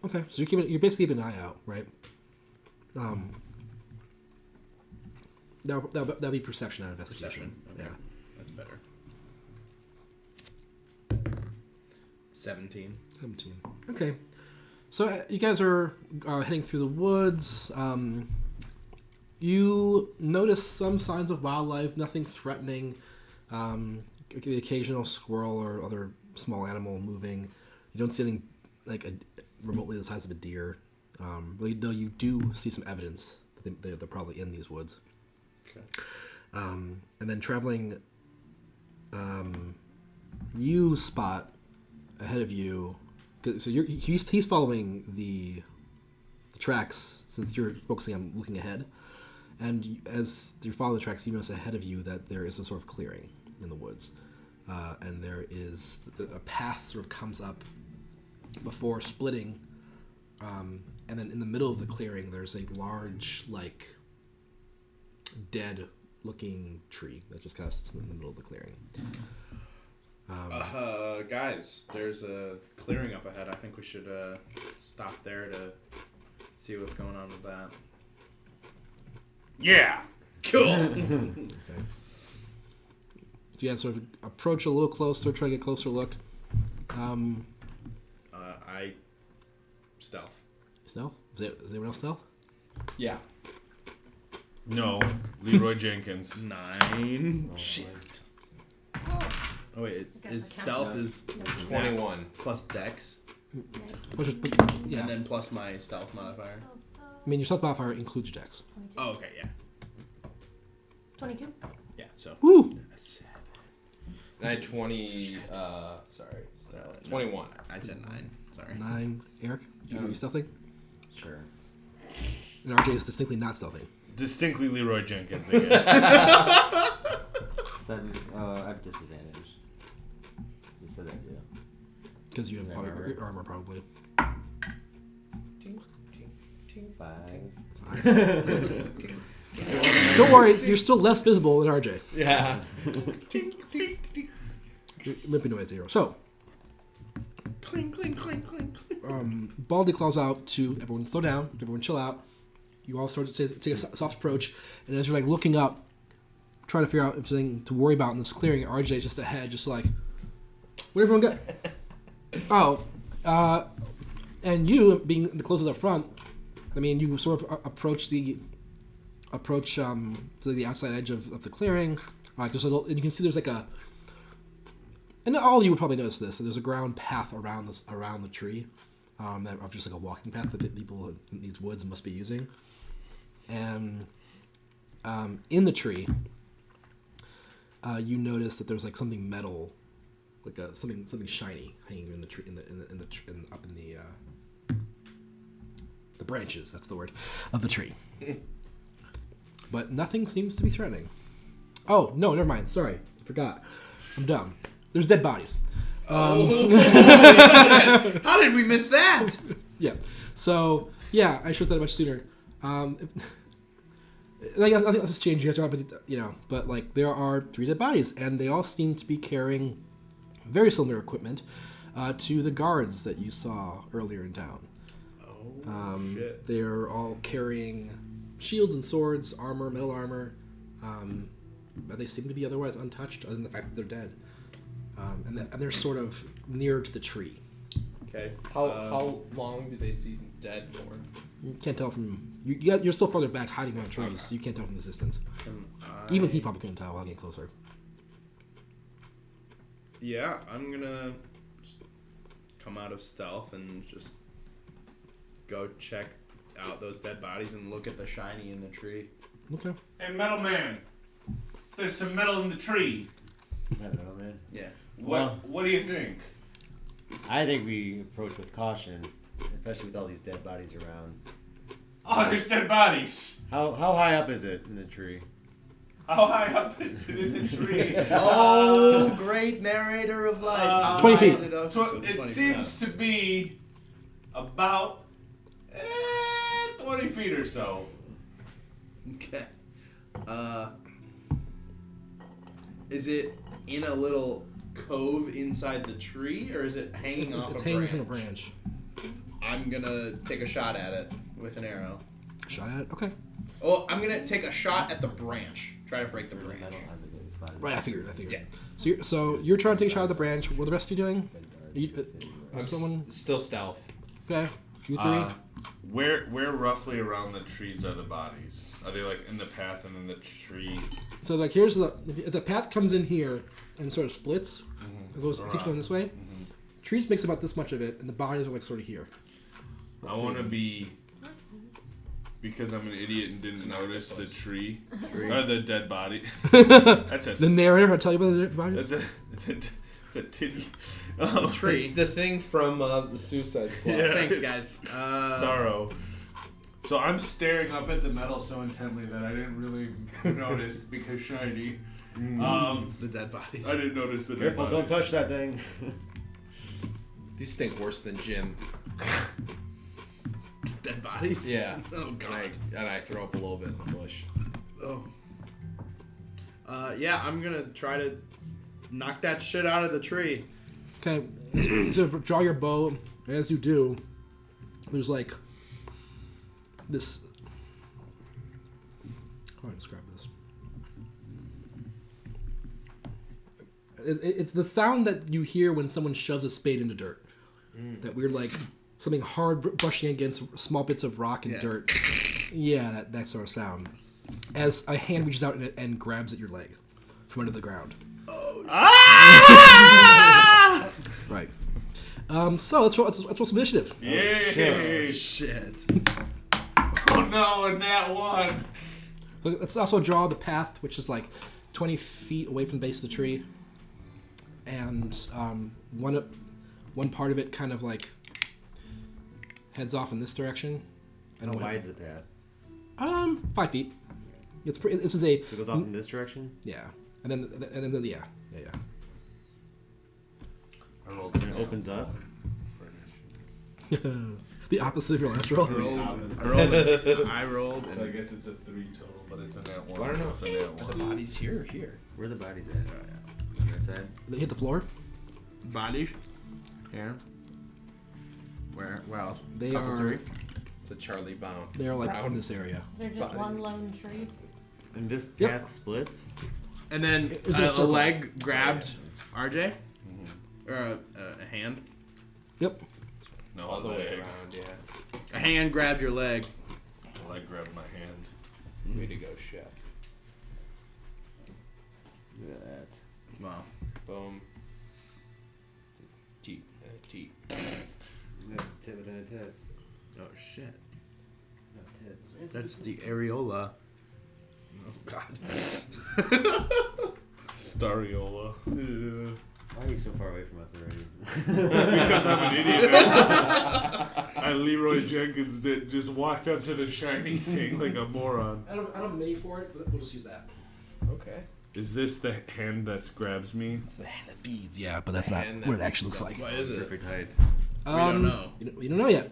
A: Okay, so you're basically keeping an eye out, right? That'll be perception, not investigation.
B: Perception. Okay.
A: Yeah,
B: That's better. 17.
A: 17. Okay, so you guys are heading through the woods. You notice some signs of wildlife, nothing threatening. The occasional squirrel or other small animal moving. You don't see anything like remotely the size of a deer. Though you do see some evidence that they're probably in these woods.
B: Okay.
A: And then traveling, you spot ahead of you. So he's following the tracks since you're focusing on looking ahead. And as you follow the tracks, you notice ahead of you that there is a sort of clearing in the woods. And there is a path sort of comes up before splitting. And then in the middle of the clearing, there's a large, dead-looking tree that just kind of sits in the middle of the clearing.
B: Guys, there's a clearing up ahead. I think we should stop there to see what's going on with that.
F: Yeah.
B: Cool.
A: Okay. So you guys sort of approach a little closer, try to get a closer look.
B: I stealth.
A: Stealth? Is anyone else stealth?
E: Yeah.
F: No, Leroy Jenkins.
B: 9.
C: Oh,
B: Shit.
G: Oh,
B: Oh wait,
G: guess
B: its
G: I
B: stealth
G: count.
B: is
E: 21.
B: plus dex,
A: Yeah.
B: and then plus my stealth modifier.
A: I mean, your stealth modifier includes your dex.
G: 22.
B: Oh, okay, yeah.
G: 22.
B: Yeah, so.
A: Woo!
E: And I had 20. Sorry. 21.
B: I said 9. Sorry.
A: 9. Eric, do you know your stealthing?
C: Sure.
A: And RJ is distinctly not stealthing.
F: Distinctly Leroy Jenkins again.
C: 7. I have disadvantage. You said that, yeah.
A: Because you have
C: Yeah,
A: probably
C: right.
A: armor, probably.
C: 5.
A: Don't worry, you're still less visible than RJ.
E: Yeah.
A: Limpy noise 0. So,
B: Clink, clink, clink, clink.
A: Baldy calls out to everyone, slow down, everyone chill out. You all start to take a soft approach, and as you're looking up, trying to figure out if there's anything to worry about in this clearing, RJ is just ahead, just where'd everyone go? And you being the closest up front, I mean, you sort of approach to the outside edge of the clearing. There's and you can see there's and all of you would probably notice this. There's a ground path around the tree, of just a walking path that the people in these woods must be using. And in the tree, you notice that there's something metal, something shiny hanging in the tree, up in the branches. That's the word of the tree. But nothing seems to be threatening. Oh no, never mind. Sorry, I forgot. I'm dumb. There's dead bodies.
B: How did we miss that?
A: Yeah. So yeah, I should have said it much sooner. I think this changed. You guys are but there are 3 dead bodies, and they all seem to be carrying very similar equipment to the guards that you saw earlier in town.
B: Oh, shit.
A: They're all carrying shields and swords, armor, metal armor, but they seem to be otherwise untouched, other than the fact that they're dead. And they're sort of near to the tree.
B: Okay.
E: How long do they seem dead for?
A: You can't tell from you're still farther back, hiding behind trees. So you can't tell from the distance. Even he probably couldn't tell while getting closer.
B: Yeah, I'm gonna just come out of stealth and just go check out those dead bodies and look at the shiny in the tree.
A: Okay.
F: Hey, Metal Man. There's some metal in the tree.
C: I don't know, man.
B: Yeah.
F: What do you think?
C: I think we approach with caution, especially with all these dead bodies around.
F: Oh, there's dead bodies.
C: How high up is it in the tree?
F: How high up is it in the tree?
B: Oh, great narrator of life. How
A: 20
B: high
A: feet.
B: is it up?
F: It
B: 20
F: seems to be about 20 feet or so.
B: Okay. Is it in a little cove inside the tree, or is it hanging off
A: It's
B: a
A: hanging
B: branch?
A: from a branch.
B: I'm gonna take a shot at it with an arrow.
A: Shot at it. Okay.
B: Oh, I'm gonna take a shot at the branch. Try to break the branch.
A: Right. I figured.
B: Yeah.
A: So you're trying to take a shot at the branch. What are the rest of you doing?
E: I'm
A: Someone.
E: still stealth.
A: Okay. You three.
F: Where roughly around the trees are the bodies? Are they like in the path and then the tree?
A: So like here's the path comes in here and sort of splits. It goes keeps going this way. Trees makes about this much of it, and the bodies are like sort of here.
F: I want to be, because I'm an idiot and didn't notice the tree or the dead body. That's a
A: The narrator will tell you about the bodies.
F: it's a titty.
B: Tree.
E: It's the thing from the Suicide Squad.
F: Yeah.
B: Thanks, guys.
F: Starro. So I'm staring up at the metal so intently that I didn't really notice because shiny.
B: The dead bodies.
F: I didn't notice the dead
C: Careful, don't
F: bodies.
C: touch that thing.
E: These stink worse than Jim.
B: Dead bodies?
E: Yeah.
B: Oh, God.
E: And I throw up a little bit in the bush.
B: Oh. Yeah, I'm gonna try to knock that shit out of the tree.
A: Okay. So draw your bow. And as you do, there's like this. How do I describe this? It's the sound that you hear when someone shoves a spade into dirt. That weird, like something hard brushing against small bits of rock and dirt. Yeah, that sort of sound. As a hand reaches out and grabs at your leg from under the ground.
B: Oh,
A: Right. So let's roll some initiative.
F: Yay!
B: shit.
F: Oh no, and that one.
A: Let's also draw the path, which is like 20 feet away from the base of the tree. And one part of it kind of like heads off in this direction.
C: How wide's the path?
A: 5 feet. It's pretty. This is a.
C: It goes off in this direction?
A: Yeah, and then yeah.
F: I rolled
C: And it opens up?
A: The opposite of your last roll.
B: I rolled.
F: So I guess it's a 3 total, but it's a nat 1.
E: Well, I don't know.
F: So it's a nat
E: The
F: 1.
E: body's here or here?
C: Where are the bodies at? On that side?
A: They hit the floor.
B: Bodies? Yeah. Where? Well,
A: They
B: couple
A: are.
B: three.
E: It's a Charlie Brown.
A: They are like
E: Brown.
A: in this area.
G: Is there just
E: Body.
G: one lone tree?
C: And this
A: Yep.
C: path splits?
B: And then
A: It was in a
B: a
A: circle.
B: leg grabbed RJ? Or a hand?
A: Yep.
F: No,
E: All the way
F: leg.
E: around, yeah.
B: A hand grabbed your leg.
F: A leg grabbed my hand.
E: Way to go, chef.
C: Look at that.
B: Wow.
E: Boom. Teat and a teat.
C: That's a tit within a tit.
B: Oh shit.
C: No tits.
B: That's the areola. Oh god.
F: Stariola.
C: Why are you so far away from us already?
F: Because I'm an idiot. And Leroy Jenkins just walked up to the shiny thing like a moron.
A: I don't have a mini for it, but we'll just use that.
E: Okay.
F: Is this the hand that grabs me?
A: It's the hand that feeds. Yeah, but that's not
E: hand that
A: what it actually
E: feeds
A: looks like.
B: What is it?
C: Perfect height.
B: We don't know.
A: You don't know yet.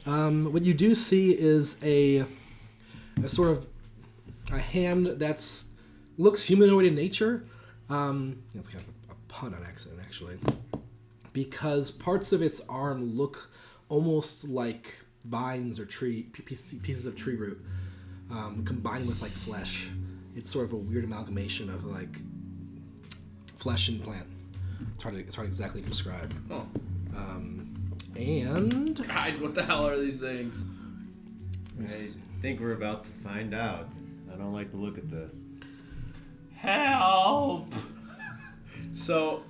A: What you do see is a sort of a hand that's looks humanoid in nature. It's kind of a pun on accident, actually, because parts of its arm look almost like vines or pieces of tree root combined with like flesh. It's sort of a weird amalgamation of like flesh and plant. It's hard to exactly describe.
B: Oh.
A: And
B: Guys, what the hell are these things?
C: I think we're about to find out. I don't like the look at this.
F: Help!
B: So,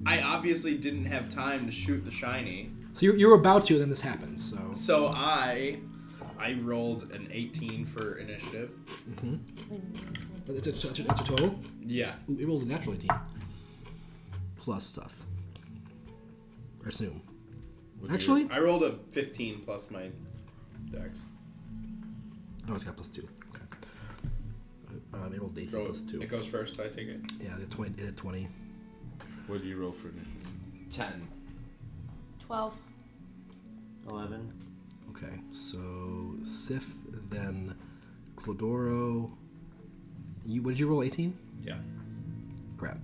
B: I obviously didn't have time to shoot the shiny.
A: so you're about to, and then this happens.
B: So I rolled an 18 for initiative.
A: But it's a total.
B: Yeah.
A: Ooh, it rolls a natural 18 plus stuff. I assume. Actually,
B: I rolled a 15 plus my dex.
A: oh, it's got plus 2. Okay. It rolled 18
E: Throw
A: plus 2.
E: It goes first, I take it.
A: Yeah, it hit 20.
F: What do you roll for initiative?
E: 10.
G: 12.
C: 11.
A: Okay, so Sif, then Clodoro. What did you roll? 18?
E: Yeah.
A: Crap.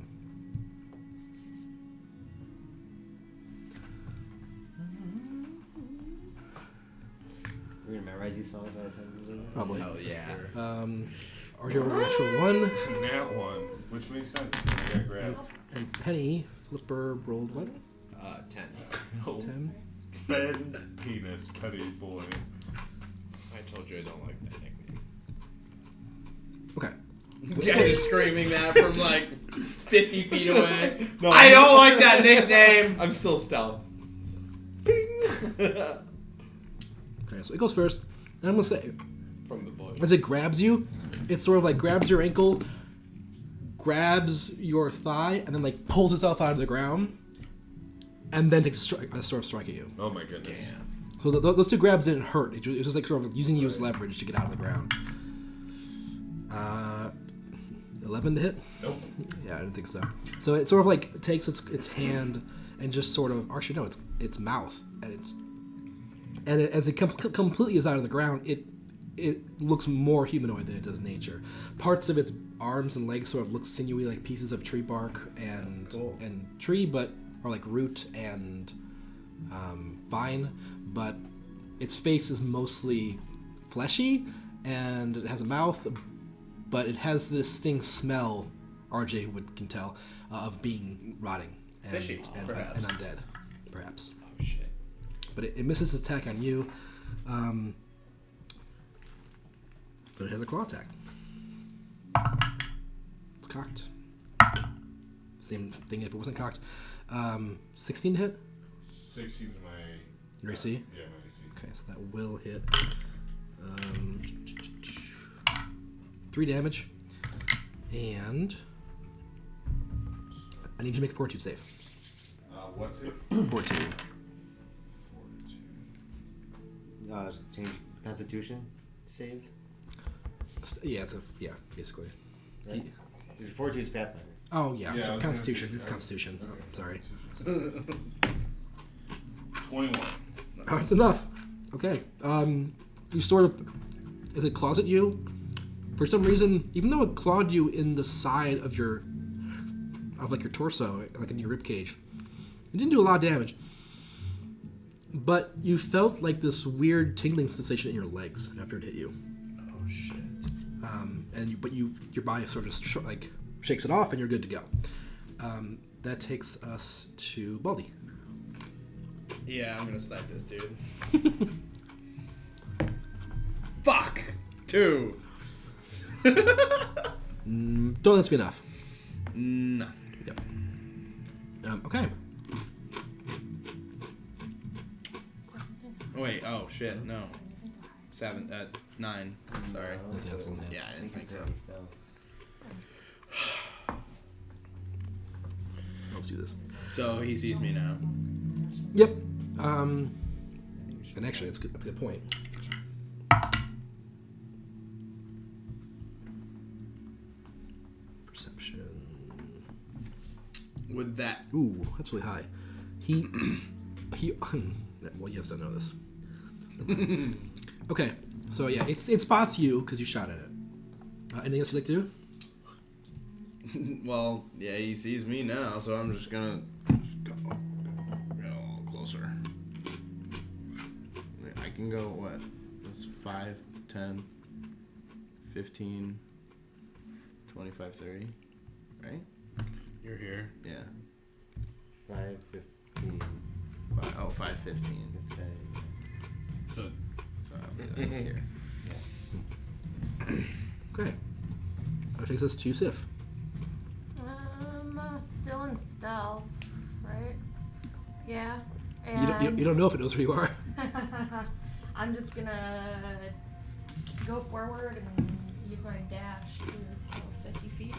C: We're gonna memorize these songs all the time.
A: Probably.
E: Oh, yeah.
A: RJ rolled an actual 1.
F: Nat 1, which makes sense because I got grabbed.
A: And Penny, Flipper rolled what?
E: 10.
A: 10.
F: Ben Penis Petty Boy.
E: I told you I don't like that nickname.
A: Okay.
E: You guys are screaming that from like 50 feet away. No, I don't like that nickname. I'm still stealth. Ping.
A: Okay, so it goes first. And I'm going to say,
E: From the boy.
A: as it grabs you, it sort of like grabs your ankle, grabs your thigh, and then like pulls itself out of the ground, and then takes a sort of strike at you.
F: Oh my goodness.
E: Damn.
A: So those two grabs didn't hurt. It was just like sort of using you as leverage to get out of the ground. 11 to hit?
F: Nope.
A: Yeah, I didn't think so. So it sort of like takes its hand and just sort of, actually no, its mouth, and as it completely is out of the ground, it looks more humanoid than it does nature. Parts of its arms and legs sort of look sinewy, like pieces of tree bark and tree, but or like root and vine. But its face is mostly fleshy, and it has a mouth, but it has this distinct smell. RJ can tell of being rotting and,
E: Fishy, perhaps.
A: and undead, perhaps.
E: Oh shit.
A: But it misses its attack on you. But it has a claw attack. It's cocked. Same thing if it wasn't cocked. 16 to hit?
F: 16's my...
A: Your AC?
F: Yeah, my AC.
A: Okay, so that will hit. 3 damage. And I need you to make a fortitude save.
F: What's it?
A: 14.
C: Change Constitution save.
A: Yeah, basically.
C: Right? There's Fortune's Pathfinder.
A: Oh yeah,
F: Yeah, I
A: so
F: was
A: Constitution.
F: gonna
A: It's
F: say-
A: Constitution.
F: Okay.
A: Oh, sorry.
F: 21.
A: Oh, that's enough. Okay. You sort of, as it claws at you, for some reason, even though it clawed you in the side of your torso, like in your rib cage, it didn't do a lot of damage. But you felt like this weird tingling sensation in your legs after it hit you.
E: Oh shit.
A: Your body sort of just shakes it off, and you're good to go. That takes us to Baldy.
B: Yeah, I'm gonna snipe this dude. Fuck! 2.
A: Don't let this be enough.
B: No.
A: Yep. Okay.
B: Wait, oh shit, no. 7, 9. Sorry.
A: That's the answer,
B: Yeah, I didn't think so.
A: Let's do this.
B: So he sees me now.
A: Yep. And actually, that's a good point. Perception.
B: Would that...
A: Ooh, that's really high. He. Well, you guys don't know this. Okay, so yeah, it spots you because you shot at it. Anything else you'd like to do?
B: Well, yeah, he sees me now, so I'm just gonna go a little closer. I can go, what? That's 5, 10, 15, 25, 30, right?
F: You're here.
B: Yeah.
C: 5:15.
B: 5:15.
C: It's 10.
F: So,
B: So I'll be like here.
A: Okay. That takes us to Sif.
G: Still in stealth, right? Yeah.
A: You don't know if it knows where you are.
G: I'm just gonna go forward and use my dash to 50 feet.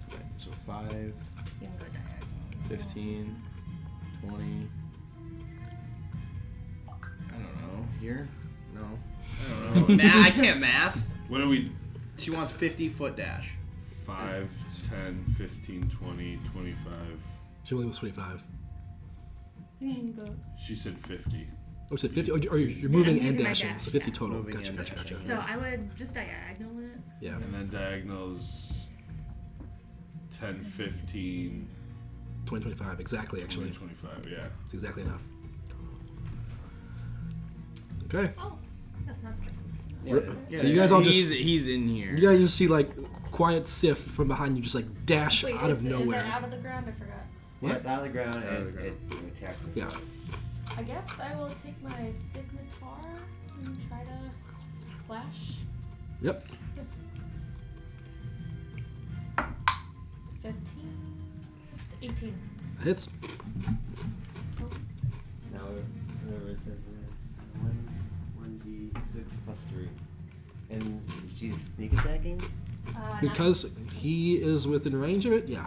B: Okay, so 5,
G: You can go diagonal.
B: 15, 20. I don't know. Here? No. I don't know. I can't math.
F: what are we
B: She wants 50-foot dash.
F: 5, 10, 15, 20, 25.
A: She only was 25.
G: You can go.
F: She said 50.
A: Oh, is it 50? Or you're moving and
G: using my
A: dashing,
G: dash,
A: so 50
G: yeah.
A: total.
B: Moving
A: Gotcha,
B: and
A: gotcha,
B: dashing.
A: gotcha.
G: So I would just diagonal it.
A: Yeah.
F: And then diagonals 10, 15,
A: 20, 25. Exactly,
F: 20,
A: actually.
F: 25, yeah.
A: It's exactly enough. Okay.
G: Oh, that's not close.
C: Yeah, it is.
A: So you guys all just-
B: He's in here.
A: You guys just see, like, quiet Sif from behind you just, like, dash
G: Wait,
A: out of
G: is
A: nowhere.
G: that out of the ground? I forgot.
C: Yeah, it's out of the ground
B: It's out of
C: and
B: the
C: it attacked me
A: Yeah.
C: twice.
G: I guess I will take my scimitar and try to slash.
A: Yep.
G: 15, 18.
A: Hits.
C: Now, whatever it says there. 1d6 plus 3. And she's sneak attacking?
A: Because he is within range of it, yeah.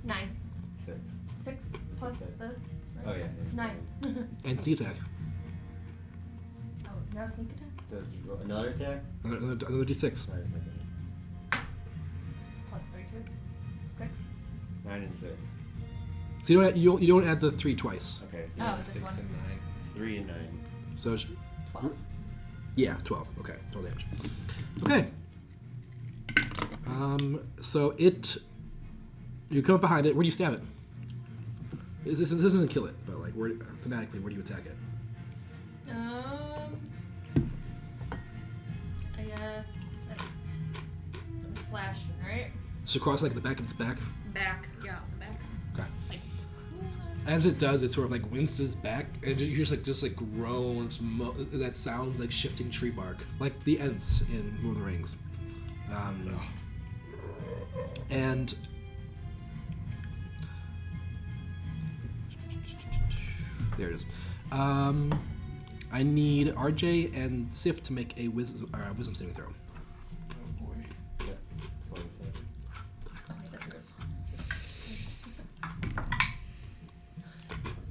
G: 9.
C: 6.
G: 6 plus
C: Six.
G: this.
C: Oh, yeah.
G: 9.
A: And sneak attack.
G: Oh, now sneak attack?
C: So it's another attack?
A: Another d6.
C: Another attack.
G: Plus 3, 2. 6.
C: 9 and 6.
A: So you don't add the 3 twice.
C: Okay, so
G: Oh, just
E: 6
G: once.
E: and 9.
C: 3 and 9.
A: So,
G: 12.
A: yeah, 12. Okay, total damage. Okay. So you come up behind it. Where do you stab it? This doesn't kill it, but like, thematically, where do you attack it?
G: I guess it's slashing, right?
A: Just across like the back of its back.
G: Back. Yeah, the back.
A: Okay.
G: Like.
A: As it does, it sort of like winces back, and you hear just like groans. That sounds like shifting tree bark, like the Ents in Lord of the Rings. And there it is. I need RJ and Sif to make a wisdom saving throw.
E: Oh boy.
C: Yeah. 27.
G: Oh, wait, that's yours.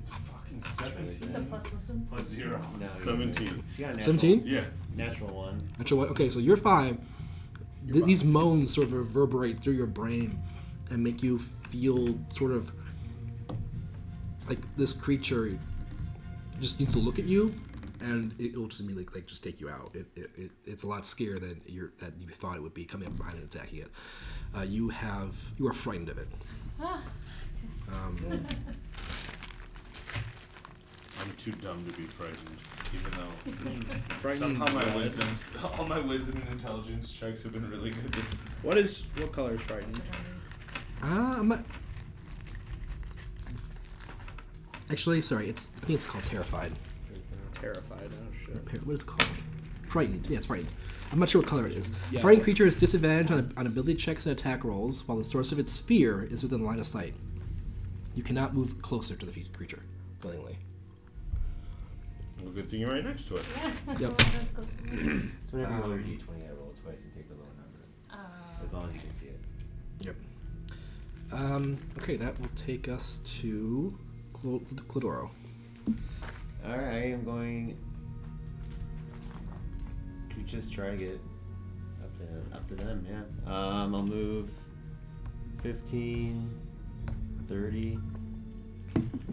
F: Fucking
G: Is that
F: 17.
G: plus wisdom?
F: Plus 0.
C: No, you're
F: 17.
C: good. She got a natural,
A: 17?
F: Yeah.
C: natural 1.
A: Natural one. Okay, so you're fine. These moans sort of reverberate through your brain and make you feel sort of like this creature just needs to look at you, and it'll just immediately like just take you out. It's a lot scarier than you thought it would be, coming up behind and attacking it. You are frightened of it.
G: Ah.
F: I'm too dumb to be frightened, even though
B: Frightened
F: somehow
B: what?
F: all my wisdom and intelligence checks have been really good this.
B: What color is frightened?
A: I'm not. Actually, sorry. I think it's called terrified.
B: Terrified. Oh shit.
A: What is it called? Frightened. Yeah, it's frightened. I'm not sure what color it is.
B: Yeah.
A: A frightened creature has disadvantage on ability checks and attack rolls, while the source of its fear is within line of sight. You cannot move closer to the creature willingly.
F: Well, good thing you're right next to it.
G: Yeah.
A: Yep.
G: Let's go.
C: So whenever you roll your d20, I roll twice and take the lower number. As long as you can see it.
A: Yep. Okay, that will take us to Clodoro.
C: Alright, I am going to just try to get up to them, yeah. I'll move 15, 30,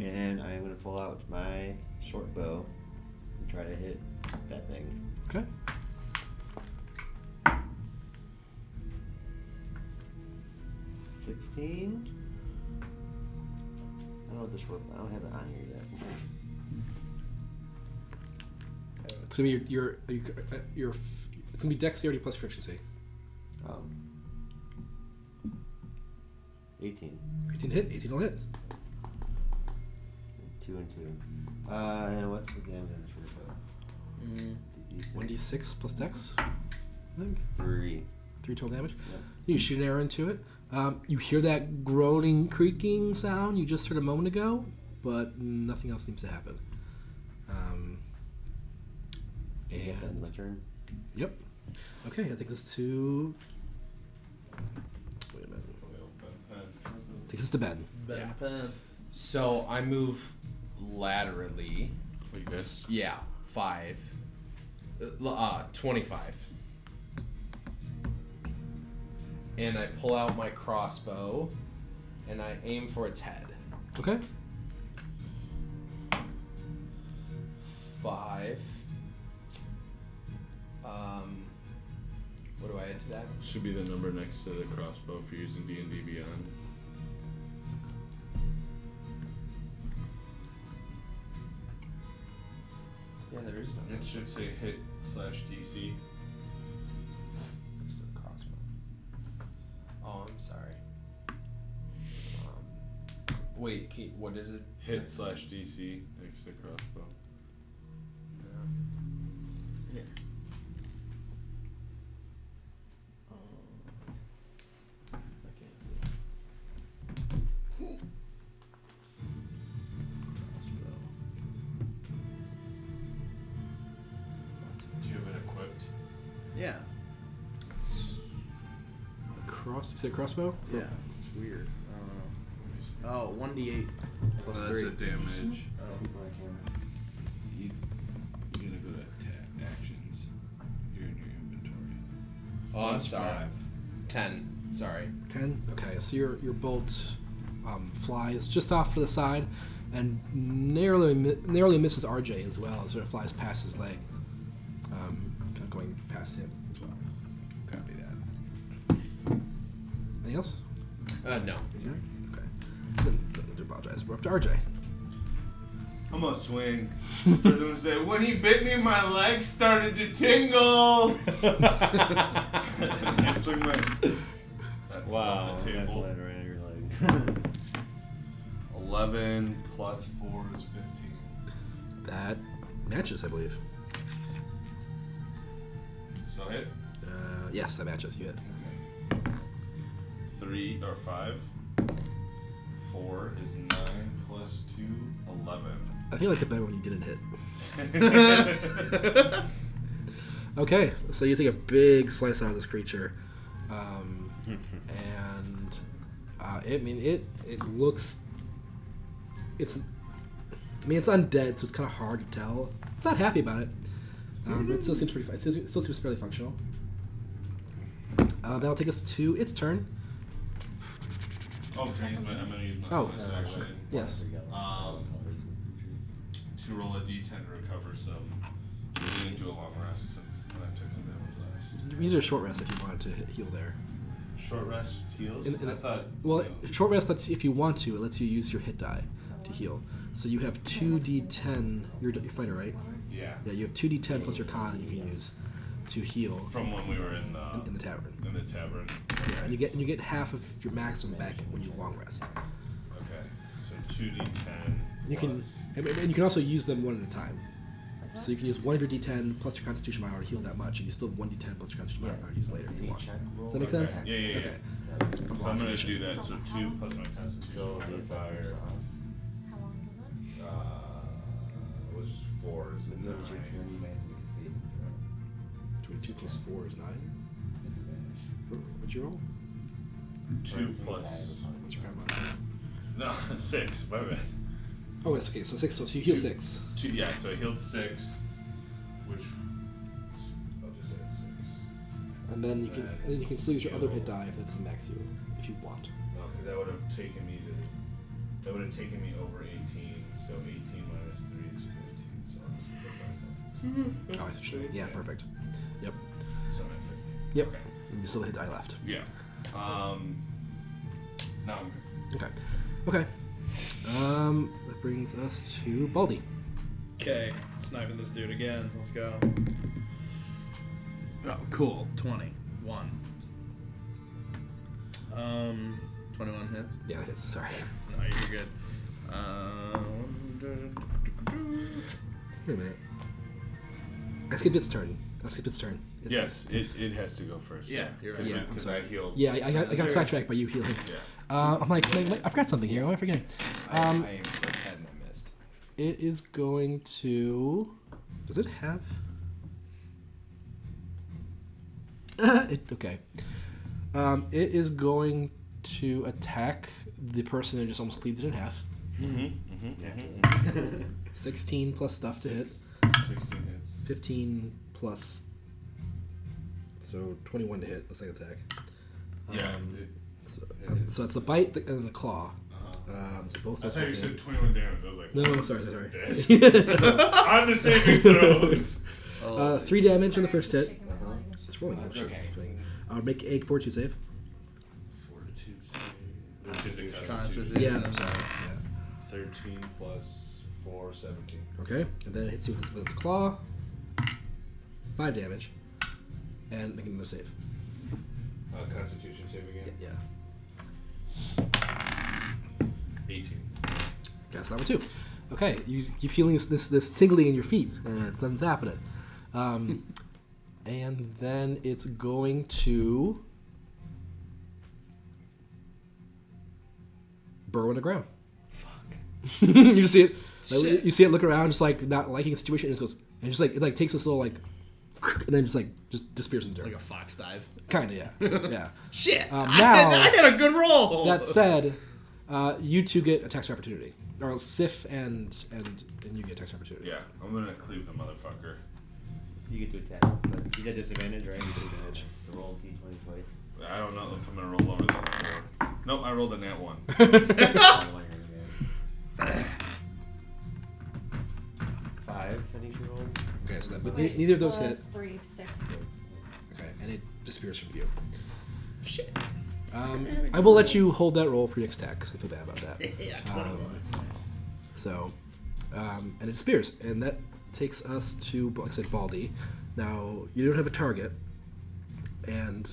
C: and I'm going to pull out my short bow and try to hit that thing.
A: Okay.
C: $16. I don't know what the short bow. I don't have it on here yet.
A: It's gonna be your it's gonna be dexterity plus proficiency.
C: 18.
A: 18 hit. 18 will hit.
C: 2 and 2. And what's the damage on the short bow?
A: 1d6 plus dex. I think
C: 3.
A: 3 total damage.
C: Yep.
A: You shoot an arrow into it. You hear that groaning, creaking sound you just heard a moment ago, but nothing else seems to happen.
C: I guess that's my turn.
A: Yep. Okay, that takes us to. Wait a minute. Takes us to Ben.
E: Yeah. So I move laterally.
F: Are you good?
E: Yeah, 5. 25. and I pull out my crossbow, and I aim for its head.
A: Okay.
E: 5. What do I add to that?
F: Should be the number next to the crossbow for using D&D Beyond.
E: Yeah, there is no.
F: It should say hit/DC.
E: Next to the crossbow. Oh, I'm sorry. Wait, what is it?
F: Hit/DC next to crossbow.
E: Here.
F: Do you have it equipped?
B: Yeah.
A: You said crossbow?
B: Yeah. It's weird. I don't know. Oh, 1d8 plus
F: Oh,
B: 3.
F: that's a damage.
B: Oh.
F: You gotta go to actions. You're in your inventory.
E: Oh, I'm
F: Plus
E: sorry.
F: 5.
E: 10. Sorry.
A: 10. Okay, so your bolt flies just off to the side and narrowly misses RJ as well, as it flies past his leg, kind of going past him as well.
E: Copy that.
A: Anything else?
E: No.
A: Okay. Then, I apologize. We're up to RJ.
F: I'm gonna swing. First I'm gonna say, when he bit me, my legs started to tingle. I swing my. That's off the table. 11 plus 4 is 15.
A: That matches, I believe.
F: So hit.
A: Yes, that matches. You hit.
F: 3 or 5. 4 is 9 plus 2, 11.
A: I feel like it better when you didn't hit. Okay, so you take a big slice out of this creature, and it looks. It's undead, so it's kind of hard to tell. It's not happy about it. But it still seems pretty. It still seems fairly functional. That'll take us to its turn.
F: Oh, I'm gonna use my
A: Oh.
F: bonus action.
A: Yes.
F: To roll a d10 to recover some. We didn't do a long rest since I took some damage last.
A: You did a short rest if you wanted to heal there.
F: Short rest heals?
A: I
F: thought.
A: Well, short rest. If you want to, it lets you use your hit die to heal. So you have 2d10. You're fighter, right?
F: Yeah.
A: Yeah, you have 2d10 plus your con that you can use to heal
F: From when we were in
A: in the tavern.
F: the tavern.
A: Yeah, and you get half of your maximum back when you long rest.
F: Okay. So 2d10.
A: You can and you can also use them one at a time. So you can use one of your d10 plus your Constitution modifier to heal that much, and you still have one d10 plus your Constitution modifier to use later if you want. Does that make sense?
F: Yeah.
A: Okay.
F: So I'm gonna do that. So 2 plus my constitution modifier.
G: How long was it?
F: It was just 4. So 9.
A: 22 plus 4 is 9. What'd you roll?
F: 2 plus.
A: What's your con modifier?
F: No, 6. My bad.
A: Oh, it's okay. So 6. So you heal 6.
F: 2. Yeah. So I healed 6, which I'll just add 6.
A: And then you can still use your other hit die if it doesn't max you, if you want.
F: No, because that would have taken me over 18. So 18 minus 3 is 15. So I'll just put myself.
A: Oh, I see. Yeah, perfect. Yep.
F: So I'm at 15.
A: Yep.
F: Okay.
A: And you still hit die left.
F: Yeah. Now I'm good.
A: Okay. That brings us to Baldy.
B: Okay, sniping this dude again. Let's go. Oh, cool. 21. 21 hits.
A: Yeah, hits. Sorry.
B: No, you're good.
A: Wait a minute. I skipped its turn. It's
F: Yes, it has to go first.
B: Yeah, you're right.
A: Yeah,
F: Because I healed.
A: Yeah, I got sidetracked by you healing.
F: Yeah.
A: I'm like, I forgot something here. What am I forgetting?
E: I aimed for its head and I missed.
A: It is going to. Does it have? Okay. It is going to attack the person that just almost cleaved it in half. 16 plus stuff to hit.
F: 16 hits.
A: 15 plus. So 21 to hit the second attack.
F: Yeah.
A: So it's the bite and the claw. So both
F: I
A: those
F: thought you
A: will
F: said
A: hit.
F: 21 damage. I was like,
A: No, sorry.
F: on the saving throws.
A: 3 damage on the first hit.
G: Shaking my leg.
A: It's rolling.
E: That's
A: It's
E: okay.
A: playing. Make a fortitude save.
F: Fortitude save. Which is a
B: Constitution.
A: Yeah, I'm sorry. Yeah.
F: 13 plus 4, 17.
A: Okay, and then it hits you with its claw. 5 damage. And make another save.
F: Constitution save again.
A: Yeah.
F: 18.
A: That's number 2. Okay, you feeling this tingling in your feet, and nothing's happening. And then it's going to burrow in the ground. Fuck. You just see it. Like, you see it look around, just like not liking the situation, and it just goes, and just like it like takes this little like, and then just disappears in the dirt.
B: Like a fox dive.
A: Kinda, yeah, yeah.
B: Shit!
A: Now-
B: I had a good roll.
A: That said, you two get attacks of opportunity, or Sif and you get attacks of opportunity.
F: Yeah, I'm gonna cleave the motherfucker.
C: So you get to attack. But he's at disadvantage, right? You get advantage. To roll d20 twice.
F: I don't know if I'm gonna roll lower than 4. Nope, I rolled a nat 1.
C: Five, I think you rolled.
A: Okay, so that, but
G: Wait,
A: neither of those
G: plus
A: hit.
G: 3, 6.
A: Okay, and it disappears from view.
B: Shit.
A: I will let you hold that roll for your next attack. So I feel bad about that.
B: Yeah, 21. Nice.
A: So, and it disappears, and that takes us to, like I said, Baldy. Now you don't have a target, and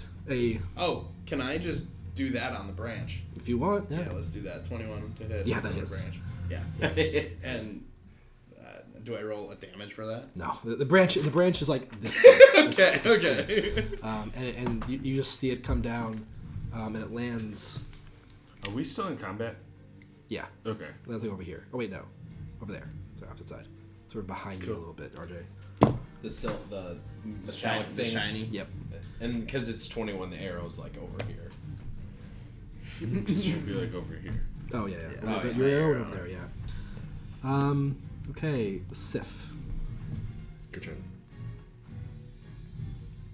B: Oh, can I just do that on the branch?
A: if you want,
B: Yeah, let's do that. 21 to hit.
A: Yeah, that
B: on the
A: hits.
B: branch. Yeah. And do I roll a damage for that?
A: No, the branch is like this.
B: Okay. Okay.
A: And you just see it come down, and it lands.
F: Are we still in combat?
A: Yeah,
F: Okay.
A: it lands like over here. Oh wait, no, over there. So opposite side, sort of behind you a little bit, RJ.
E: The metallic
B: The
E: thing.
B: shiny.
A: Yep.
E: And because it's 21, the arrow's like over here.
F: This should be like over here.
A: Oh yeah.
E: Yeah.
A: Your
E: Oh, yeah,
A: arrow
E: yeah.
A: over there, yeah. Okay, Sif. Your turn.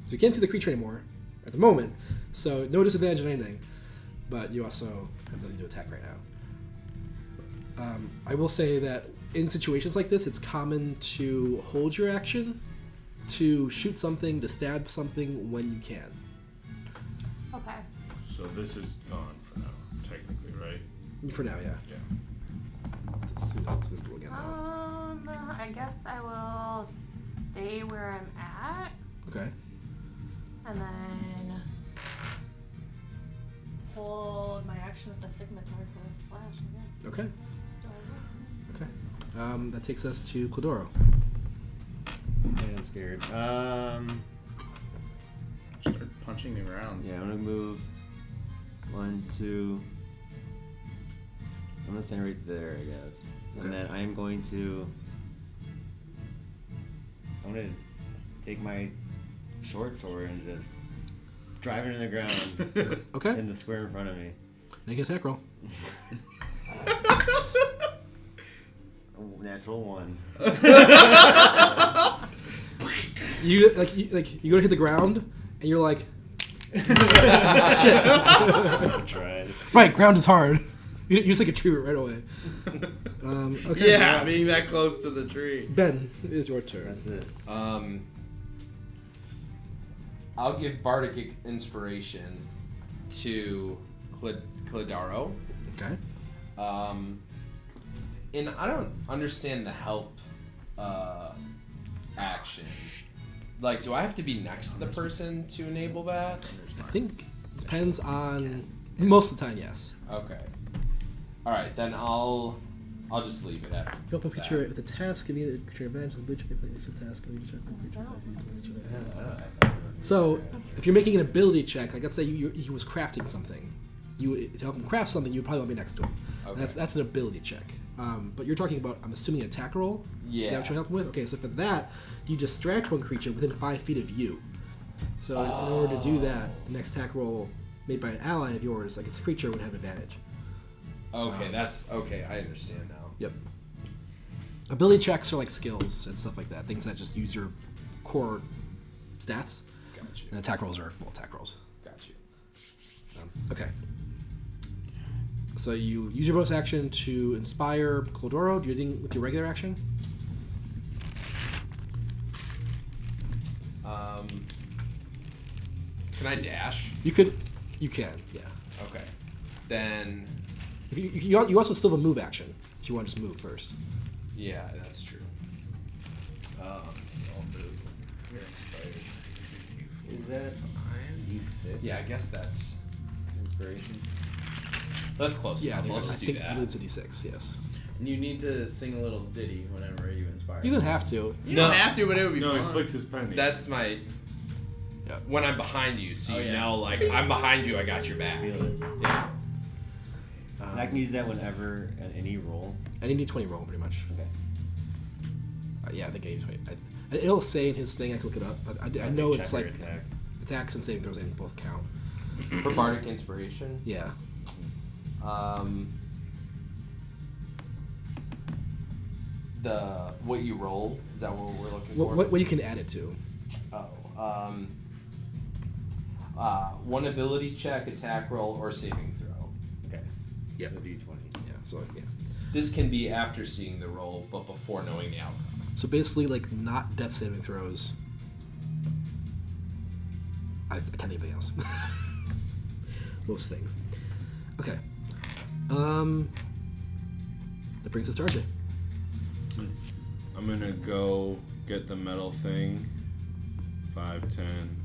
A: So you can't see the creature anymore at the moment, so no disadvantage on anything, but you also have nothing to attack right now. I will say that in situations like this, it's common to hold your action, to shoot something, to stab something when you can.
G: Okay.
F: So this is gone for now, technically, right?
A: For now, yeah.
F: Yeah.
A: As soon as it's visible again, though.
G: I guess I will stay where I'm at,
A: Okay.
G: and then hold my action with the scimitar to slash again.
A: Okay.
G: Do I
A: Okay. That takes us to Clodoro.
C: Yeah, I'm scared.
B: Start punching the ground.
C: Yeah, I'm gonna move 1, 2. I'm gonna stand right there, I guess.
A: Okay.
C: And then I'm going to. I'm gonna take my short sword and just drive it in the ground
A: Okay.
C: in the square in front of me.
A: Make an attack roll.
C: Natural 1.
A: You go to hit the ground, and you're like, shit.
C: Tried.
A: Right, ground is hard. You just like a tree root right away. Okay.
B: Yeah, being that close to the tree.
A: Ben, it is your turn.
C: That's it.
E: I'll give Bardic Inspiration to Clodaro.
A: Okay.
E: And I don't understand the help action. Like, do I have to be next to the person to enable that?
A: I think it depends on most of the time. Yes.
E: Okay. All right, then I'll just leave it at.
A: Help a
E: that.
A: creature with a task, give you the creature advantage. The creature can play this task, and you just have the creature. So, if you're making an ability check, like let's say he was crafting something, to help him craft something, you'd probably want to be next to him.
E: Okay.
A: That's an ability check. But you're talking about, I'm assuming, an attack roll?
E: Yeah.
A: Is that what you're helping with? Okay, so for that, you distract one creature within 5 feet of you. So in order to do that, the next attack roll made by an ally of yours, like its creature, would have advantage.
E: Okay, that's okay. I understand now.
A: Yep. Ability checks are like skills and stuff like that. Things that just use your core stats.
E: Got you.
A: And attack rolls are, attack rolls.
E: Got you.
A: Okay. So you use your bonus action to inspire Clodoro. Do you think with your regular action?
E: Can I dash?
A: You can, yeah.
E: Okay. Then,
A: You also still have a move action if you want to just move first.
E: yeah, that's true. So I'll move. You're expired.
C: Is that D6?
E: Yeah, I guess that's
C: Inspiration?
E: close
A: Yeah,
E: enough.
A: I
E: Let's just do
A: think I
E: that.
A: believe it's a D6. Yes.
B: And you need to sing a little ditty whenever you inspire.
A: You don't have to.
B: You
E: No.
B: don't have to, but it would be
F: No,
B: fun.
F: he flicks his penny.
E: That's my.
A: Yeah.
E: When I'm behind you, so
B: Oh,
E: you
B: yeah.
E: know, like I'm behind you, I got your back.
C: Feel it.
E: Yeah.
C: And I can use that whenever at any roll.
A: Any D20 roll, pretty much.
C: Okay.
A: Yeah, I think any D20. It'll say in his thing. I can look it up. But I know it's
C: Check
A: like
C: your attack.
A: attacks and saving throws in both count.
E: For bardic inspiration.
A: Yeah.
E: The what you roll is that what we're looking for?
A: What you can add it to?
E: One ability check, attack roll, or saving throw.
C: Okay.
A: Yeah.
C: The D20.
A: Yeah. So yeah.
E: This can be after seeing the roll, but before knowing the outcome.
A: So basically, like not death saving throws. I can't think of anything else. Most things. Okay. That brings us to RJ.
F: I'm gonna go get the metal thing. 5, 10.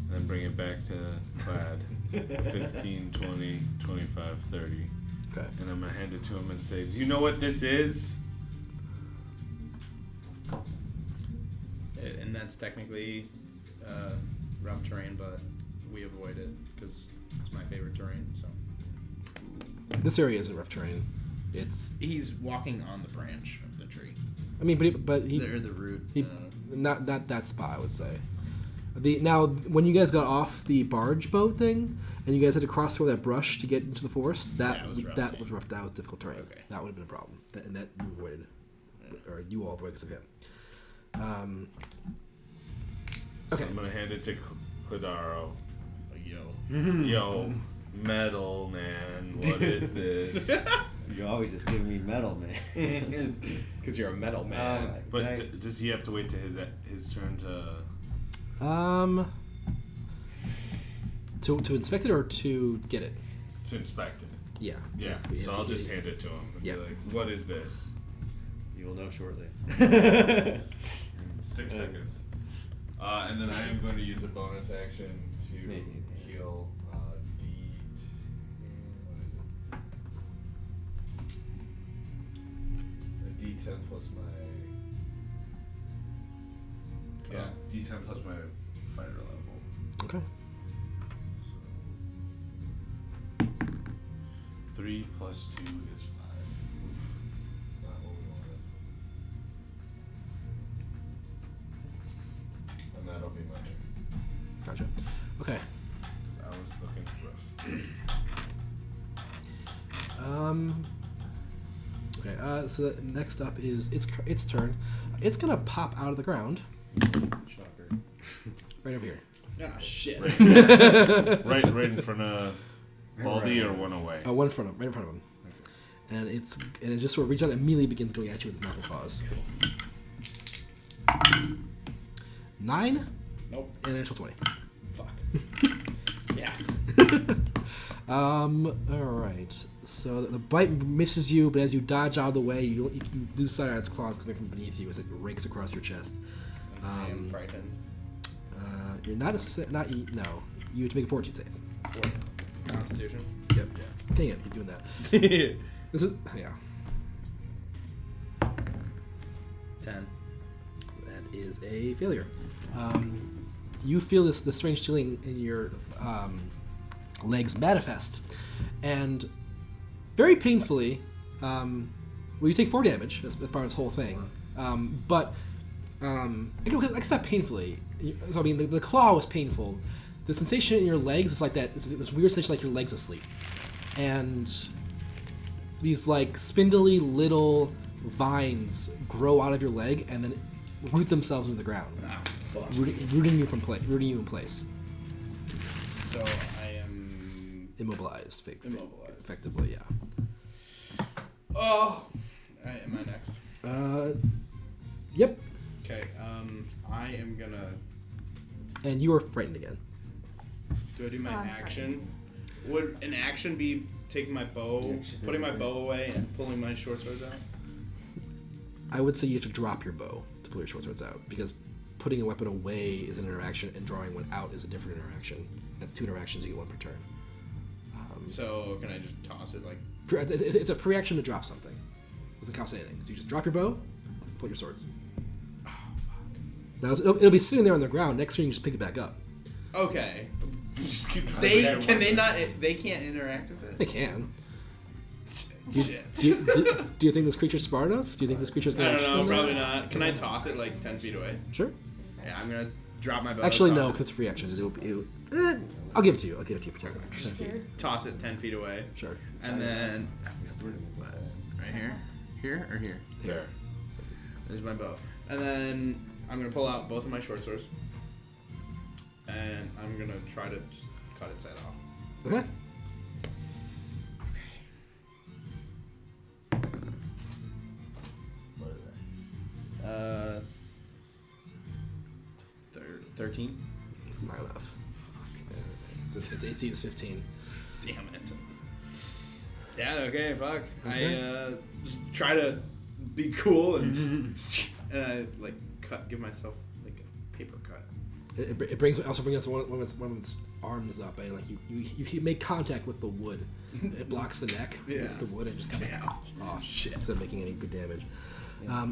F: Then bring it back to Plaid. 15, 20, 25, 30.
A: Okay.
F: And I'm gonna hand it to him and say, "Do you know what this is?"
B: And that's technically rough terrain, but we avoid it because it's my favorite terrain. So
A: This area isn't rough terrain. It's.
B: he's walking on the branch of the tree.
A: I mean, but he.
B: The root.
A: He, not that spot, I would say. Now, when you guys got off the barge boat thing, and you guys had to cross through that brush to get into the forest, that was rough. That was difficult terrain.
B: Okay.
A: That would have been a problem, and that you avoided, or you all avoided because of him. Okay.
F: So I'm gonna hand it to Clodaro.
B: Yo.
F: Yo, metal man, what is this?
C: You're always just giving me metal, man.
E: Because you're a metal man.
C: Alright,
F: But
C: can I-
F: does he have to wait to his turn to?
A: To inspect it or to get it?
F: To inspect it.
A: Yeah.
F: Yeah.
A: Yes,
F: So I'll just hand it to him and
A: Yeah.
F: be like, "What is this?"
C: You will know shortly.
F: In 6 seconds. And then I am going to use a bonus action to
C: Maybe.
F: heal D. What is it? A D10 plus my. Yeah, D10 plus my fighter level.
A: Okay.
F: So 3 plus 2 is 5. Oof. Not what we wanted. And that'll be my turn.
A: Gotcha. Okay.
F: 'Cause I was looking rough.
A: Okay. So next up is its turn. It's gonna pop out of the ground
C: Shocker.
A: right over here.
B: Ah, shit.
F: Right in front of Baldy or one away.
A: One in front of him, right in front of him. And it just sort of reaches out and immediately begins going at you with its mouth and paws. 9
B: Nope.
A: and an actual 20.
B: Fuck. Yeah.
A: All right. So the bite misses you, but as you dodge out of the way, you lose sight of its claws coming from beneath you as it rakes across your chest.
B: I am frightened.
A: You're not necessarily no. You have to make a fortitude save.
B: 4. Constitution.
A: Yep. Dang it, you're doing that. This is
B: 10.
A: That is a failure. You feel this strange chilling in your legs manifest, and very painfully, you take 4 damage as part of this whole thing. But it's not painfully. So I mean, the claw was painful. The sensation in your legs is like that. It's this weird sensation like your legs asleep, and these like spindly little vines grow out of your leg and then root themselves into the ground,
B: Ah, fuck.
A: rooting you in place.
B: So I am
A: immobilized.
B: Immobilized.
A: Effectively, yeah.
B: Oh, am I next?
A: Yep.
B: Okay. I am gonna.
A: And you are frightened again.
B: Do I do my
G: I'm
B: action? Would an action be taking my bow, putting my bow away, and pulling my short swords out?
A: I would say you have to drop your bow to pull your short swords out, because putting a weapon away is an interaction, and drawing one out is a different interaction. That's 2 interactions, you get 1 per turn.
B: So can I just toss it like?
A: It's a free action to drop something. It doesn't cost anything. So you just drop your bow, pull your swords.
B: Oh fuck.
A: Now it'll be sitting there on the ground. Next turn you just pick it back up.
B: Okay.
F: Just keep
B: They not? They can't interact with it.
A: They can.
B: Shit.
A: Do you think this creature's smart enough? Do you think this creature's
B: I
A: gonna?
B: don't know. Probably not. Can I toss it like 10 feet away?
A: Sure.
B: Yeah, I'm gonna drop my bow.
A: Actually,
B: toss
A: no,
B: it-
A: because it's a free action. I'll give it to you. I'll give it to you for 10 minutes. 10 feet.
G: Scared.
B: toss it 10 feet away,
A: Sure.
B: and then right here or here.
A: Here.
B: There's my bow, and then I'm gonna pull out both of my short swords, and I'm gonna try to just cut its head off.
A: Okay.
B: What is that? 13.
A: It's not enough. Its AC is 15.
B: Damn it. Yeah. Okay. Fuck.
A: Okay.
B: I just try to be cool and just and I like give myself like a paper cut.
A: It brings also brings us one of its arms up, and like you make contact with the wood. It blocks the neck
B: Yeah.
A: with the wood and just kind
B: Damn.
A: of off
B: Shit.
A: instead of making any good damage.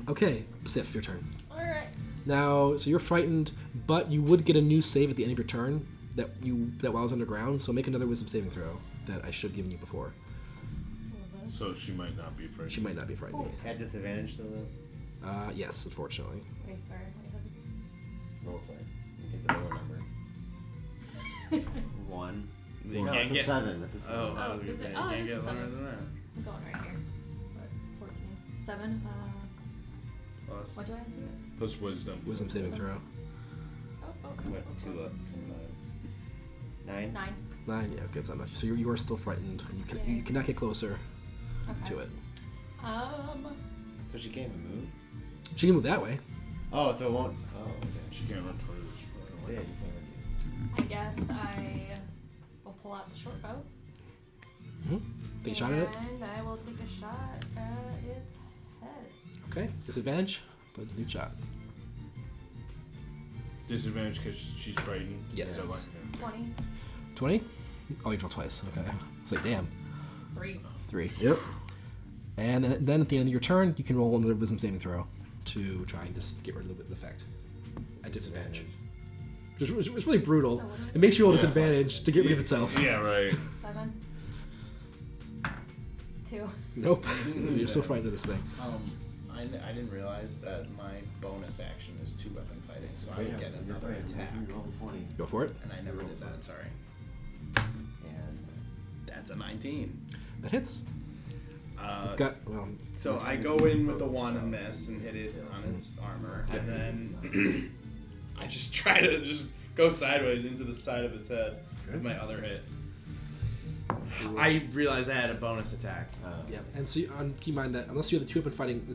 A: Okay, Sif, your turn.
G: Alright.
A: Now, so you're frightened, but you would get a new save at the end of your turn that while it's underground. So make another wisdom saving throw that I should have given you before.
F: So she might not be frightened.
A: She might not be frightened.
C: At disadvantage still though?
A: Yes, unfortunately.
G: Wait, sorry.
C: Roll play. You take the lower number. 1.
B: You
C: No,
B: can't
C: that's
B: get.
C: a 7. That's a 7.
B: Oh, I was
G: is
B: gonna
G: it?
B: say you
G: Oh,
B: can't
G: it is
B: get
G: a
B: lower
G: 7.
B: than that.
G: I'm going right here. What? 14. 7.
B: Plus.
G: What do I have to do it?
F: Plus wisdom.
A: Wisdom saving throw.
G: Oh.
C: Went 2 up. 9.
G: 9.
A: 9. Yeah, okay, it's not much. So you are still frightened, and you cannot get closer
G: Okay.
A: to it.
C: So she can't even move?
A: She can move that way.
C: Oh, so it won't. Oh, okay.
F: She can't run towards
C: So yeah, you can't.
G: I guess I will pull out the short bow.
A: Take a shot at it.
G: And I will take a shot at its head.
A: Okay, disadvantage, but new shot.
F: disadvantage because she's frightened.
A: Yes.
F: So like,
G: 20.
A: 20? Oh, you rolled twice. Okay. It's like, damn.
G: 3.
A: 3. Yep. And then at the end of your turn, you can roll another wisdom saving throw to try and just get rid of the effect at disadvantage. It's really brutal.
G: So what do we
A: It makes you roll
F: Yeah.
A: disadvantage to get rid of itself.
F: yeah, right.
G: 7. 2.
A: Nope. You're so frightened of this thing.
B: I didn't realize that my bonus action is 2 weapon fighting, so I would get another attack.
C: Roll 20.
A: Go for it.
B: And I never did that, sorry.
C: And
B: That's a 19.
A: That hits. It's got, well,
B: So I go in with the 1 and miss and hit it on its armor, and then I just try to just go sideways into the side of its head with my other hit. I realized I had a bonus attack.
A: yeah. And so keep in mind that unless you have the 2 weapon fighting,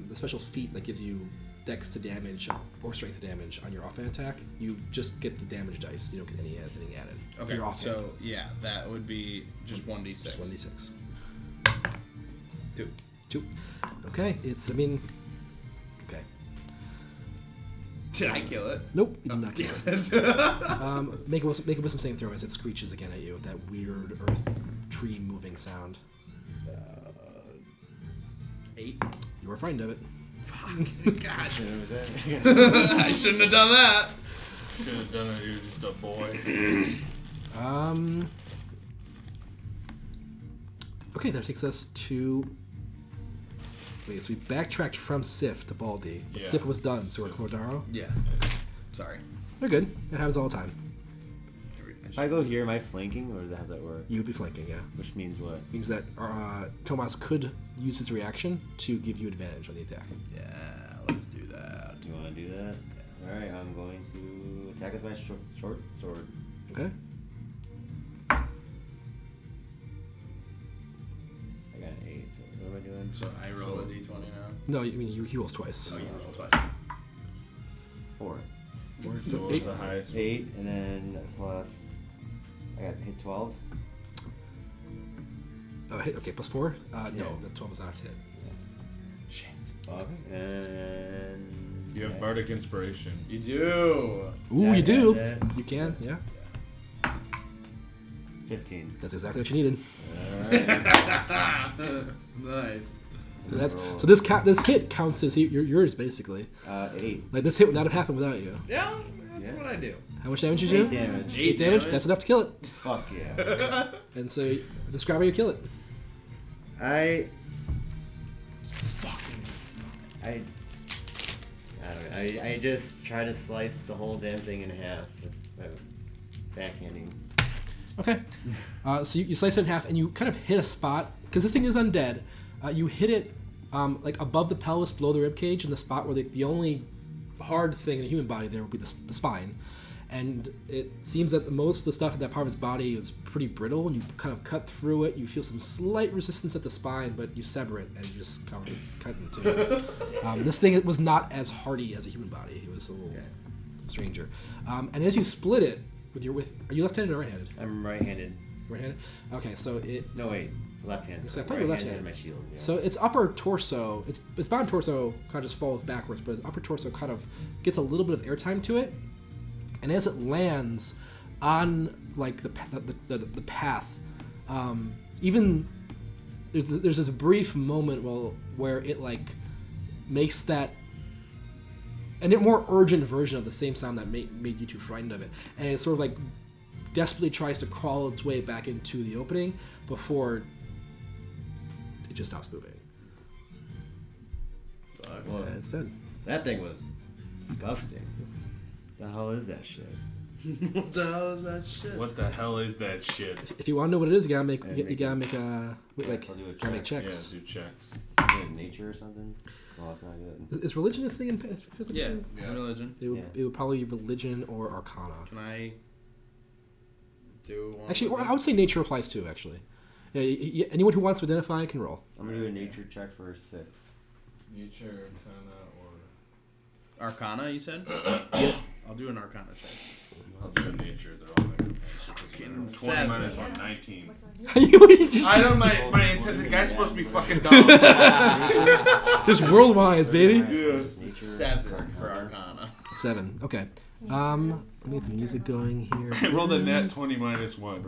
A: the special feat that gives you dex to damage or strength to damage on your offhand attack, you just get the damage dice. You don't get anything added. for
B: Okay,
A: your offhand.
B: so yeah, that would be just 1d6.
A: Just 1d6.
B: 2.
A: 2. Okay, okay.
B: Did I kill it?
A: Nope, you did not kill it.
B: Damn it.
A: Make a wisdom saving throw as it screeches again at you with that weird earth tree moving sound.
B: 8.
A: You were frightened of it.
B: Fuck. Gosh.
C: it was it.
B: I shouldn't have done that.
F: Should have done it. He was just a boy.
A: Okay, that takes us to. Wait, so we backtracked from Sif to Baldy. But
F: Yeah.
A: Sif was done, so we're at Clodaro.
B: Yeah. Sorry.
A: They're good. It happens all the time.
C: If I go here, am I flanking, or how does that work?
A: You would be flanking, yeah.
C: Which means what?
A: Means that Tomas could use his reaction to give you advantage on the attack.
B: Yeah, let's do that.
C: Do you want to do that? Alright, I'm going to attack with my short sword.
A: Okay. No, you mean he rolls twice.
B: Oh, you roll twice.
C: 4.
A: So
F: What was
A: 8.
F: the highest?
C: 8, and then plus. I got hit 12.
A: Hit, okay, plus 4?
C: Yeah.
A: No, the 12 is not a hit.
B: Shit.
C: Fuck. And.
F: You have Bardic Inspiration.
B: You do.
A: Ooh,
C: Yeah,
A: you do.
C: yeah.
A: You can, yeah.
C: 15.
A: That's exactly what you needed.
B: Nice.
A: So this hit counts as yours basically.
C: 8.
A: Like this hit would not have happened without you.
B: Yeah, that's
C: Yeah.
B: what I do.
A: How much damage did you
C: 8
A: do?
C: damage.
A: 8 damage. That's enough to kill it.
C: Fuck yeah.
A: And so describe how you kill it.
C: I don't know. I just try to slice the whole damn thing in half with my backhanding.
A: Okay. So you slice it in half and you kind of hit a spot because this thing is undead. You hit it like above the pelvis, below the rib cage, in the spot where the only hard thing in a human body there would be the spine. And it seems that most of the stuff in that part of its body is pretty brittle, and you kind of cut through it. You feel some slight resistance at the spine, but you sever it and you just cut into it. This thing was not as hardy as a human body. It was a little stranger. And as you split it are you left-handed or right-handed?
C: I'm right-handed.
A: Right-handed. Okay, so it.
C: No wait, left hand.
A: So I thought you were
C: Right hand
A: left-handed.
C: is my shield. Yeah.
A: So its upper torso, its bottom torso kind of just falls backwards, but its upper torso kind of gets a little bit of airtime to it. And as it lands on like the path, even there's this brief moment where it like makes that a more urgent version of the same sound that made you too frightened of it, and it sort of like desperately tries to crawl its way back into the opening before it just stops moving.
C: Well,
A: And it's dead.
C: that thing was disgusting. The hell is that shit?
B: What the hell is that shit?
F: What the hell is that shit?
A: If you want to know what it is, you gotta make
C: Yeah,
A: you gotta make a like
C: I'll do a
A: gotta make
C: check.
F: Yeah,
A: checks.
F: do checks.
C: Is it nature or something? Well, it's not good.
A: Is religion a thing in fifth
B: Yeah,
A: edition?
F: Yeah.
B: religion.
A: It would probably be religion or arcana.
B: Can I do one?
A: Actually,
B: with
A: or
B: it?
A: I would say nature applies too. Actually, anyone who wants to identify can roll.
C: I'm gonna do a nature check for 6.
F: Nature, Arcana, or...
B: Arcana, you said?
A: Yeah.
B: I'll do an Arcana check.
F: I'll do a nature. They're all negative.
B: Fucking
F: 20
B: seven.
F: minus 1, 19.
A: You
F: I don't, my intent, the guy's supposed to be fucking dumb.
A: just world wise, baby.
C: Nature,
B: 7 for Arcana.
A: 7. Okay. Let me get the music going here.
F: I rolled a net 20 minus 1.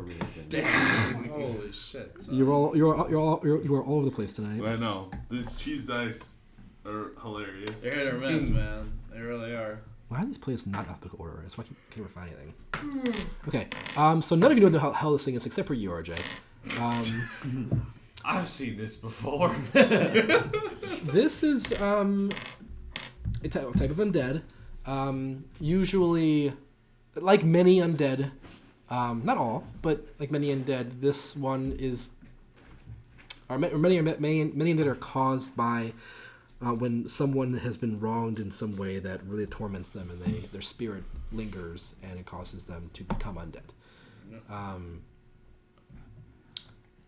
B: Holy shit. son.
A: You are all over the place tonight.
F: I know. These cheese dice are hilarious.
B: They're hit or miss, man. They really are.
A: Why are these plays not alphabetical order? That's why I can't ever find anything. Okay. So none of you know how the hell this thing is except for you, RJ.
F: I've seen this before.
A: This is a type of undead. Usually, like many undead, not all, but like many undead, this one is, many undead are caused by when someone has been wronged in some way that really torments them, and their spirit lingers, and it causes them to become undead.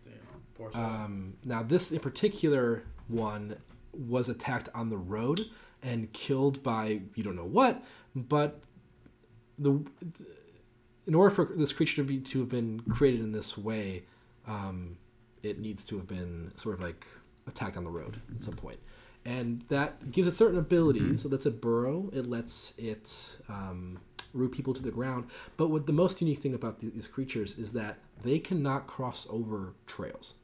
B: Damn. Poor soul.
A: Now, this in particular one was attacked on the road and killed by you don't know what, but in order for this creature to have been created in this way, it needs to have been sort of like attacked on the road at some point. And that gives it certain abilities. So lets it burrow. It lets it root people to the ground. But what the most unique thing about these creatures is that they cannot cross over trails.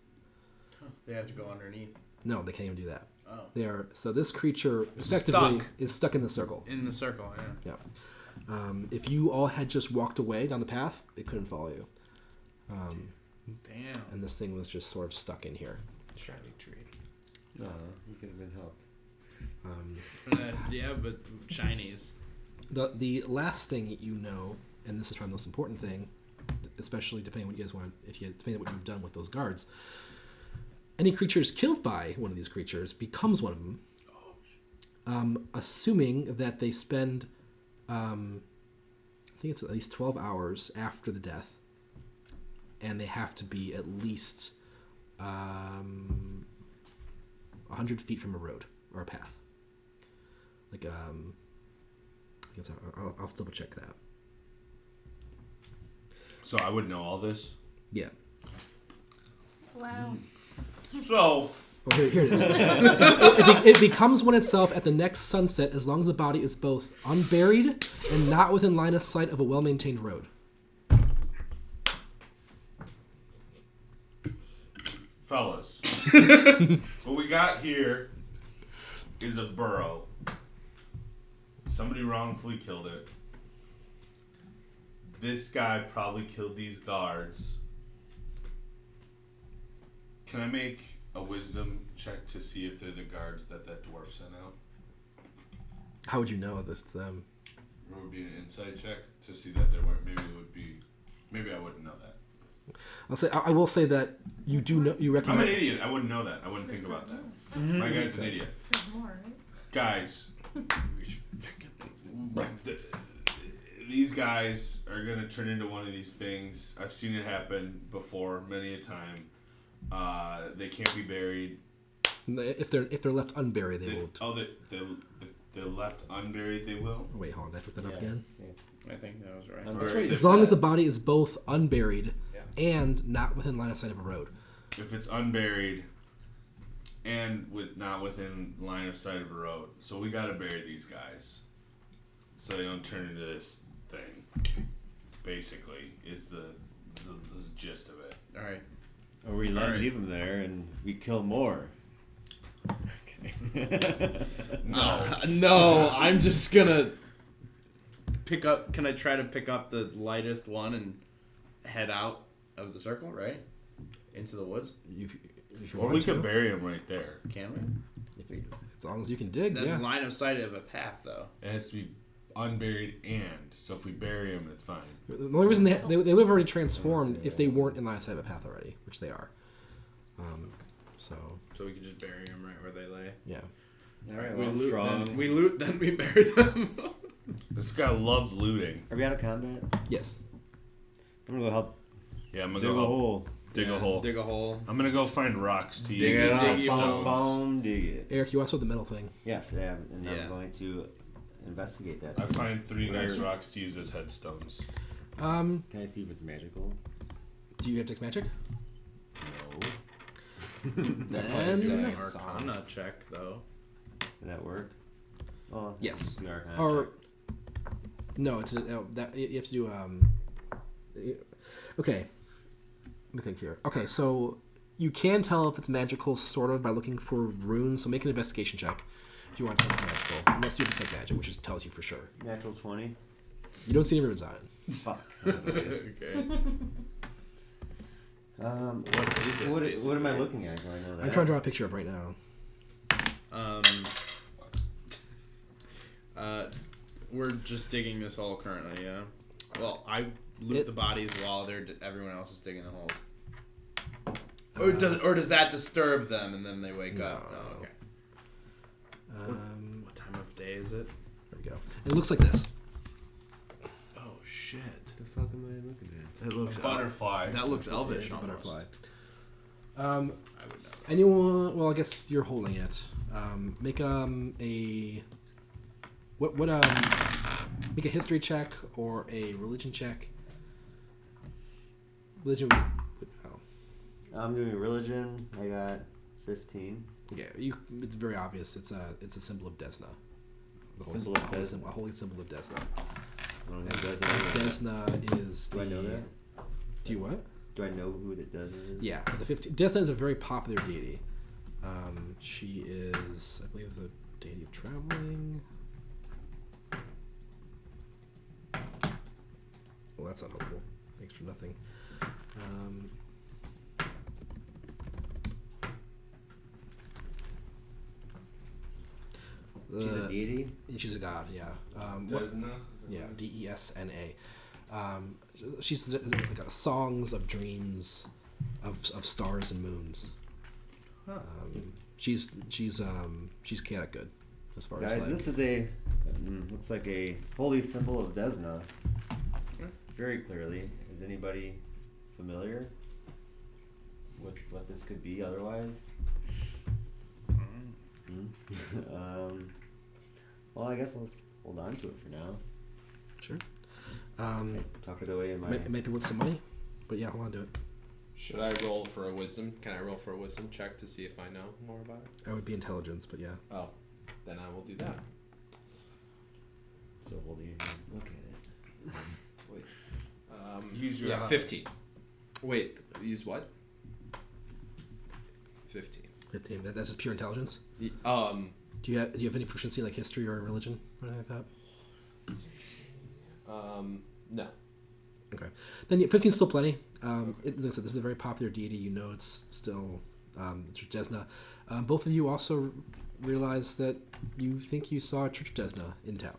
B: They have to go underneath.
A: No, they can't even do that.
B: Oh.
A: So this creature effectively
B: Stuck.
A: is stuck in the circle.
B: In the circle, yeah.
A: Yeah. If you all had just walked away down the path, it couldn't follow you.
B: Damn.
A: And this thing was just sort of stuck in here.
E: Shiny tree.
C: No, you could have been helped.
B: Yeah, but shinies.
A: The last thing you know, and this is probably the most important thing, especially depending on what you guys want, depending on what you've done with those guards. Any creatures killed by one of these creatures becomes one of them. Assuming that they spend, I think it's at least 12 hours after the death, and they have to be at least 100 feet from a road. or a path. Like I guess I'll double check that.
F: So I would know all this.
A: Yeah.
G: Wow.
F: So
A: Well, here it is. It becomes one itself at the next sunset as long as the body is both unburied and not within line of sight of a well-maintained road.
F: fellas, what we got here is a burrow. Somebody wrongfully killed it. This guy probably killed these guards. Can I make a wisdom check to see if they're the guards that dwarf sent out?
A: How would you know this is them?
F: Or would be an insight check to see that there weren't? Maybe it would be. Maybe I wouldn't know that.
A: I will say that you do know. You
F: I'm
A: recognize.
F: an idiot. I wouldn't know that. I wouldn't think about that. My guy's an idiot.
G: There's more, right?
F: Guys, these guys are gonna turn into one of these things. I've seen it happen before many a time. They can't be buried.
A: If they're left unburied, they won't.
F: If they're left unburied, they will.
A: Wait, hold on. Did I put that up again?
B: I think that was right.
C: Unburied.
A: As long as the body is both unburied and not within line of sight of a road.
F: If it's unburied and not within line of sight of a road, so we gotta bury these guys so they don't turn into this thing. Basically, is the gist of it.
B: All right.
C: Or we
B: Alright.
C: leave them there and we kill more. Okay.
B: No, I'm just gonna pick up. Can I try to pick up the lightest one and head out of the circle, right? Into the woods?
A: If you
F: Or
A: want
F: we
A: to.
F: could bury them right there.
B: Can we?
A: As long as you can dig.
B: That's
A: Yeah.
B: line of sight of a path, though.
F: It has to be unburied so if we bury them, it's fine.
A: The only reason they would have already transformed if they weren't in line of sight of a path already, which they are.
B: So we could just bury them right where they lay.
A: Yeah.
C: Alright,
B: We
C: well,
B: loot,
C: strong.
B: then we loot, then we bury them.
F: This guy loves looting.
C: Are we out of combat?
A: Yes.
C: I'm gonna go help
F: Yeah, I'm gonna
C: dig a
F: go
C: hole.
F: dig
B: Yeah,
F: a hole.
B: Dig a hole.
F: I'm gonna go find rocks to
B: Dig
F: use
B: it
F: as
B: up.
F: headstones.
C: Boom, dig it.
A: Eric, you also have the metal thing.
C: Yes, I am, and
B: Yeah.
C: I'm going to investigate that.
F: I find 3 nice
C: Where-
F: rocks to use as headstones.
C: Can I see if it's magical?
A: Do you have detect magic?
C: No.
B: It's
A: Then
B: an Arcana check, though.
C: Did that work? Oh,
A: Yes.
C: it's an arcana
A: or
C: check.
A: no, it's that you have to do. Okay, let me think here. Okay, so you can tell if it's magical sort of by looking for runes. So make an investigation check if you want to tell it's magical, unless you detect magic, which just tells you for sure.
C: Natural 20.
A: You don't see any runes on it.
C: Fuck.
B: Okay. What is it?
C: What am I
B: basically?
C: looking at? Do I know that?
A: I'm trying to draw a picture up right now.
B: We're just digging this hole currently, yeah. Well, I loot the bodies while everyone else is digging the holes. Or does that disturb them and then they wake up?
A: No.
B: Oh, okay. What time of day is it?
A: There we go. It looks like this.
B: Oh shit!
C: The fuck am I looking at?
B: It looks
F: Butterfly.
B: That looks elvish
A: It's a
B: almost.
A: butterfly.
B: I would know.
A: Anyone? Well, I guess you're holding it. Make make a history check or a religion check. Religion. Oh.
C: I'm doing religion. I got 15.
A: Yeah, it's very obvious. It's a symbol of Desna. The holy
C: Symbol of
A: holy
C: Desna.
A: symbol- A holy symbol of Desna.
C: I don't know who does it.
A: Desna is.
C: Do I know that?
A: Do you what?
C: Do I know who that does it?
A: Yeah, Desna is a very popular deity. She is, I believe, the deity of traveling. Well, that's not helpful. Thanks for nothing.
C: She's a deity?
A: She's a god, yeah.
F: Desna?
A: Yeah, Desna. She's like songs of dreams, of stars and moons.
B: Huh.
A: She's chaotic good, as far
C: Guys,
A: as like,
C: this is a looks like a holy symbol of Desna. Very clearly. Is anybody familiar with what this could be otherwise? Well, I guess I'll hold on to it for now.
A: Sure.
C: Tuck it away in my.
A: It might be worth some money, but yeah, hold on to it.
E: Should I roll for a wisdom? Can I roll for a wisdom check to see if I know more about it?
A: That would be intelligence, but yeah.
E: Oh, then I will do that.
C: So holding it. Look at it.
E: Wait.
F: Use your
E: yeah, 15. Wait, use what? 15.
A: 15. That's just pure intelligence.
E: Do
A: Do you have any proficiency like history or religion or anything like that?
E: No.
A: Okay. Then yeah, 15 is still plenty. Like I said, this is a very popular deity. You know it's still Church of Desna. Both of you also realize that you think you saw a Church of Desna in town.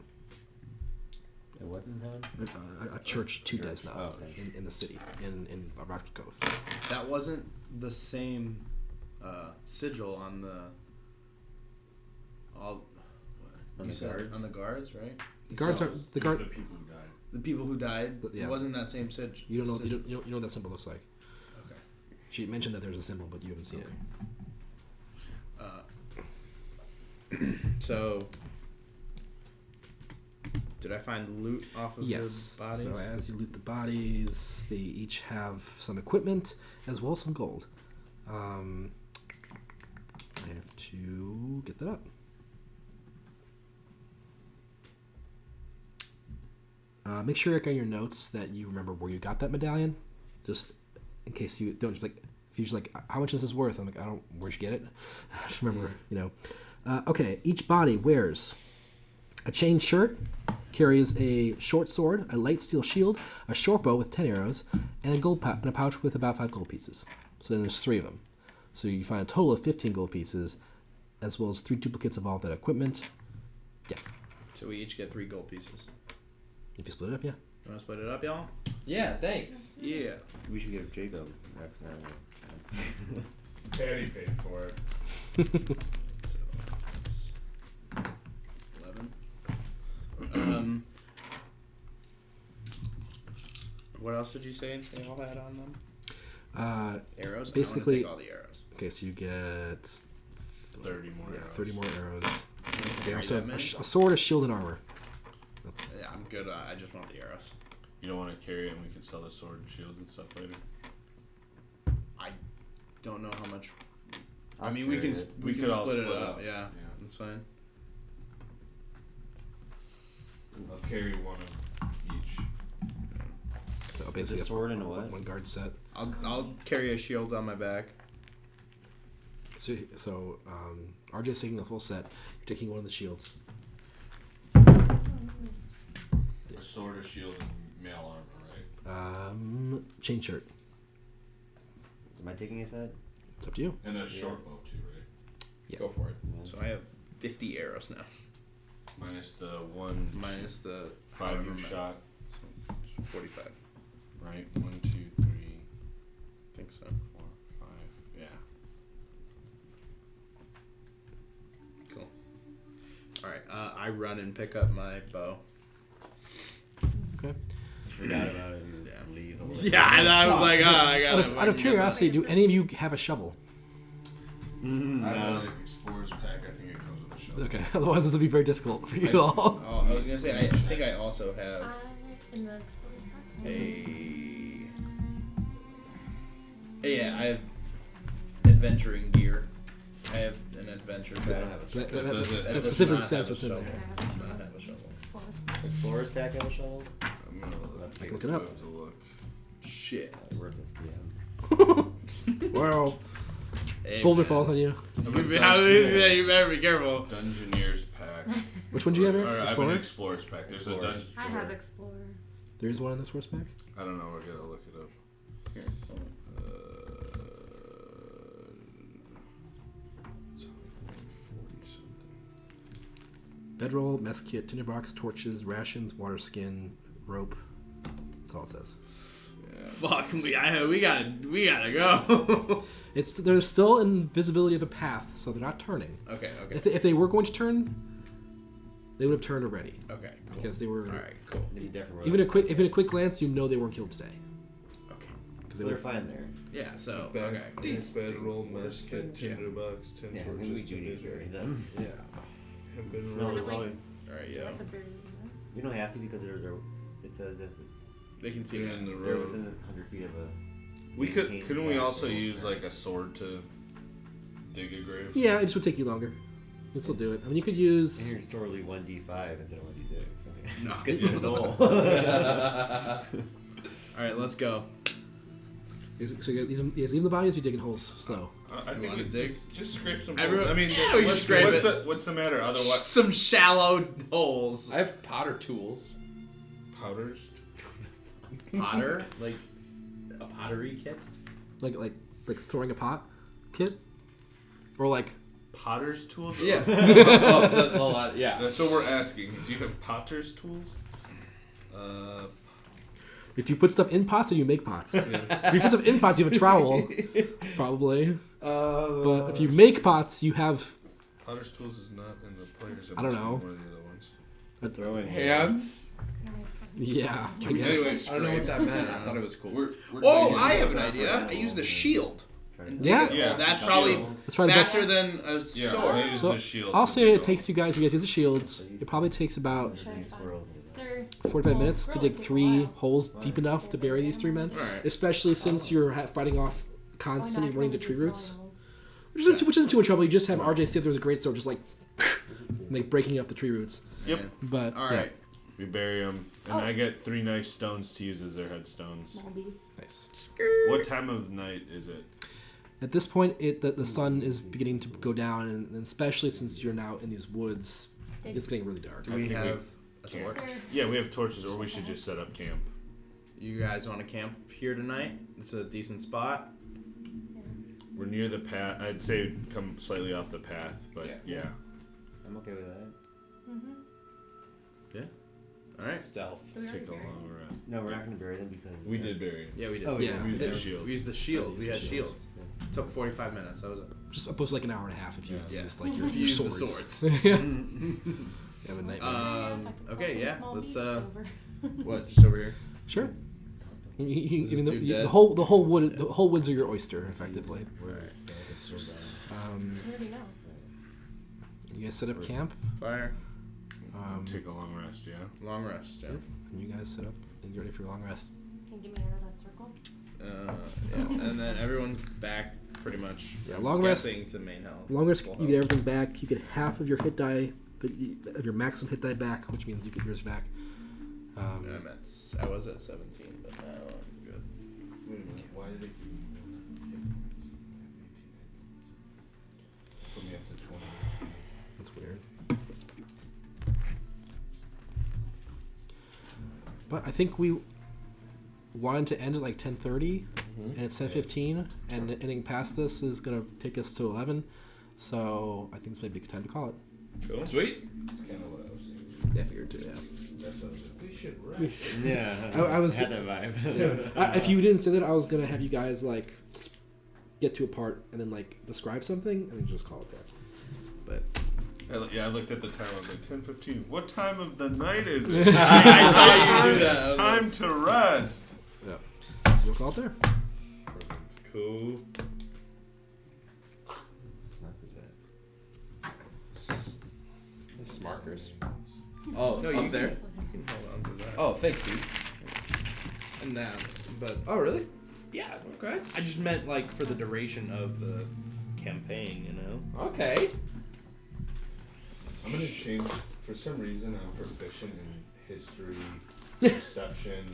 C: A what in town?
A: A church to
C: church.
A: Desna
C: Oh, okay.
A: in the city, in Rock Cove.
B: That wasn't the same sigil on the
C: On
B: you
C: the
B: said
C: guards?
B: on the guards, right?
A: The guards
B: So,
A: are the
F: The
A: guard.
F: people who died.
B: the people who died.
A: Yeah.
B: It wasn't that same sigil.
A: You don't know. You know what that symbol looks like.
B: Okay.
A: She mentioned that there's a symbol, but you haven't seen it.
B: So, did I find loot off of
A: Yes.
B: the bodies?
A: So as you loot the bodies, they each have some equipment as well as some gold. I have to get that up. Make sure, Eric, on your notes that you remember where you got that medallion, just in case you don't. Just like if you're just like, how much is this worth? I'm like, I don't. Where'd you get it? Just remember, you know. Okay, each body wears a chain shirt, carries a short sword, a light steel shield, a short bow with 10 arrows, and a pouch with about 5 gold pieces. So then there's 3 of them. So you find a total of 15 gold pieces, as well as 3 duplicates of all that equipment. Yeah.
B: So we each get 3 gold pieces.
A: If you split it up, yeah.
B: You want to split it up, y'all?
E: Yeah, thanks.
B: Yeah.
C: We should give Jacob next time.
F: Daddy paid for it.
B: So that's 11. What else did you say they all had on them? Arrows?
A: Basically-
B: I want to take all the arrows.
A: Okay, so you get
F: 30 more arrows.
A: 30 more arrows. They
B: Carry
A: also
B: that
A: have
B: many?
A: a sword, a shield, and armor.
B: Yeah, I'm good. I just want the arrows.
F: You don't want to carry it and we can sell the sword and shields and stuff later.
B: I don't know how much.
C: I'll
B: I mean, we
C: carry
B: can
C: it.
B: we can
F: could all
B: split it
F: split
B: up.
F: up.
B: Yeah,
F: Yeah.
B: that's fine.
F: I'll carry one of each.
A: So
C: With
A: basically,
C: a sword and a what?
A: one guard set.
B: I'll carry a shield on my back.
A: So RJ's taking the full set. You're taking one of the shields.
F: A sword, a shield, and mail armor, right?
A: Chain shirt.
C: Am I taking a set?
A: It's up to you.
F: And a short bow too, right?
A: Yeah.
B: Go for it.
C: Yeah.
B: So I have 50 arrows now,
F: Minus the one
B: minus the
F: 5
B: however
F: you
B: many.
F: shot,
B: So 45.
F: right? 1, 2, 3,
B: I think so.
F: 4, 5. Yeah.
B: Cool. All right. I run and pick up my bow.
A: Okay.
C: Forgot about it and just
B: Yeah.
C: leave. the whole
B: Yeah, and I was like, oh, I got
A: Out of curiosity, do any of you have a shovel?
F: I have an explorer's pack. I think it comes with a shovel.
A: Okay. Otherwise, this would be very difficult for you all.
B: Oh, I was gonna say. I think I also have
G: In the explorer's pack.
B: Yeah, I have adventuring gear. I have an adventure pack.
A: That specifically says what's in there.
B: Does not have a shovel.
C: Explorer's pack have a shovel?
F: I'm gonna
A: I can look it up.
F: have to look.
B: Shit.
C: Worthless DM.
A: Well,
B: Hey,
A: boulder
B: man.
A: falls on you.
B: You better be careful.
F: Dungeoneer's pack.
A: Which one do you have,
F: Or,
A: Eric?
F: I have an
A: Explorer?
F: explorer's pack. There's a
C: Explorer's.
F: dungeon.
G: I have Explorer.
A: There is one in this first pack?
F: I don't know. We're gonna look it up.
B: Here, hold on.
F: It's 140 something.
A: Bedroll, mess kit, tinderbox, torches, rations, water skin, rope. That's all it says.
B: Fuck, we gotta go.
A: There's still invisibility of a path, so they're not turning.
B: Okay.
A: If they were going to turn, they would have turned already.
B: Okay. Cool.
A: Because they were
B: All right. Cool.
C: Maybe different
A: even a
C: roads.
A: quick glance, you know they weren't killed today.
B: Okay.
C: So they're fine there.
B: Yeah. So okay.
F: Bedroll, mess kit, tinderbox, 10
C: Yeah,
F: torches,
C: maybe we do need to bury them.
A: Yeah.
C: Smell the
G: Wait.
C: solid.
B: All right,
G: You
B: yo.
G: have to bury them.
C: We don't have to because they're it says that
B: They can see
F: in
B: me.
F: the
C: they're
F: road.
C: within 100 feet of a.
F: We could.
C: maintained
F: Couldn't we
C: path,
F: also
C: they won't
F: use
C: bury.
F: like a sword to dig a grave?
A: Yeah, it just would take you longer. You can still do it. I mean, you could
C: And
A: use.
C: your sword will be 1d5 instead of 1d6. Okay.
B: No.
C: It's good to know.
B: All right, let's go.
A: So you guys leave the bodies, or you digging holes slow?
F: I think
B: wanna
F: it
B: dig?
F: just scrape some.
B: Everyone-
F: holes. I mean,
B: yeah, we should scrape it.
F: what's the matter? Otherwise,
B: Some shallow holes.
E: I have Potter tools.
F: powders.
B: Potter, like a pottery kit.
A: Like throwing a pot kit, or like
F: Potter's tools.
E: Yeah. Yeah.
F: That's what we're asking. Do you have Potter's tools?
A: if you put stuff in pots or you make pots. If you put stuff in pots, you have a trowel, probably. But if you make pots, you have
F: Potter's tools is not in the players.
A: I don't know.
F: One of the other ones.
C: Throwing
E: Hands.
A: yeah. I guess.
F: Anyway,
E: I don't know what that meant. I thought it was cool.
F: We're
B: Oh,
F: digging
B: I have
F: it
B: an
F: up.
B: idea. I use the shield.
A: Yeah.
F: Yeah,
B: That's
F: the
B: probably
F: shield.
A: That's probably the best.
B: faster than a
F: Yeah,
B: sword.
F: I use
A: So,
F: the shield.
A: I'll
F: to
A: say
F: dig
A: it
F: a
A: takes you guys use the shields. It probably takes about
C: Squirrels.
G: Sir,
A: 45 minutes to dig
G: take a
A: 3
G: while.
A: holes deep enough to bury these 3 men.
B: Alright.
A: Especially since you're fighting off
G: Why
A: constantly
G: not?
A: running to
G: Just
A: tree
G: small
A: roots.
G: animals.
A: Which isn't too much trouble. You just have RJ sit there with a great sword, just like breaking up the tree roots.
F: Yep.
A: But
B: All right.
F: We bury them, and
G: Oh.
F: I get 3 nice stones to use as their headstones.
G: Small beef.
A: yeah, nice.
F: What time of night is it?
A: At this point, the sun is beginning to go down, and especially since you're now in these woods, it's getting really dark.
B: Do we
F: think
B: have a
F: can't.
B: torch?
G: Sir,
F: Yeah, we have torches, or we should just set up camp.
B: You guys want to camp here tonight? It's a decent spot.
F: We're near the path. I'd say come slightly off the path, but yeah.
C: I'm okay with that.
G: mm-hmm.
B: All right.
E: Stealth.
G: Do we
F: Take
G: already
F: a
G: bury?
F: long rest.
C: No, we're not going to bury them because.
F: We did bury it.
B: Yeah, we did.
C: Oh,
A: Yeah.
C: yeah.
F: We used the
A: Yeah.
F: shield.
B: We used the shield. We
A: Use
B: had
A: the
B: shields.
C: Yes.
B: Took 45 minutes. That was it.
A: Just opposed to like an hour and a half if you
B: Yeah.
A: used like your,
B: If you
A: your
B: use the
A: swords.
B: swords.
A: Yeah. You have a nightmare.
G: Yeah, if I could
B: Okay,
G: pull some
B: yeah.
G: small
B: Let's
G: beefs over.
B: what? Just over here.
A: Sure. I mean,
E: Is
A: the,
E: this dude
A: the
E: dead?
A: whole woods are your oyster, effectively.
C: It's just,
A: Um,
G: You already know.
A: you guys set up camp.
B: Fire.
F: Take a long rest, yeah.
B: Long rest. Yeah.
A: Yep. And you guys set up and get ready for your long rest.
G: Can you get me out of that circle?
B: Yeah. And then everyone's back pretty much.
A: Yeah,
B: I'm
A: long rest.
B: guessing to main health.
A: Long rest,
B: Full
A: you get
B: health.
A: everything back. You get half of your hit die, of your maximum hit die back, which means you get yours back.
B: I was at 17, but now I'm good.
F: Wait a minute. Why did it put me up to 20?
A: That's weird. But I think we wanted to end at like 10:30, and it's 10:15, and anything past this is gonna take us to 11. So I think this might be a good time to call it.
F: Cool.
E: Sweet.
F: That's kind of what I was thinking.
A: Yeah, I figured too. Yeah.
F: That's what I was like, we should rest.
C: yeah.
A: I was-
C: had that vibe.
A: If you didn't say that, I was gonna have you guys like get to a part and then like describe something and then just call it that. But
F: I looked at the time. I was like, 10:15. What time of the night is it?
B: I saw you do that. I was
F: Time to rest.
A: yeah, so we'll call it there.
F: Cool.
E: The smarkers. Oh,
B: No,
E: up
B: you
E: there.
B: can hold on to that.
E: Oh, thanks, dude.
B: And that, but
E: Oh, really?
B: yeah.
E: Okay.
B: I just meant like for the duration of the campaign, you know.
E: Okay.
F: I'm gonna change. For some reason, I'm proficient in history, perception,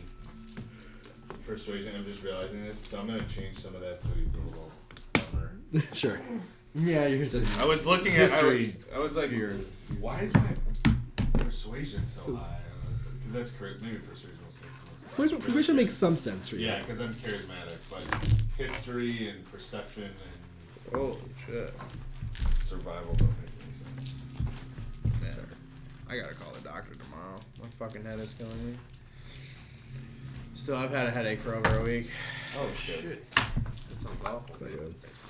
F: persuasion. I'm just realizing this, so I'm gonna change some of that so he's a little dumber.
A: Sure.
C: yeah, you're
F: I was looking at.
C: History.
F: I was like, why is my persuasion so high? Because that's correct. Maybe persuasion will say.
A: Persuasion makes some sense for you.
F: Yeah, because I'm charismatic, but history and perception and
B: Oh shit.
F: survival don't make any sense.
B: Man, I gotta call the doctor tomorrow. My fucking head is killing me. Still, I've had a headache for over a week.
F: Oh shit!
E: That sounds awful.
B: It's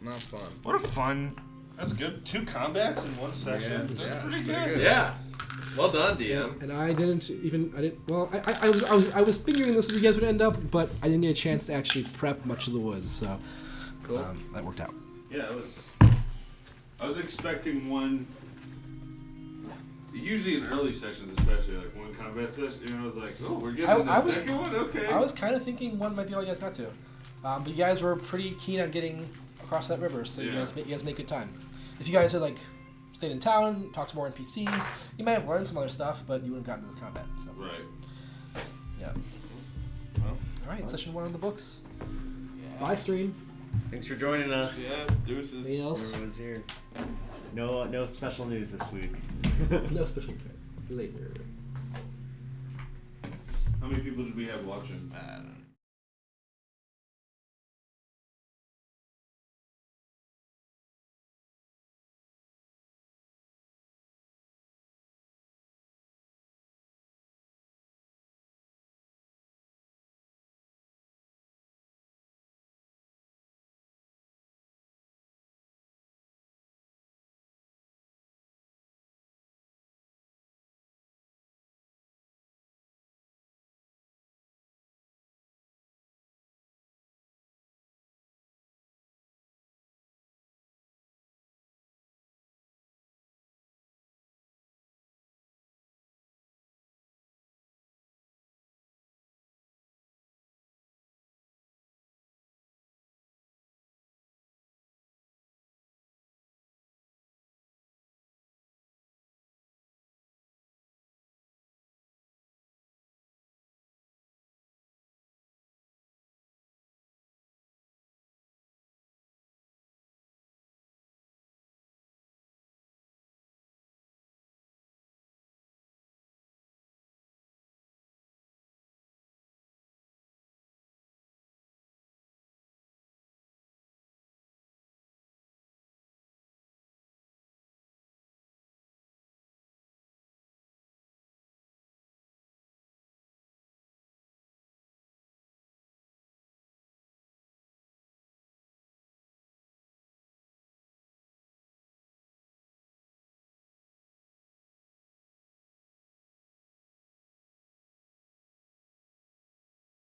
B: not fun.
F: What a fun. That's good. 2 combats in one session.
B: Yeah,
F: That's
B: yeah,
F: pretty
B: pretty
F: good.
B: good.
E: Yeah. Well done, DM.
A: And I didn't. Well, I was figuring this as you guys would end up, but I didn't get a chance to actually prep much of the woods, so
E: Cool.
A: that worked out.
F: Yeah, I was expecting one. Usually in early sessions, especially like one combat session, and I was like, oh, we're getting the second one? Okay.
A: I was kind of thinking one might be all you guys got to. But you guys were pretty keen on getting across that river, so you guys make good time. If you guys had like stayed in town, talked to more NPCs, you might have learned some other stuff, but you wouldn't have gotten to this combat. So.
F: Right.
A: Yeah.
F: Well,
A: all right, session 1 on the books.
E: Yeah.
A: Bye, stream.
C: Thanks for joining us.
F: yeah, deuces.
A: Anything else?
C: Everyone was here. No special news this week.
A: No special later.
F: How many people did we have watching?
B: I don't know.